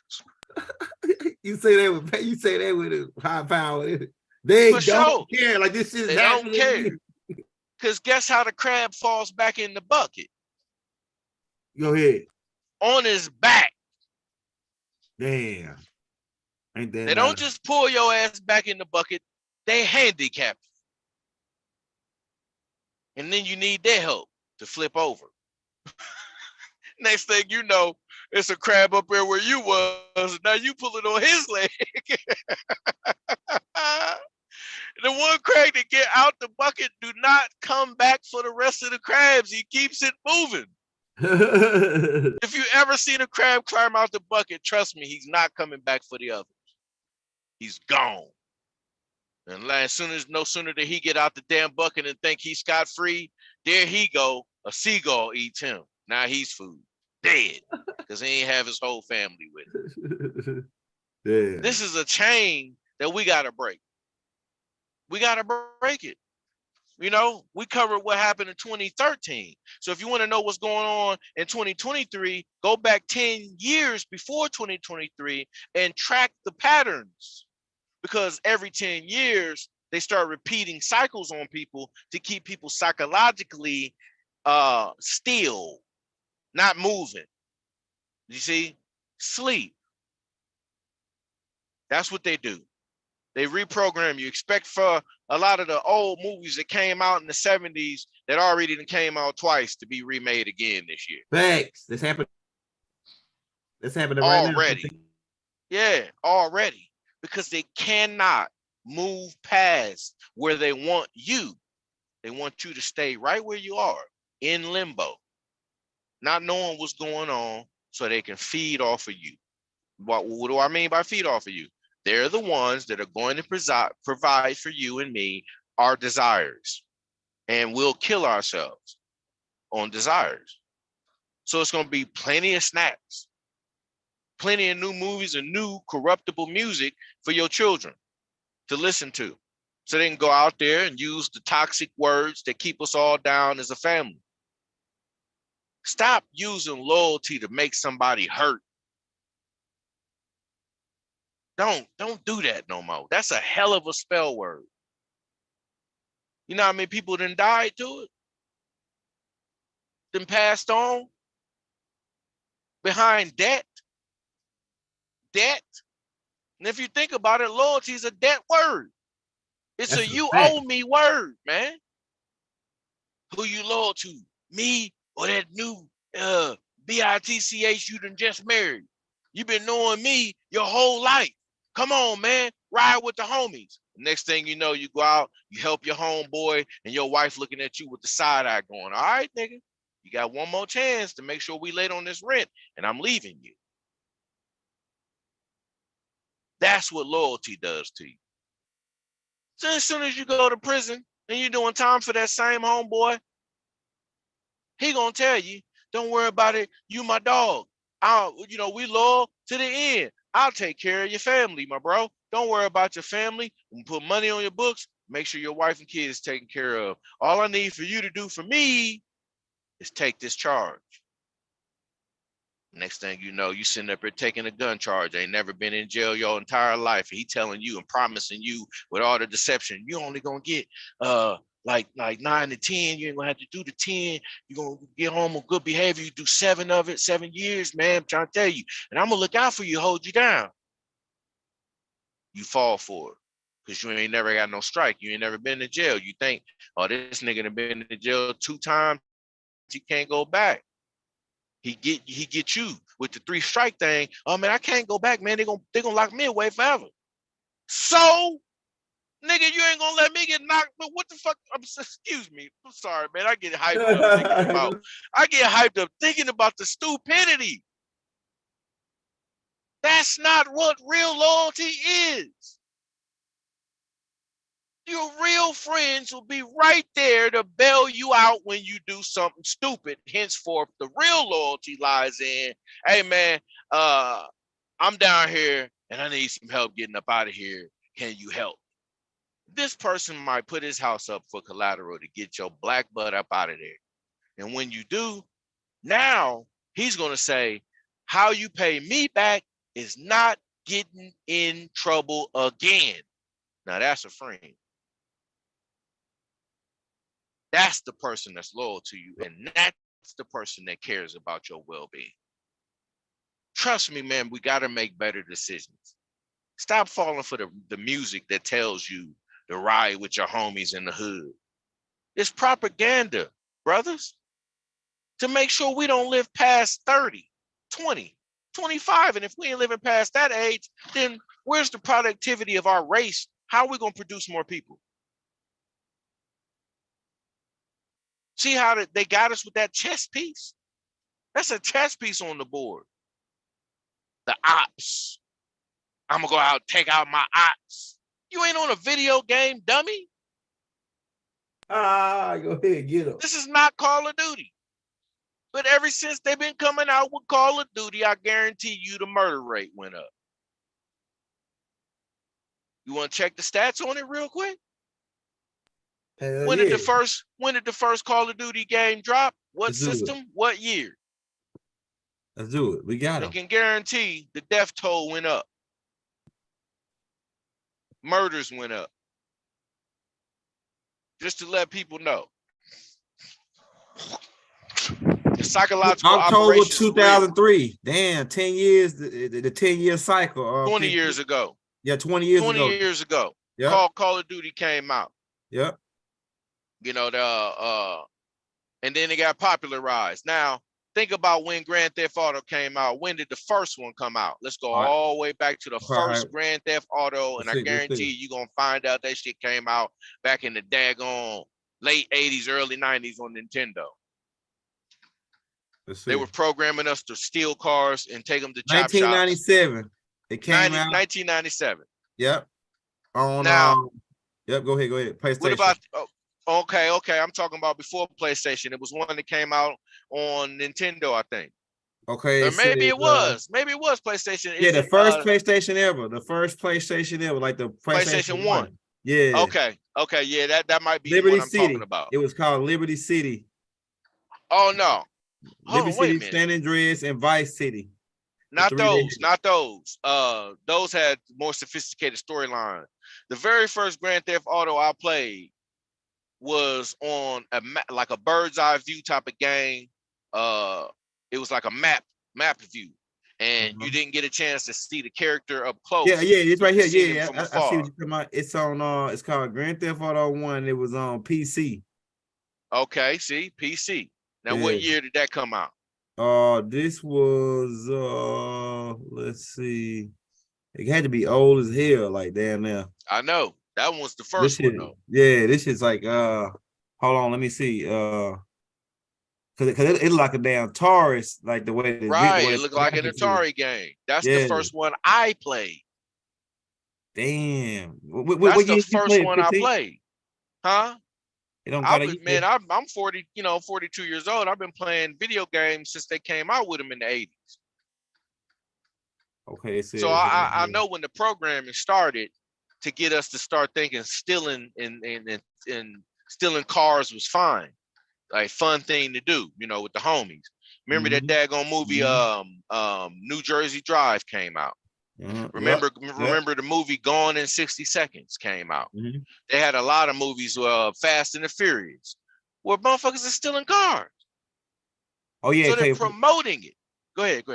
You say that with a high power. They For don't sure. care. Like this shit is They don't happening. care. Because guess how the crab falls back in the bucket? Go ahead. On his back. Damn. Ain't that They don't just pull your ass back in the bucket, they handicap you. And then you need their help to flip over. Next thing you know, it's a crab up there where you was. Now you pull it on his leg. The one crab that get out the bucket do not come back for the rest of the crabs. He keeps it moving. If you ever seen a crab climb out the bucket, trust me, he's not coming back for the others. He's gone. And no sooner did he get out the damn bucket and think he's scot-free, there he go, a seagull eats him. Now he's food, dead, because he ain't have his whole family with him. Yeah. This is a chain that we got to break. We got to break it. You know, we covered what happened in 2013. So if you want to know what's going on in 2023, go back 10 years before 2023 and track the patterns. Because every 10 years, they start repeating cycles on people to keep people psychologically still, not moving. You see? Sleep. That's what they do. They reprogram you. Expect for a lot of the old movies that came out in the 70s that already came out twice to be remade again this year. Facts. This happened. This happening right now. Already. Yeah, already. Because they cannot move past where they want you. They want you to stay right where you are, in limbo, not knowing what's going on so they can feed off of you. What do I mean by feed off of you? They're the ones that are going to provide for you and me our desires. And we'll kill ourselves on desires. So it's going to be plenty of snacks, plenty of new movies and new corruptible music for your children to listen to. So they can go out there and use the toxic words that keep us all down as a family. Stop using loyalty to make somebody hurt. Don't do that no more. That's a hell of a spell word. You know how many people done died to it? Then passed on? Behind debt? Debt? And if you think about it, loyalty is a debt word. It's That's a you fact. owe me word, man. Who you loyal to? Me or that new bitch you done just married? You been knowing me your whole life. Come on, man. Ride with the homies. Next thing you know, you go out, you help your homeboy, and your wife looking at you with the side eye going, all right, nigga, you got one more chance to make sure we late on this rent, and I'm leaving you. That's what loyalty does to you. So as soon as you go to prison and you're doing time for that same homeboy, he gonna tell you, don't worry about it, you my dog. We loyal to the end. I'll take care of your family, my bro. Don't worry about your family. We'll put money on your books. Make sure your wife and kids taken care of. All I need for you to do for me is take this charge. Next thing you know, you sitting up here taking a gun charge. Ain't never been in jail your entire life. He telling you and promising you with all the deception, you only gonna get like 9 to 10. You ain't gonna have to do the 10. You're gonna get home on good behavior. You do 7 of it, 7 years, man. I'm trying to tell you. And I'm gonna look out for you, hold you down. You fall for it. Because you ain't never got no strike. You ain't never been to jail. You think, oh, this nigga done been to jail 2 times. He can't go back. He get you with the 3 strike thing. Oh man, I can't go back, man. They gonna lock me away forever. So, nigga, you ain't gonna let me get knocked. But what the fuck? Excuse me. I'm sorry, man. I get hyped up thinking about the stupidity. That's not what real loyalty is. Your real friends will be right there to bail you out when you do something stupid. Henceforth, the real loyalty lies in, hey man, I'm down here and I need some help getting up out of here. Can you help? This person might put his house up for collateral to get your black butt up out of there. And when you do, now he's gonna say, how you pay me back is not getting in trouble again. Now that's a friend. That's the person that's loyal to you, and that's the person that cares about your well-being. Trust me, man, we got to make better decisions. Stop falling for the music that tells you to ride with your homies in the hood. It's propaganda, brothers, to make sure we don't live past 30, 20, 25. And if we ain't living past that age, then where's the productivity of our race? How are we going to produce more people? See how they got us with that chess piece? That's a chess piece on the board. The ops. I'm going to go out and take out my ops. You ain't on a video game, dummy. Go ahead, get them. This is not Call of Duty. But ever since they've been coming out with Call of Duty, I guarantee you the murder rate went up. You want to check the stats on it real quick? When did the first Call of Duty game drop? What system? What year? Let's do it. We got it. I can guarantee the death toll went up. Murders went up. Just to let people know. The psychological October 2003. Damn, 10 years, the 10-year cycle. 20 years ago. Yeah, 20 years 20 ago. years ago. Yeah. Call of Duty came out. Yeah. You know, and then it got popularized. Now, think about when Grand Theft Auto came out. When did the first one come out? Let's go all the way back to the first Grand Theft Auto, and I guarantee you're going to find out that shit came out back in the daggone late 80s, early 90s on Nintendo. They were programming us to steal cars and take them to chop shops. 1997. It came out. 1997. Yep. On now, yep, go ahead. PlayStation. What about okay, I'm talking about before PlayStation. It was one that came out on Nintendo, I think. Okay. Or maybe it was. Maybe it was PlayStation. Yeah, the first PlayStation ever. The first PlayStation ever, like the PlayStation 1. Yeah. Okay, yeah, that might be Liberty the one I'm City. Talking about. It was called Liberty City. Oh no. Liberty City, San Andreas, and Vice City. Not those. Those had more sophisticated storyline. The very first Grand Theft Auto I played was on like a bird's eye view type of game. It was like a map view, and you didn't get a chance to see the character up close. Yeah, it's right here. Yeah, I see what you're talking about. It's on. It's called Grand Theft Auto 1. It was on PC. Okay, see, PC. Now, what year did that come out? This was let's see. It had to be old as hell, like damn now. I know. That one was the first one though. Yeah, this is like hold on, let me see. Cause it like a damn Taurus, like the way it looked like an Atari game. That's the first one I played. Damn. That's the first one I played. Huh? I'm 40, 42 years old. I've been playing video games since they came out with them in the 80s. Okay, so I know when the programming started to get us to start thinking stealing cars was fine, like fun thing to do, with the homies. Remember that daggone movie, New Jersey Drive came out. Remember the movie Gone in 60 Seconds came out. They had a lot of movies, Fast and the Furious, where motherfuckers are stealing cars. Oh yeah, so they're promoting it. Go ahead.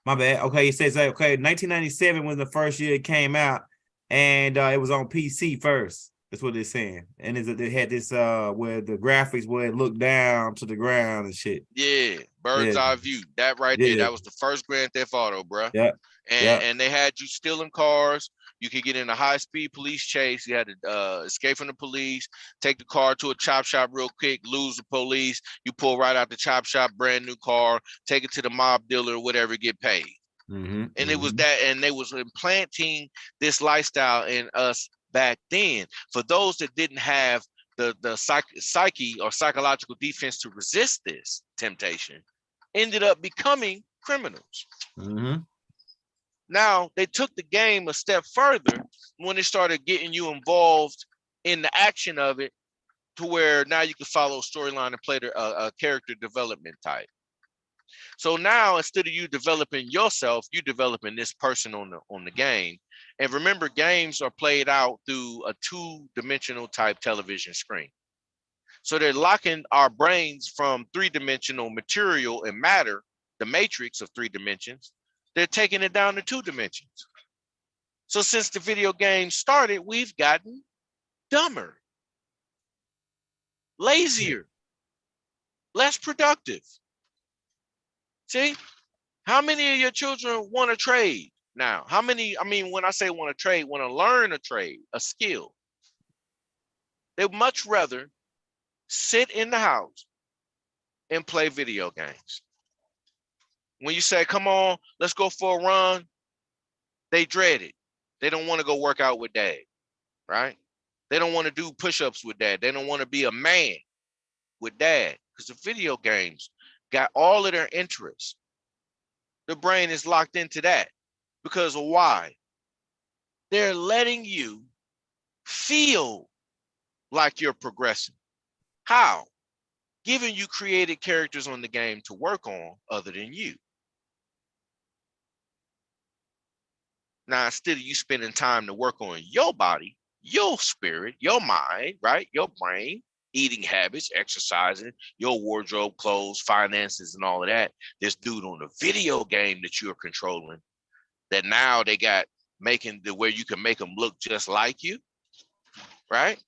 My bad. Okay, it says 1997 was the first year it came out, and it was on PC first. That's what they're saying. And they had this where the graphics where it looked down to the ground and shit. Yeah, bird's eye view. That right there. That was the first Grand Theft Auto, bro. Yeah. And they had you stealing cars. You could get in a high-speed police chase. You had to escape from the police, take the car to a chop shop real quick, lose the police. You pull right out the chop shop, brand new car, take it to the mob dealer, whatever, get paid. And it was that, and they was implanting this lifestyle in us back then. For those that didn't have the psyche or psychological defense to resist this temptation, ended up becoming criminals. Now, they took the game a step further when they started getting you involved in the action of it, to where now you can follow a storyline and play a character development type. So now, instead of you developing yourself, you developing this person on the game. And remember, games are played out through a 2-dimensional type television screen. So they're locking our brains from 3-dimensional material and matter, the matrix of 3 dimensions. They're taking it down to 2 dimensions. So since the video game started, we've gotten dumber, lazier, less productive. See, how many of your children want to trade now? How many, when I say want to trade, want to learn a trade, a skill. They'd much rather sit in the house and play video games. When you say, come on, let's go for a run, they dread it. They don't want to go work out with dad, right? They don't want to do push-ups with dad. They don't want to be a man with dad, because the video games got all of their interests. The brain is locked into that. Because why? They're letting you feel like you're progressing. How? Giving you created characters on the game to work on other than you. Now, instead of you spending time to work on your body, your spirit, your mind, right? Your brain, eating habits, exercising, your wardrobe, clothes, finances, and all of that. This dude on the video game that you're controlling, that now they got making the where you can make them look just like you, right?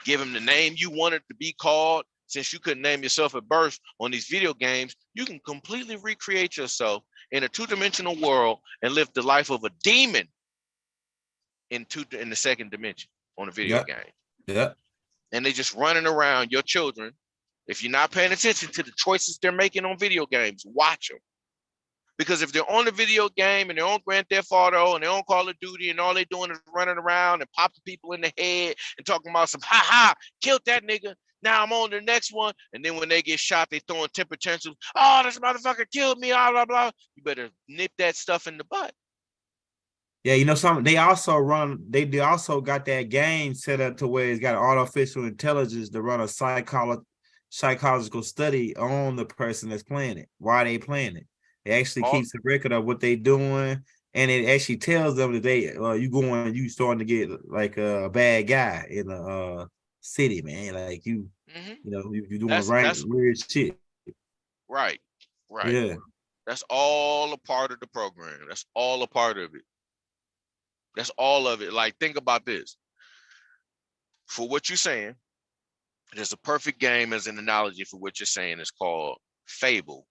Give them the name you wanted to be called. Since you couldn't name yourself at birth on these video games, you can completely recreate yourself in a two-dimensional world and live the life of a demon in the second dimension on a video game. Yeah. And they just running around your children. If you're not paying attention to the choices they're making on video games, watch them. Because if they're on the video game and they're on Grand Theft Auto and they're on Call of Duty and all they're doing is running around and popping people in the head and talking about some killed that nigga. Now I'm on the next one. And then when they get shot, they throwing temper tantrums. Oh, this motherfucker killed me, blah, blah, blah. You better nip that stuff in the butt. Yeah, you know something. They also got that game set up to where it's got artificial intelligence to run a psychological study on the person that's playing it. Why they playing it? It actually keeps a record of what they doing, and it actually tells them that you starting to get like a bad guy in the city, man. Like you doing that's weird shit. Right. Yeah. That's all a part of the program. That's all a part of it. That's all of it. Like, think about this. For what you're saying, there's a perfect game as an analogy for what you're saying. It's called Fable.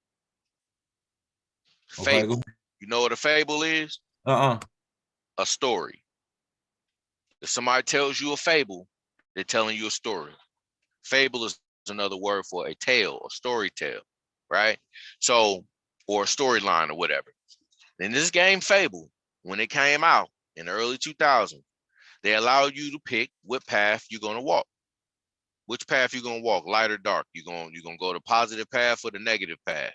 Okay, Fable. You know what a fable is? A story. If somebody tells you a fable, they're telling you a story. Fable is another word for a tale, a story tale, right? So, or a storyline or whatever. In this game, Fable, when it came out in the early 2000s, they allow you to pick what path you're going to walk. Which path you're going to walk, light or dark. You're going to go the positive path or the negative path.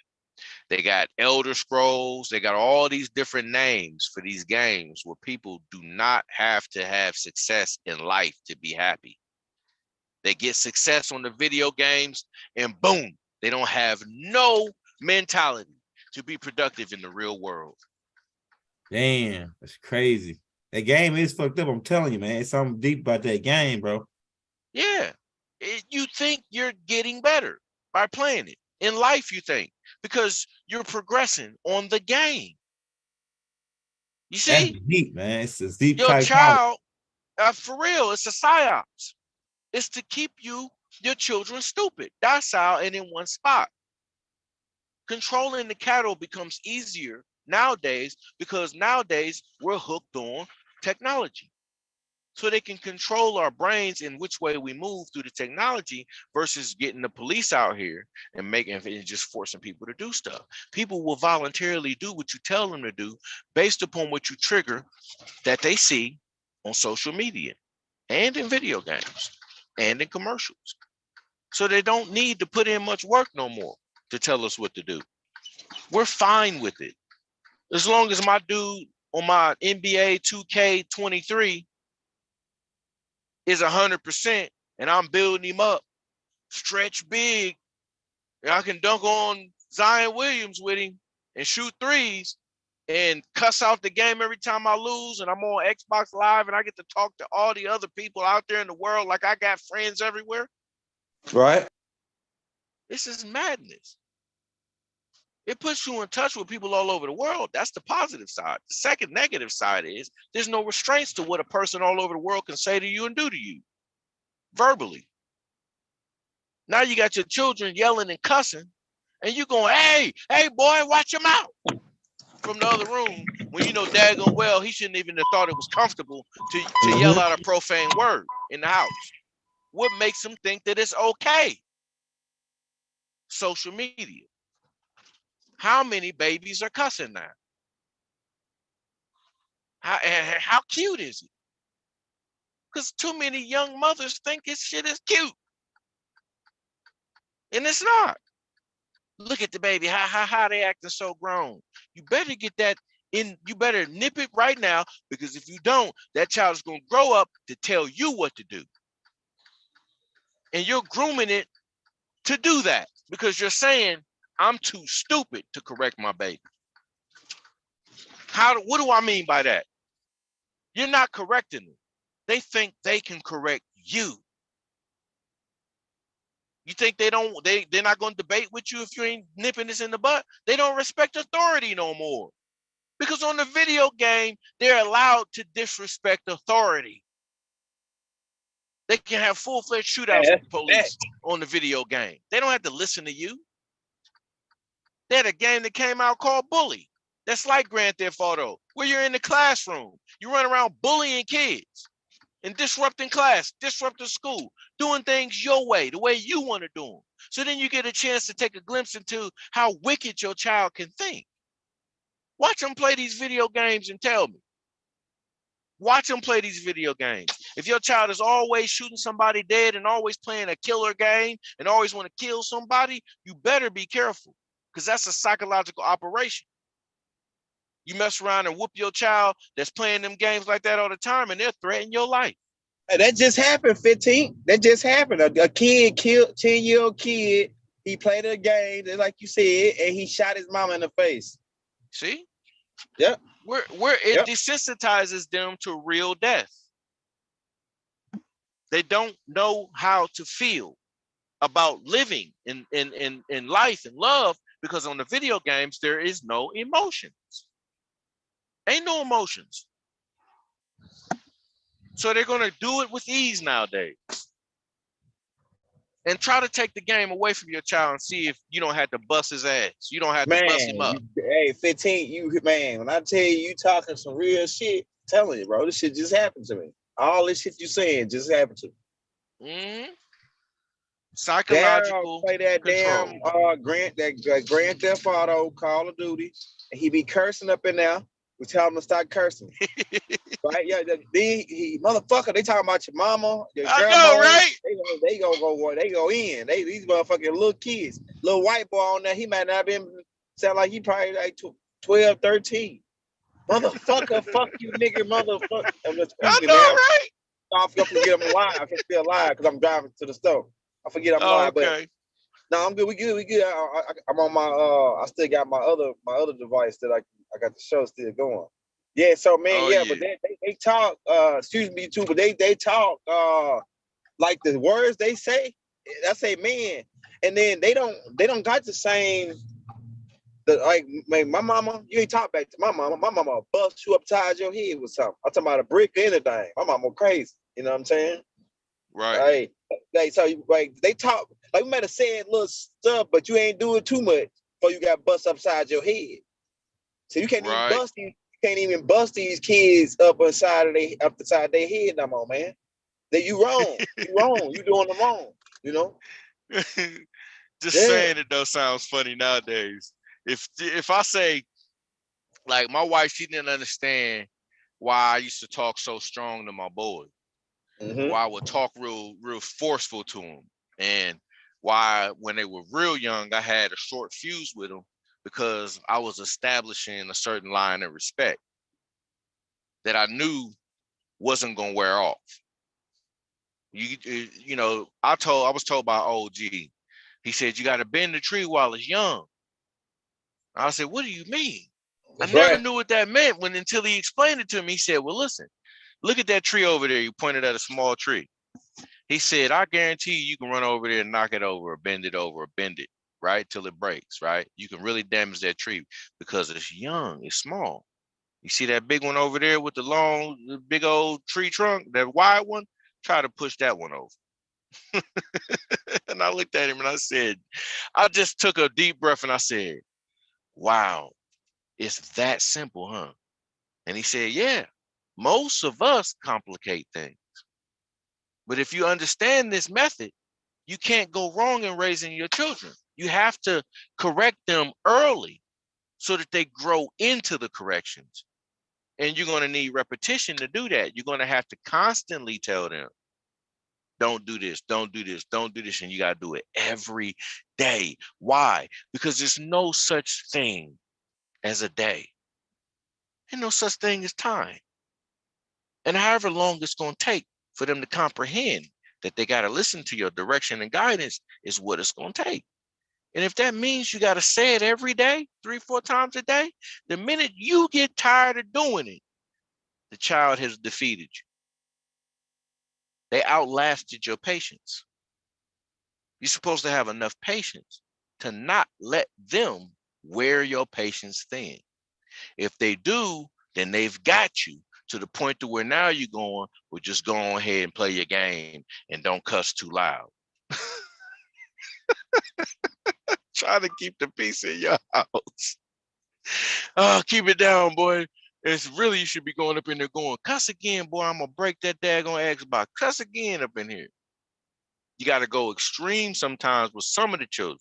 They got Elder Scrolls. They got all these different names for these games where people do not have to have success in life to be happy. They get success on the video games and boom, they don't have no mentality to be productive in the real world. Damn, that's crazy. That game is fucked up. I'm telling you, man. It's something deep about that game, bro. Yeah. You think you're getting better by playing it. In life, you think, because you're progressing on the game. You see? That's deep, man. It's a deep your type child, for real, it's a psyops. It's to keep your children stupid, docile, and in one spot. Controlling the cattle becomes easier nowadays because nowadays we're hooked on technology. So they can control our brains in which way we move through the technology versus getting the police out here and just forcing people to do stuff. People will voluntarily do what you tell them to do based upon what you trigger that they see on social media and in video games and in commercials. So they don't need to put in much work no more to tell us what to do. We're fine with it. As long as my dude on my NBA 2K23 is 100% and I'm building him up, stretch big, and I can dunk on Zion Williams with him and shoot threes and cuss out the game every time I lose, and I'm on Xbox Live and I get to talk to all the other people out there in the world like I got friends everywhere. right? This is madness. It puts you in touch with people all over the world. That's the positive side. The second negative side is there's no restraints to what a person all over the world can say to you and do to you verbally. Now you got your children yelling and cussing, and you going, hey, boy, watch your mouth from the other room when you know daggone well he shouldn't even have thought it was comfortable to yell out a profane word in the house. What makes them think that it's okay? Social media. How many babies are cussing now? How cute is it? Because too many young mothers think this shit is cute. And it's not. Look at the baby. How they acting so grown. You better get that in. You better nip it right now, because if you don't, that child is going to grow up to tell you what to do. And you're grooming it to do that because you're saying, I'm too stupid to correct my baby. What do I mean by that? You're not correcting them. They think they can correct you. You think they're not going to debate with you if you ain't nipping this in the butt? They don't respect authority no more. Because on the video game, they're allowed to disrespect authority. They can have full-fledged shootouts with the police on the video game. They don't have to listen to you. They had a game that came out called Bully. That's like Grand Theft Auto, where you're in the classroom. You run around bullying kids and disrupting class, disrupting school, doing things your way, the way you want to do them. So then you get a chance to take a glimpse into how wicked your child can think. Watch them play these video games and tell me. Watch them play these video games. If your child is always shooting somebody dead and always playing a killer game and always want to kill somebody, you better be careful, because that's a psychological operation. You mess around and whoop your child that's playing them games like that all the time, and they're threatening your life. Hey, that just happened, 15. That just happened. A kid killed 10-year-old kid. He played a game, like you said, and he shot his mama in the face. See? Yep. Where it desensitizes them to real death. They don't know how to feel about living in life and love, because on the video games there is no emotions. Ain't no emotions. So they're gonna do it with ease nowadays. And try to take the game away from your child and see if you don't have to bust his ass. You don't have to bust him up. Hey, 15, when I tell you talking some real shit, I'm telling you, bro, this shit just happened to me. All this shit you saying just happened to me. Mm-hmm. Psychological play that control. damn Grand Theft Auto, Call of Duty, and he be cursing up in there. We tell him to stop cursing. Right? Yeah, he motherfucker, they talking about your mama, your grandma. I know, right? They go in. These motherfucking little kids. Little white boy on there, he might not been sound like he probably like 12, 13. Motherfucker, fuck you, nigga, motherfucker. I know, right? I forget I'm alive. I can still alive because I'm driving to the store. I forget I'm alive, okay. But no, I'm good. We good. I'm on my I still got my other device that I got the show still going. Yeah, so man, but they talk, excuse me too, but they talk like the words they say, I say man, and then they don't got the same like my mama, you ain't talk back to my mama. My mama bust you upside your head with something. I'm talking about a brick or anything. My mama crazy. You know what I'm saying? Right. Like so like they talk like we might have said little stuff, but you ain't doing too much before you got bust upside your head. So you can't even bust these kids up the side of their head no more, man. That you wrong. You wrong. You doing them wrong, you know? Just saying it though sounds funny nowadays. If I say, like, my wife, she didn't understand why I used to talk so strong to my boy. Mm-hmm. Why I would talk real forceful to him, and why when they were real young I had a short fuse with them, because I was establishing a certain line of respect that I knew wasn't gonna wear off. You know, I was told by OG, he said you got to bend the tree while it's young. I said, what do you mean? That's I never right. knew what that meant until he explained it to me. He said, well, listen, look at that tree over there. You pointed at a small tree. He said, I guarantee you can run over there and knock it over or bend it, right? Till it breaks, right? You can really damage that tree because it's young, it's small. You see that big one over there with the big old tree trunk, that wide one? Try to push that one over. And I looked at him and I said, I just took a deep breath and I said, wow, it's that simple, huh? And he said, yeah, most of us complicate things. But if you understand this method, you can't go wrong in raising your children. You have to correct them early so that they grow into the corrections. And you're going to need repetition to do that. You're going to have to constantly tell them, don't do this, don't do this, don't do this. And you got to do it every day. Why? Because there's no such thing as a day. There's no such thing as time. And however long it's going to take for them to comprehend that they got to listen to your direction and guidance is what it's going to take. And if that means you got to say it every day, 3-4 times a day, the minute you get tired of doing it, the child has defeated you. They outlasted your patience. You're supposed to have enough patience to not let them wear your patience thin. If they do, then they've got you to the point to where now you're going, well, just go on ahead and play your game and don't cuss too loud. Try to keep the peace in your house. Oh, keep it down, boy. It's really, you should be going up in there going, cuss again, boy. I'm gonna break that daggone Xbox. Cuss again up in here. You got to go extreme sometimes with some of the children,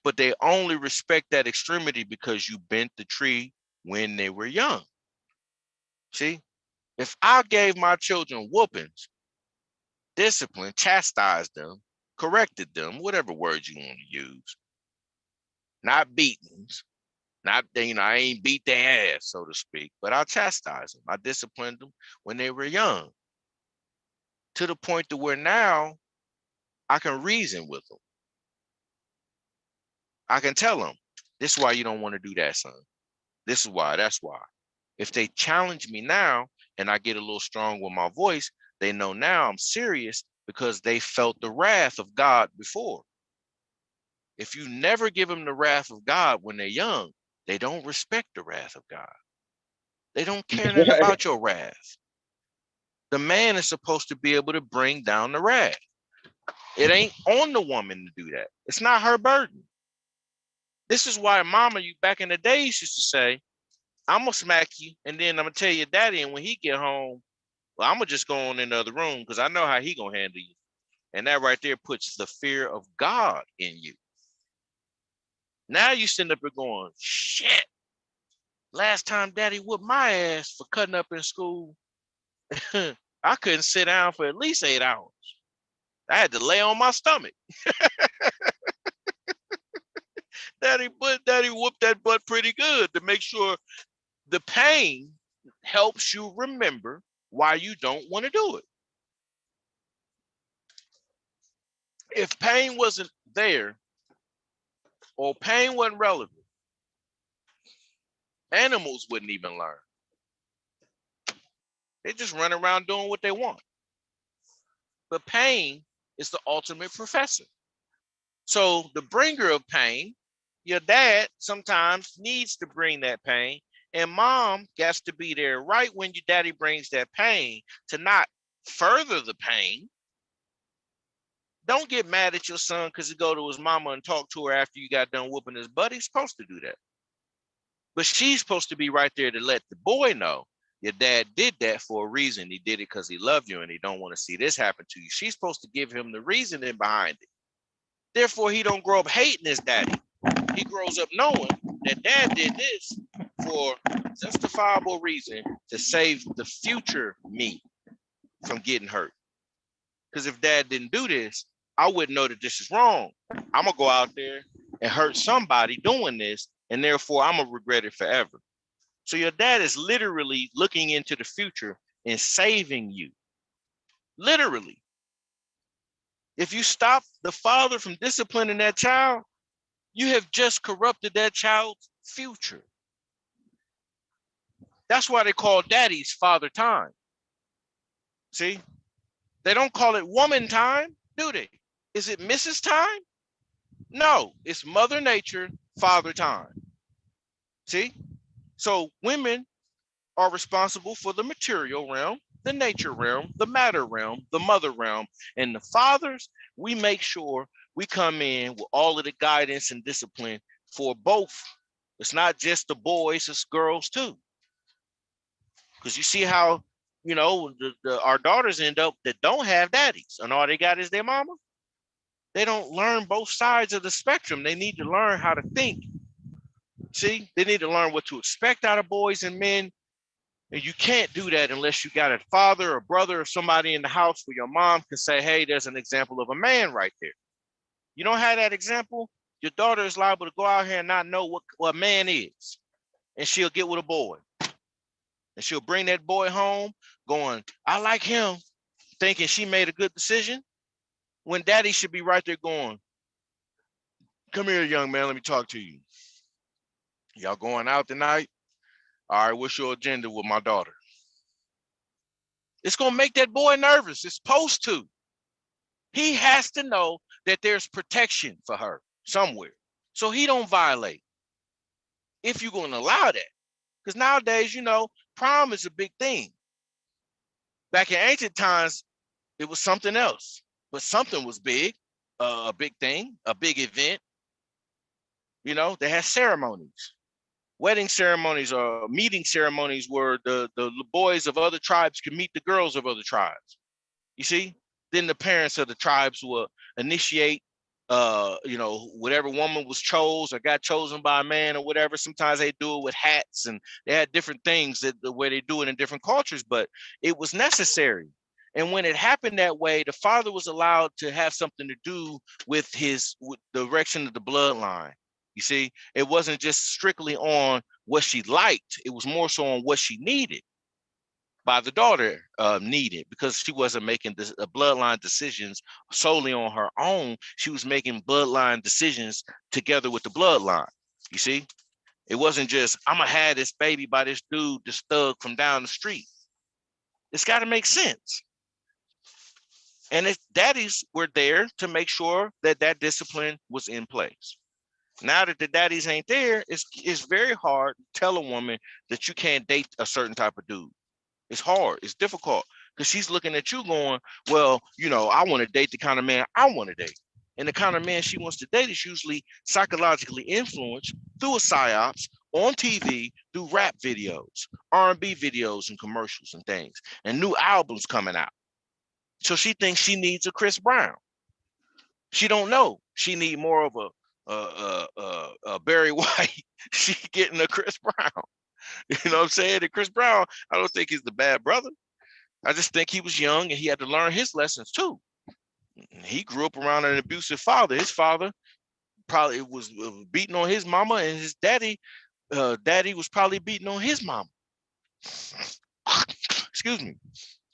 but they only respect that extremity because you bent the tree when they were young. See, if I gave my children whoopings, discipline, chastised them, corrected them, whatever words you want to use, not beatings, not, you know, I ain't beat their ass, so to speak, but I chastised them. I disciplined them when they were young, to the point to where now I can reason with them. I can tell them, this is why you don't want to do that, son. This is why, that's why. If they challenge me now and I get a little strong with my voice, they know now I'm serious because they felt the wrath of God before. If you never give them the wrath of God when they're young, they don't respect the wrath of God. They don't care nothing about your wrath. The man is supposed to be able to bring down the wrath. It ain't on the woman to do that. It's not her burden. This is why mama, you back in the days used to say, I'm gonna smack you, and then I'm gonna tell your daddy, and when he get home, well, I'm gonna just go on in the other room because I know how he gonna handle you. And that right there puts the fear of God in you. Now you sitting up here going, shit, last time daddy whooped my ass for cutting up in school, I couldn't sit down for at least 8 hours. I had to lay on my stomach. Daddy whooped that butt pretty good to make sure the pain helps you remember why you don't want to do it. If pain wasn't there or pain wasn't relevant, animals wouldn't even learn. They just run around doing what they want. But pain is the ultimate professor. So the bringer of pain, your dad sometimes needs to bring that pain, and mom gets to be there right when your daddy brings that pain to not further the pain. Don't get mad at your son because he go to his mama and talk to her after you got done whooping his butt. He's supposed to do that. But she's supposed to be right there to let the boy know your dad did that for a reason. He did it because he loved you and he don't want to see this happen to you. She's supposed to give him the reasoning behind it. Therefore, he don't grow up hating his daddy. He grows up knowing that dad did this for justifiable reason to save the future me from getting hurt. Because if dad didn't do this, I wouldn't know that this is wrong. I'm going to go out there and hurt somebody doing this, and therefore I'm going to regret it forever. So your dad is literally looking into the future and saving you. Literally. If you stop the father from disciplining that child, you have just corrupted that child's future. That's why they call daddies father time. See? They don't call it woman time, do they? Is it Mrs. time? No, it's Mother Nature, father time. See? So women are responsible for the material realm, the nature realm, the matter realm, the mother realm, and the fathers, we make sure we come in with all of the guidance and discipline for both. It's not just the boys, it's girls too. Because you see how, you know, our daughters end up that don't have daddies and all they got is their mama. They don't learn both sides of the spectrum. They need to learn how to think. See, they need to learn what to expect out of boys and men. And you can't do that unless you got a father or brother or somebody in the house where your mom can say, hey, there's an example of a man right there. You don't have that example, your daughter is liable to go out here and not know what man is. And she'll get with a boy. And she'll bring that boy home going, I like him, thinking she made a good decision, when daddy should be right there going, come here, young man, let me talk to you. Y'all going out tonight? All right, what's your agenda with my daughter? It's going to make that boy nervous. It's supposed to. He has to know that there's protection for her somewhere, so he don't violate. If you're going to allow that, Because nowadays, you know, prom is a big thing. Back in ancient times, it was something else, but something was big, a big thing, a big event. You know, they had ceremonies, wedding ceremonies or meeting ceremonies where the boys of other tribes could meet the girls of other tribes. You see, then the parents of the tribes will initiate, you know, whatever woman was chose or got chosen by a man or whatever. Sometimes they do it with hats, and they had different things that the way they do it in different cultures, but it was necessary. And when it happened that way, the father was allowed to have something to do with with the direction of the bloodline. You see, it wasn't just strictly on what she liked. It was more so on what she needed by the daughter needed, because she wasn't making bloodline decisions solely on her own. She was making bloodline decisions together with the bloodline. You see, it wasn't just, I'm gonna have this baby by this dude, this thug from down the street. It's got to make sense. And if daddies were there to make sure that that discipline was in place. Now that the daddies ain't there, it's very hard to tell a woman that you can't date a certain type of dude. It's hard. It's difficult because she's looking at you going, well, you know, I want to date the kind of man I want to date. And the kind of man she wants to date is usually psychologically influenced through a psyops on TV, through rap videos, R&B videos and commercials and things, and new albums coming out. So she thinks she needs a Chris Brown. She don't know. She need more of a Barry White. She getting a Chris Brown. You know what I'm saying? And Chris Brown, I don't think he's the bad brother. I just think he was young and he had to learn his lessons too. He grew up around an abusive father. His father probably was beating on his mama, and his daddy was probably beating on his mama. Excuse me.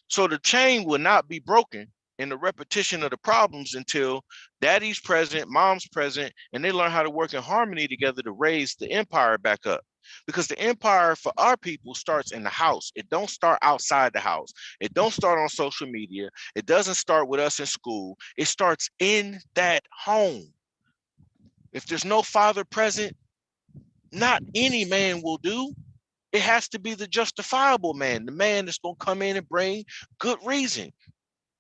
So the chain will not be broken in the repetition of the problems until daddy's present, mom's present, and they learn how to work in harmony together to raise the empire back up. Because the empire for our people starts in the house. It don't start outside the house. It don't start on social media. It doesn't start with us in school. It starts in that home. If there's no father present, not any man will do. It has to be the justifiable man, the man that's going to come in and bring good reason,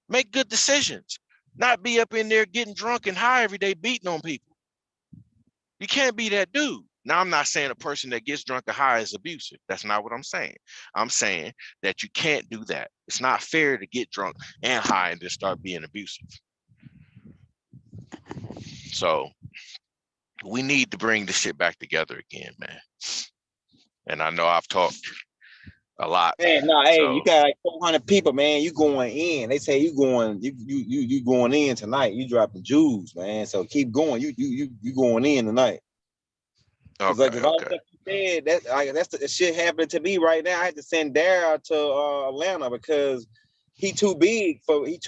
make good decisions, not be up in there getting drunk and high every day beating on people. You can't be that dude. Now, I'm not saying a person that gets drunk or high is abusive. That's not what I'm saying. I'm saying that you can't do that. It's not fair to get drunk and high and just start being abusive. So we need to bring this shit back together again, man. And I know I've talked a lot. Man, no, hey, you got like 400 people, man. You going in? They say you going in tonight. You dropping jewels, man. So keep going. You going in tonight. Okay, like if all stuff you said, that's the shit happening to me right now. I had to send Dara to Atlanta because he too big. You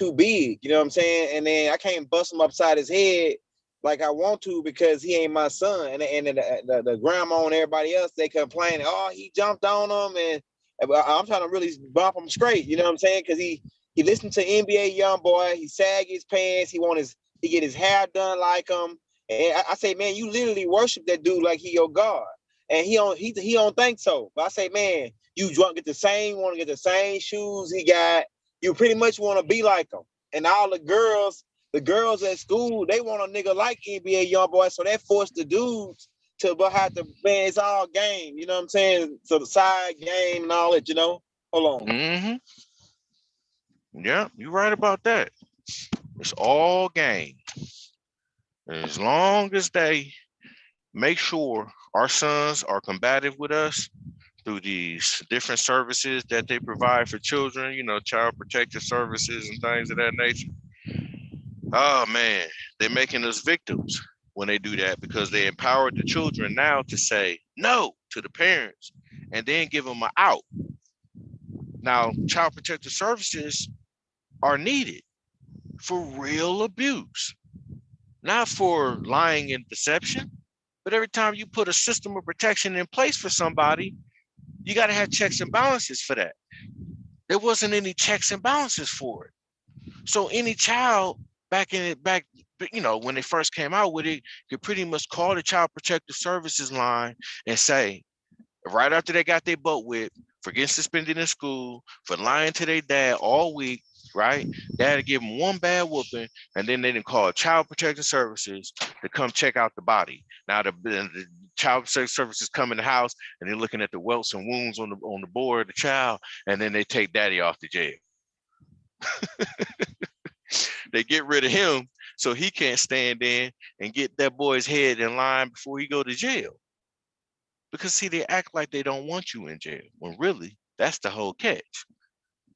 know what I'm saying? And then I can't bust him upside his head like I want to because he ain't my son. And the grandma and everybody else, they complaining, oh, he jumped on him, and I'm trying to really bump him straight. You know what I'm saying? Because he listened to NBA YoungBoy. He sag his pants. He get his hair done like him. And I say, man, you literally worship that dude like he your God. And he don't think so. But I say, man, you want to get the same shoes he got. You pretty much want to be like him. And all the girls at school, they want a nigga like NBA YoungBoy. So that forced the dudes to have to, man, it's all game. You know what I'm saying? So the side game and all that, you know? Hold on. Mm-hmm. Yeah, you're right about that. It's all game. And as long as they make sure our sons are combative with us through these different services that they provide for children, you know, child protective services and things of that nature. Oh man, they're making us victims when they do that because they empowered the children now to say no to the parents and then give them an out. Now, child protective services are needed for real abuse. Not for lying and deception, but every time you put a system of protection in place for somebody, you got to have checks and balances for that. There wasn't any checks and balances for it. So any child back, you know, when they first came out with it, could pretty much call the Child Protective Services line and say, Right after they got their butt whipped for getting suspended in school, for lying to their dad all week, right? Dad give them one bad whooping, and then they didn't call Child Protective Services to come check out the body. Now the Child Protective Services come in the house and they're looking at the welts and wounds on the board of the child, and then they take daddy off to jail. They get rid of him so he can't stand in and get that boy's head in line before he go to jail. Because see, they act like they don't want you in jail, when really that's the whole catch,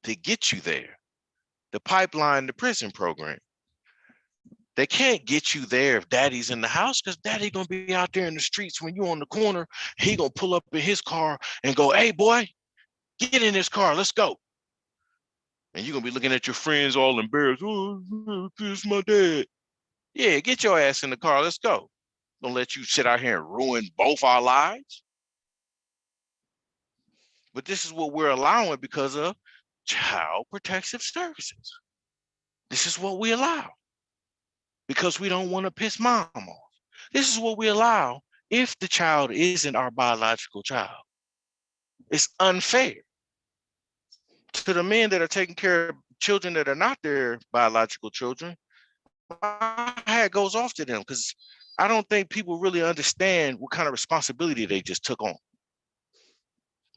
to get you there. The pipeline, the prison program. They can't get you there if daddy's in the house, because daddy gonna be out there in the streets when you on the corner. He gonna pull up in his car and go, "Hey boy, get in this car, let's go." And you're gonna be looking at your friends all embarrassed. "Oh, this is my dad." Yeah, get your ass in the car, let's go. Don't let you sit out here and ruin both our lives. But this is what we're allowing because of Child Protective Services. This is what we allow because we don't want to piss mom off. This is what we allow if the child isn't our biological child. It's unfair to the men that are taking care of children that are not their biological children. My hat goes off to them because I don't think people really understand what kind of responsibility they just took on.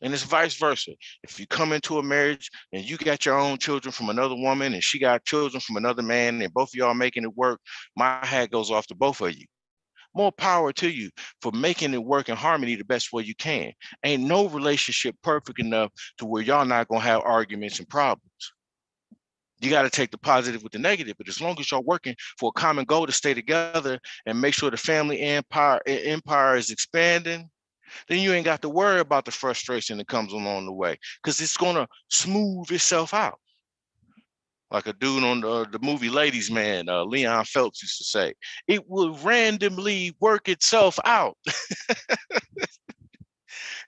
And it's vice versa. If you come into a marriage and you got your own children from another woman and she got children from another man and both of y'all making it work, my hat goes off to both of you. More power to you for making it work in harmony the best way you can. Ain't no relationship perfect enough to where y'all not gonna have arguments and problems. You got to take the positive with the negative, but as long as y'all working for a common goal to stay together and make sure the family empire is expanding, then you ain't got to worry about the frustration that comes along the way because it's going to smooth itself out. Like a dude on the movie Ladies Man, Leon Phelps used to say, it will randomly work itself out.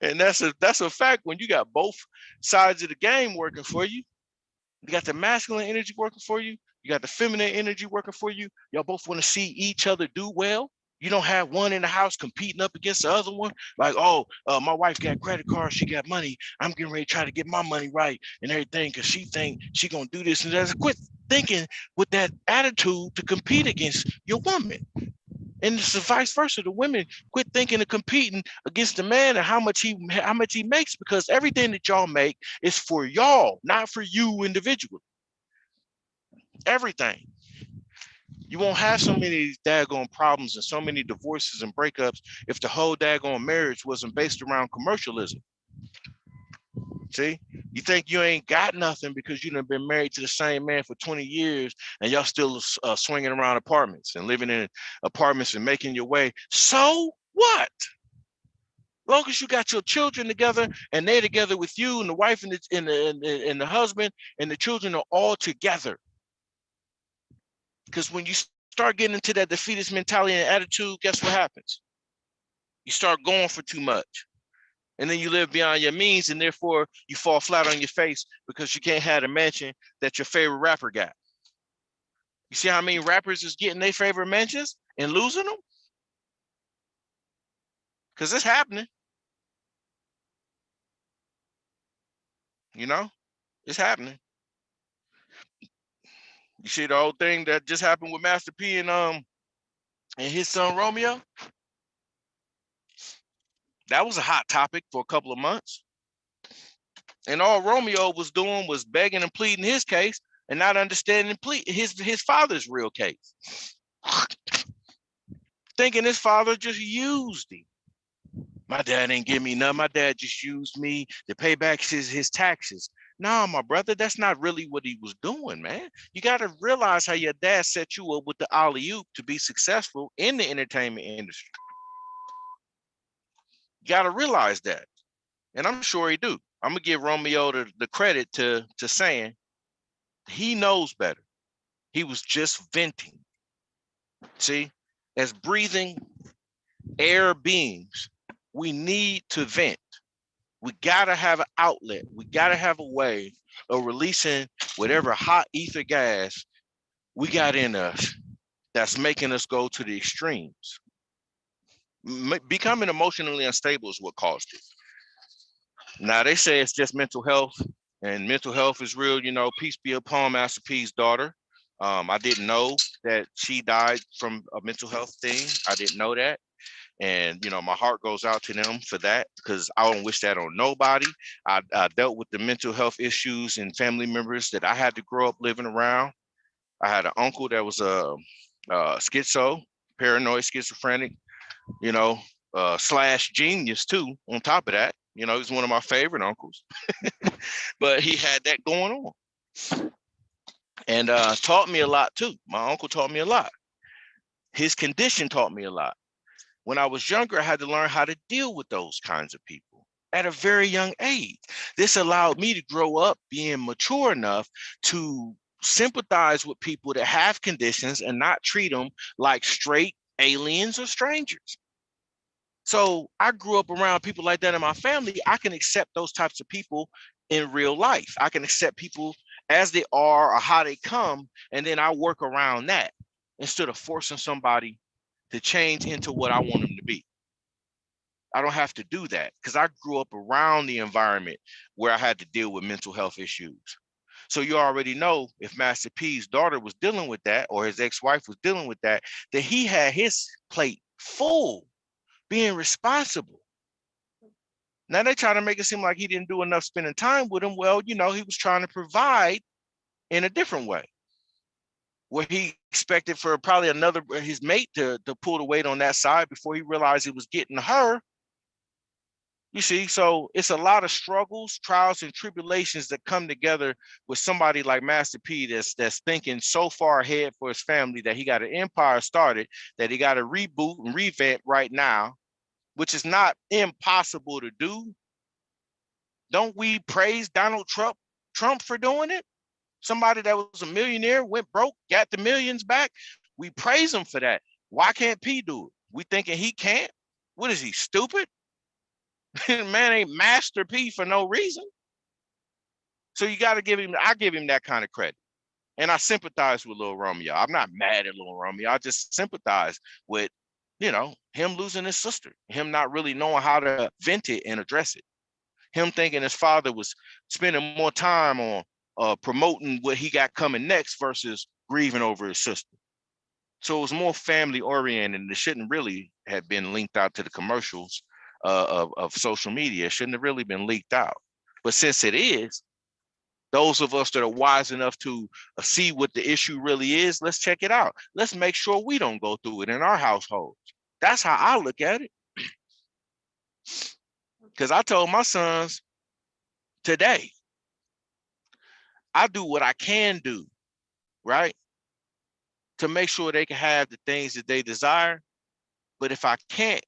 And that's a fact when you got both sides of the game working for you. You got the masculine energy working for you. You got the feminine energy working for you. Y'all both want to see each other do well. You don't have one in the house competing up against the other one. Like, oh, my wife got credit cards, she got money. I'm getting ready to try to get my money right and everything because she think she gonna do this and that. Quit thinking with that attitude to compete against your woman. And it's vice versa. The women quit thinking of competing against the man and how much he makes, because everything that y'all make is for y'all, not for you individually. Everything. You won't have so many daggone problems and so many divorces and breakups if the whole daggone marriage wasn't based around commercialism. See, you think you ain't got nothing because you done been married to the same man for 20 years and y'all still swinging around apartments and living in apartments and making your way. So what? Long as you got your children together and they're together with you and the wife and the husband and the children are all together. Because when you start getting into that defeatist mentality and attitude, guess what happens? You start going for too much. And then you live beyond your means, and therefore you fall flat on your face because you can't have a mansion that your favorite rapper got. You see how many rappers is getting their favorite mansions and losing them? Because it's happening. You know, it's happening. You see the old thing that just happened with Master P and his son Romeo? That was a hot topic for a couple of months. And all Romeo was doing was begging and pleading his case and not understanding his father's real case. Thinking his father just used him. My dad ain't give me none. My dad just used me to pay back his taxes. Nah, my brother, that's not really what he was doing, man. You got to realize how your dad set you up with the alley-oop to be successful in the entertainment industry. You got to realize that. And I'm sure he do. I'm going to give Romeo the credit to saying he knows better. He was just venting. See, as breathing air beings, we need to vent. We got to have an outlet. We got to have a way of releasing whatever hot ether gas we got in us that's making us go to the extremes. Becoming emotionally unstable is what caused it. Now they say it's just mental health, and mental health is real. You know, peace be upon Master P's daughter. I didn't know that she died from a mental health thing. I didn't know that. And, you know, my heart goes out to them for that, because I don't wish that on nobody. I dealt with the mental health issues and family members that I had to grow up living around. I had an uncle that was a schizo, paranoid, schizophrenic, you know, slash genius too. On top of that, you know, he's one of my favorite uncles, but he had that going on, and taught me a lot too. My uncle taught me a lot. His condition taught me a lot. When I was younger, I had to learn how to deal with those kinds of people at a very young age. This allowed me to grow up being mature enough to sympathize with people that have conditions and not treat them like straight aliens or strangers. So I grew up around people like that in my family. I can accept those types of people in real life. I can accept people as they are or how they come, and then I work around that instead of forcing somebody to change into what I want them to be. I don't have to do that because I grew up around the environment where I had to deal with mental health issues. So you already know, if Master P's daughter was dealing with that, or his ex-wife was dealing with that he had his plate full, being responsible. Now they try to make it seem like he didn't do enough spending time with him. Well, you know, he was trying to provide in a different way, where he expected for probably his mate to pull the weight on that side before he realized it was getting her. You see, so it's a lot of struggles, trials, and tribulations that come together with somebody like Master P that's thinking so far ahead for his family that he got an empire started, that he got to reboot and revamp right now, which is not impossible to do. Don't we praise Donald Trump for doing it? Somebody that was a millionaire, went broke, got the millions back. We praise him for that. Why can't P do it? We thinking he can't? What is he, stupid? Man ain't Master P for no reason. So you got to give him, I give him that kind of credit. And I sympathize with Lil Romeo. I'm not mad at Lil Romeo. I just sympathize with, you know, him losing his sister, him not really knowing how to vent it and address it. Him thinking his father was spending more time on promoting what he got coming next versus grieving over his sister. So it was more family oriented, and it shouldn't really have been linked out to the commercials of social media. It shouldn't have really been leaked out. But since it is, those of us that are wise enough to see what the issue really is, let's check it out. Let's make sure we don't go through it in our households. That's how I look at it. Because I told my sons today, I do what I can do, right, to make sure they can have the things that they desire. But if I can't,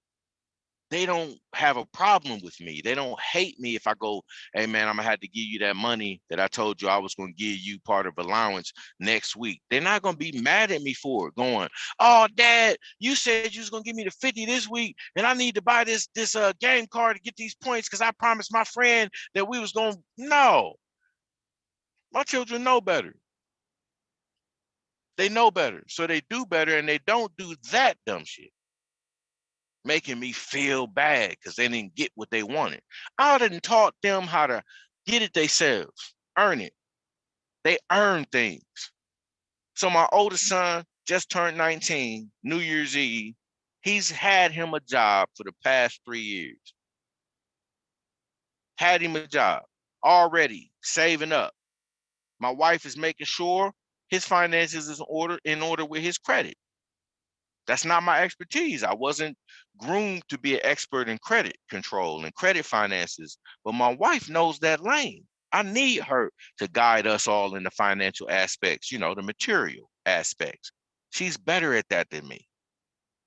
they don't have a problem with me. They don't hate me if I go, hey man, I'm gonna have to give you that money that I told you I was gonna give you part of allowance next week. They're not gonna be mad at me for it, going, oh dad, you said you was gonna give me the 50 this week, and I need to buy this game card to get these points because I promised my friend that we was gonna. No, my children know better. They know better, so they do better, and they don't do that dumb shit, making me feel bad because they didn't get what they wanted. I didn't taught them how to get it themselves, earn it. They earn things. So my oldest son just turned 19, New Year's Eve. He's had him a job for the past 3 years. Had him a job, already saving up. My wife is making sure his finances is in order with his credit. That's not my expertise. I wasn't groomed to be an expert in credit control and credit finances, but my wife knows that lane. I need her to guide us all in the financial aspects, you know, the material aspects. She's better at that than me.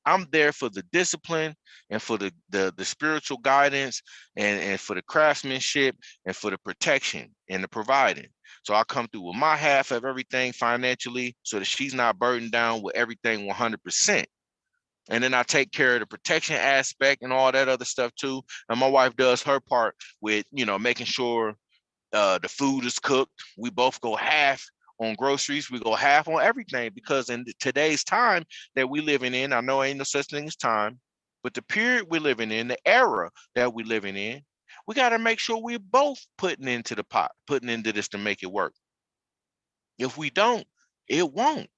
I'm there for the discipline and for the spiritual guidance and for the craftsmanship and for the protection and the providing. So I come through with my half of everything financially so that she's not burdened down with everything 100%. And then I take care of the protection aspect and all that other stuff too. And my wife does her part with, you know, making sure the food is cooked. We both go half on groceries. We go half on everything because in today's time that we living in, I know ain't no such thing as time, but the period we're living in, the era that we're living in, We got to make sure we're both putting into the pot, putting into this to make it work. If we don't, it won't.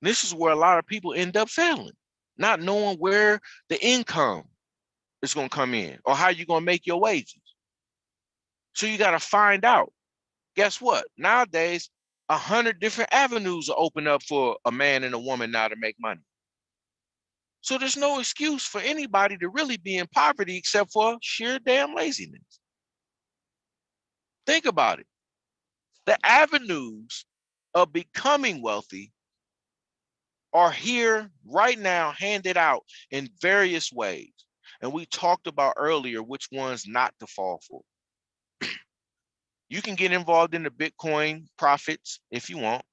This is where a lot of people end up failing, not knowing where the income is going to come in or how you're going to make your wages. So you got to find out. Guess what? Nowadays, 100 different avenues are open up for a man and a woman now to make money. So there's no excuse for anybody to really be in poverty except for sheer damn laziness. Think about it. The avenues of becoming wealthy are here right now, handed out in various ways. And we talked about earlier which ones not to fall for. You can get involved in the Bitcoin profits if you want.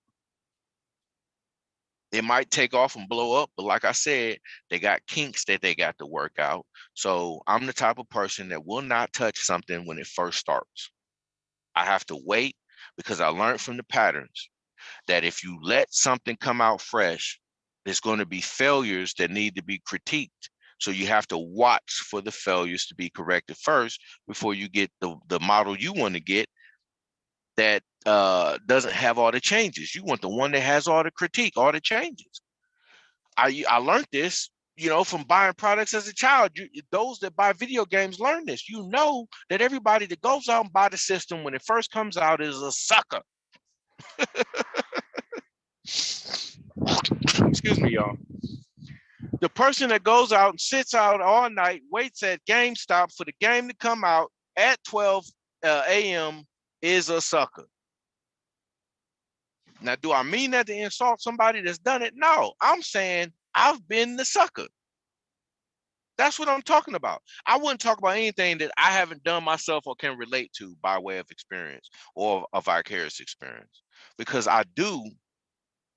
It might take off and blow up, but like I said, they got kinks that they got to work out. So I'm the type of person that will not touch something when it first starts. I have to wait because I learned from the patterns that if you let something come out fresh, there's going to be failures that need to be critiqued. So you have to watch for the failures to be corrected first before you get the model you want to get that doesn't have all the changes. You want the one that has all the critique, all the changes. I learned this, from buying products as a child. Those that buy video games learn this. You know that everybody that goes out and buy the system when it first comes out is a sucker. Excuse me, y'all. The person that goes out and sits out all night, waits at GameStop for the game to come out at 12 a.m. is a sucker. Now, do I mean that to insult somebody that's done it? No, I'm saying I've been the sucker. That's what I'm talking about. I wouldn't talk about anything that I haven't done myself or can relate to by way of experience or a vicarious experience, because I do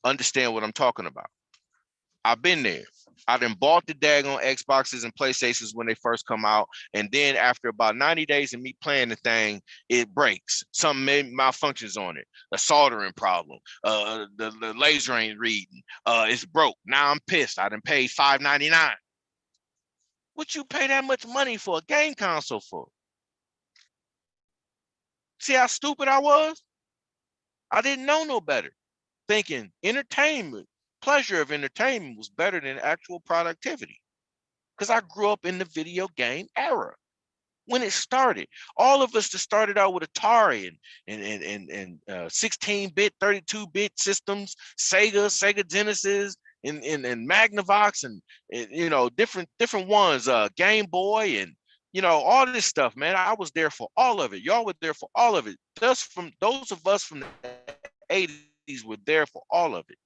understand what I'm talking about. I've been there. I done bought the daggone Xboxes and PlayStations when they first come out. And then after about 90 days of me playing the thing, it breaks. Something malfunctions on it. A soldering problem. The laser ain't reading. It's broke. Now I'm pissed. I done paid $5.99. What you pay that much money for a game console for? See how stupid I was? I didn't know no better. Thinking entertainment, pleasure of entertainment was better than actual productivity. Because I grew up in the video game era. When it started, all of us that started out with Atari and 16-bit, 32-bit systems, Sega Genesis, and Magnavox, and different ones, Game Boy, and all this stuff, man. I was there for all of it. Y'all were there for all of it. Just from those of us from the 80s were there for all of it.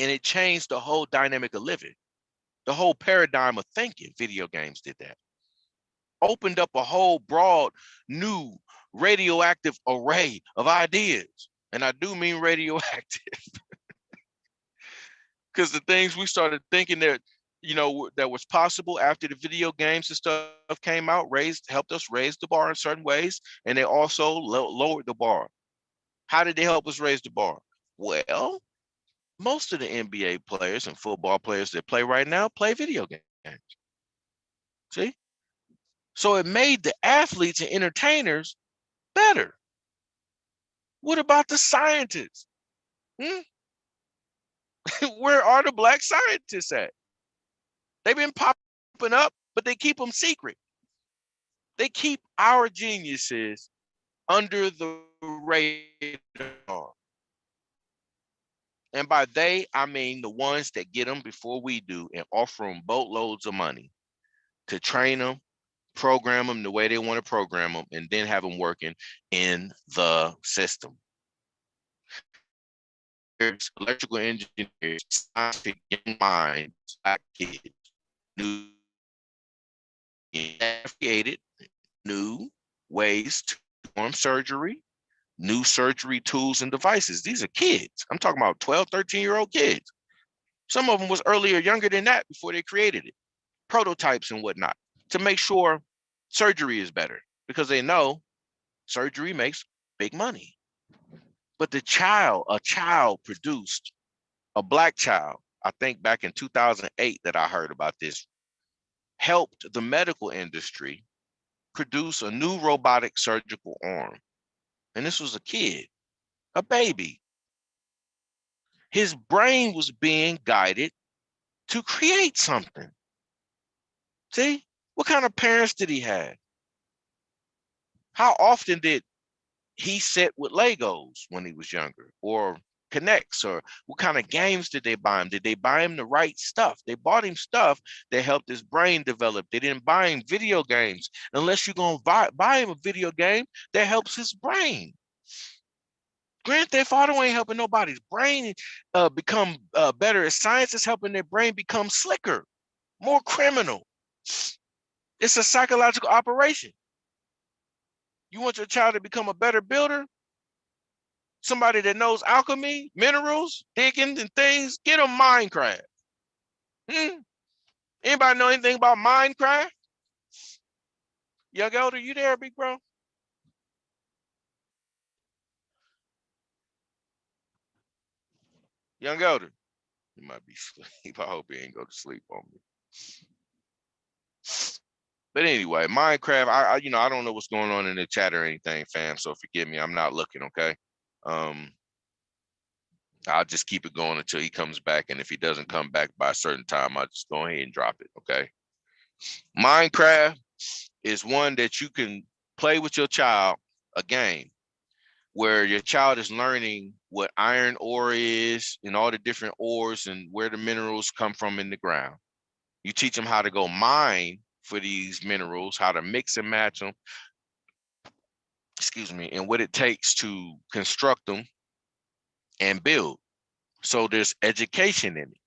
And it changed the whole dynamic of living, the whole paradigm of thinking. Video games did that. Opened up a whole broad, new, radioactive array of ideas. And I do mean radioactive. Because the things we started thinking that, that was possible after the video games and stuff came out, helped us raise the bar in certain ways. And they also lowered the bar. How did they help us raise the bar? Well, most of the NBA players and football players that play right now play video games. See? So it made the athletes and entertainers better. What about the scientists? Where are the Black scientists at? They've been popping up, but they keep them secret. They keep our geniuses under the radar. And by they, I mean the ones that get them before we do and offer them boatloads of money to train them, program them the way they want to program them, and then have them working in the system. There's electrical engineers, scientific young minds, black kids, created new ways to perform surgery, new surgery tools and devices. These are kids. I'm talking about 12, 13-year-old kids. Some of them was earlier, younger than that before they created it. Prototypes and whatnot to make sure surgery is better, because they know surgery makes big money. But a child produced, a Black child, I think back in 2008 that I heard about this, helped the medical industry produce a new robotic surgical arm. And this was a kid, a baby. His brain was being guided to create something. See, what kind of parents did he have? How often did he sit with Legos when he was younger, or Connects, or what kind of games did they buy him? Did they buy him the right stuff? They bought him stuff that helped his brain develop. They didn't buy him video games unless you're going to buy him a video game that helps his brain. Grand Theft Auto ain't helping nobody's brain become better at science. It's helping their brain become slicker, more criminal. It's a psychological operation. You want your child to become a better builder? Somebody that knows alchemy, minerals, digging and things, get them Minecraft. Anybody know anything about Minecraft? Young Elder, you there, big bro? Young Elder, he might be asleep. I hope he ain't go to sleep on me. But anyway, Minecraft, I don't know what's going on in the chat or anything, fam. So forgive me, I'm not looking, okay? I'll just keep it going until he comes back. And if he doesn't come back by a certain time, I'll just go ahead and drop it, okay? Minecraft is one that you can play with your child, a game where your child is learning what iron ore is and all the different ores and where the minerals come from in the ground. You teach them how to go mine for these minerals, how to mix and match them, and what it takes to construct them and build. So there's education in it.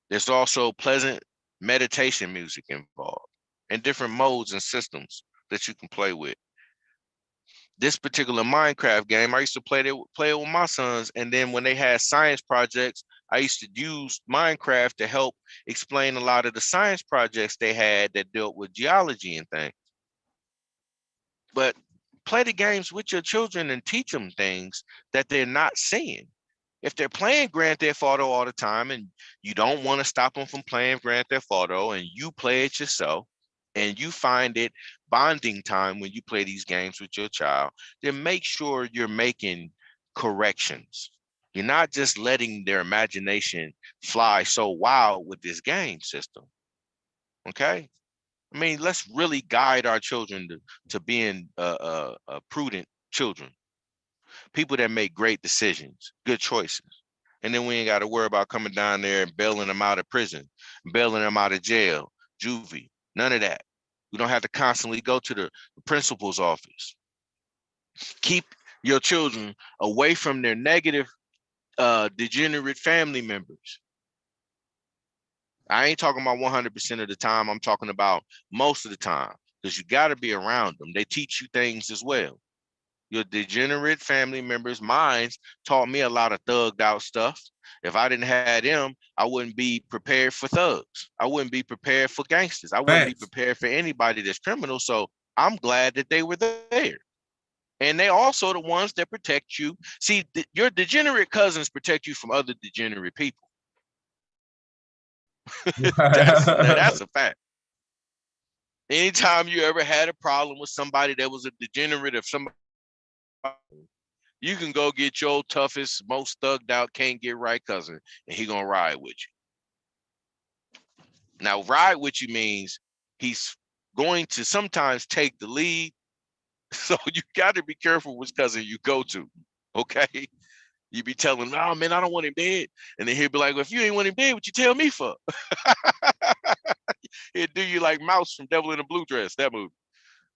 There's also pleasant meditation music involved and different modes and systems that you can play with. This particular Minecraft game, I used to play it with my sons. And then when they had science projects, I used to use Minecraft to help explain a lot of the science projects they had that dealt with geology and things. But play the games with your children and teach them things that they're not seeing. If they're playing Grand Theft Auto all the time and you don't want to stop them from playing Grand Theft Auto and you play it yourself and you find it bonding time when you play these games with your child, then make sure you're making corrections. You're not just letting their imagination fly so wild with this game system, okay? I mean, let's really guide our children to being prudent children. People that make great decisions, good choices. And then we ain't got to worry about coming down there and bailing them out of prison, bailing them out of jail, juvie, none of that. We don't have to constantly go to the principal's office. Keep your children away from their negative, degenerate family members. I ain't talking about 100% of the time. I'm talking about most of the time, because you got to be around them. They teach you things as well. Your degenerate family members' minds taught me a lot of thugged out stuff. If I didn't have them, I wouldn't be prepared for thugs. I wouldn't be prepared for gangsters. I wouldn't be prepared for anybody that's criminal. So I'm glad that they were there. And they also the ones that protect you. See, your degenerate cousins protect you from other degenerate people. That's a fact. Anytime you ever had a problem with somebody that was a degenerate, if somebody, you can go get your toughest, most thugged out, can't get right cousin, and he gonna ride with you. Now, ride with you means he's going to sometimes take the lead. So you got to be careful which cousin you go to, okay? You be telling him, "Oh man, I don't want him dead," and then he'll be like, "Well, if you ain't want him dead, what you tell me for?" He'll do you like Mouse from Devil in a Blue Dress, that movie,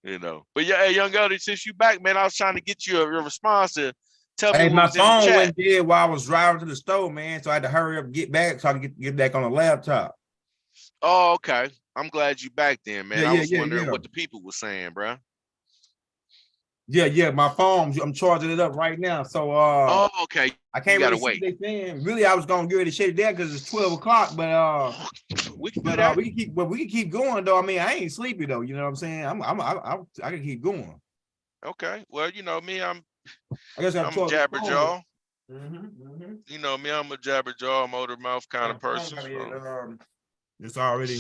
you know. But yeah, hey, young Elder, since you back, man, I was trying to get you a response to tell me. Hey, what my was in the phone chat. went dead while I was driving to the store, man. So I had to hurry up, get back, so I can get back on the laptop. Oh, okay. I'm glad you back then, man. Yeah, I was wondering what the people were saying, bro. Yeah, my phone, I'm charging it up right now. So oh, okay. I can't really see what they saying. Really, I was gonna get ready to shut it down because it's 12 o'clock, but we can do that. We can keep going though. I mean, I ain't sleepy though, you know what I'm saying? I can keep going. Okay. Well, you know me, I'm a jabberjaw. You know me, I'm a jabberjaw, motor mouth kind of person. It's already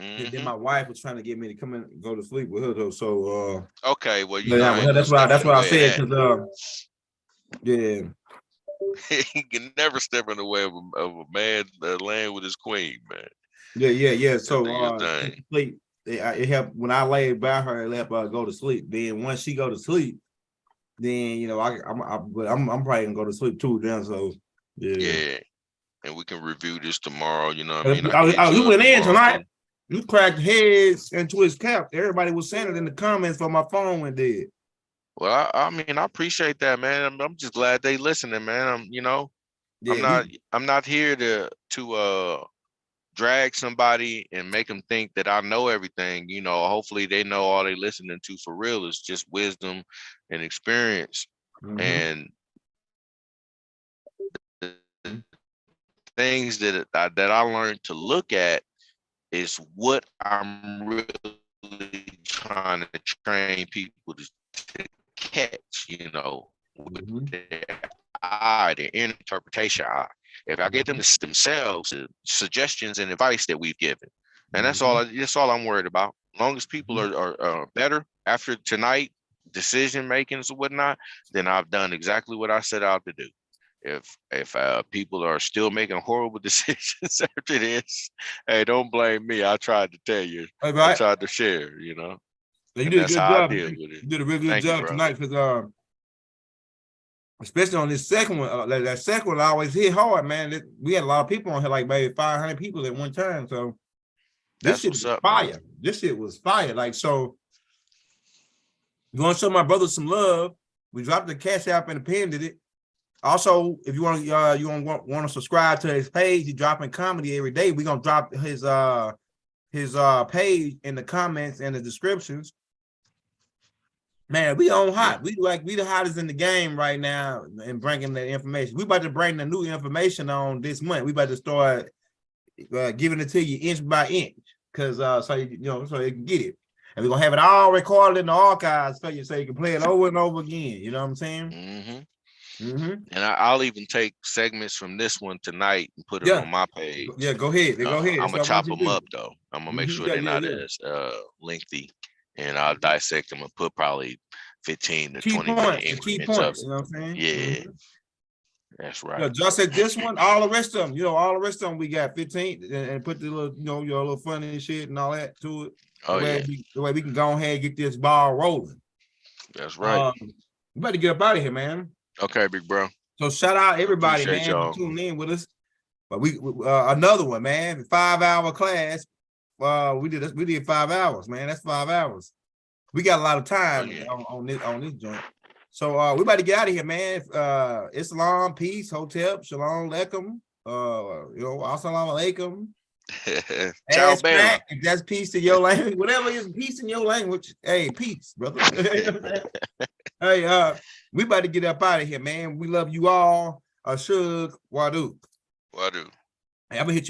And then my wife was trying to get me to come in and go to sleep with her though. So okay, well, you yeah, know, that's what I said, because yeah. he can never step in the way of a man laying with his queen, man. Yeah. So Do your thing. sleep. It helped when I lay by her. It helped her go to sleep. Then once she go to sleep, then you know I'm probably gonna go to sleep too. Then so Yeah, and we can review this tomorrow. You know what I mean? You went in tonight. Too. You cracked heads into his cap. Everybody was saying it in the comments, but my phone went dead. Well, I mean, I appreciate that, man. I'm just glad they listening, man. I'm not here to drag somebody and make them think that I know everything. You know, hopefully they know all they listening to for real is just wisdom and experience. And the things that I learned to look at is what I'm really trying to train people to catch, you know, with their eye, their interpretation eye. If I get them to themselves suggestions and advice that we've given, and that's all I'm worried about. As long as people are better after tonight, decision makings or whatnot, then I've done exactly what I set out to do. If people are still making horrible decisions after this, hey, don't blame me. I tried to tell you. Right. I tried to share, you know. You did a good job. You did a really good job tonight, because especially on this second one, that second one always hit hard, man. We had a lot of people on here, like maybe 500 people at one time. So this shit was fire. Man. This shit was fire. Like, so you want to show my brother some love? We dropped the Cash App and pinned it. Also, if you want to subscribe to his page, he's dropping comedy every day. We're gonna drop his page in the comments and the descriptions. Man, we on hot. Yeah. We the hottest in the game right now and bringing the information. We about to bring the new information on this month. We about to start giving it to you inch by inch, because so you can get it. And we're gonna have it all recorded in the archives for you, so you can play it over and over again. You know what I'm saying? And I'll even take segments from this one tonight and put it on my page. Yeah, go ahead. Go ahead. I'm gonna chop them up though. I'm gonna make sure they're not as lengthy, and I'll dissect them and put probably 15 to 20 minute increments of it. You know what I'm saying? Yeah, that's right. Yeah, just like this one, all the rest of them, we got 15 and put the little, your little funny shit and all that to it. The way we can go ahead and get this ball rolling. That's right. We better get up out of here, man. Okay, big bro. So shout out everybody, man, for tuning in with us. But we another one, man, 5-hour class. We did 5 hours, man. That's 5 hours. We got a lot of time on this joint. So we about to get out of here, man. Islam, peace, hotep, shalom aleichem. Assalamu alaikum. Ciao, bam. If that's peace to your language, whatever is peace in your language, hey, peace, brother. Hey, we about to get up out of here, man. We love you all. Ashug, Wadu. Wadu. Hey, I'm gonna hit you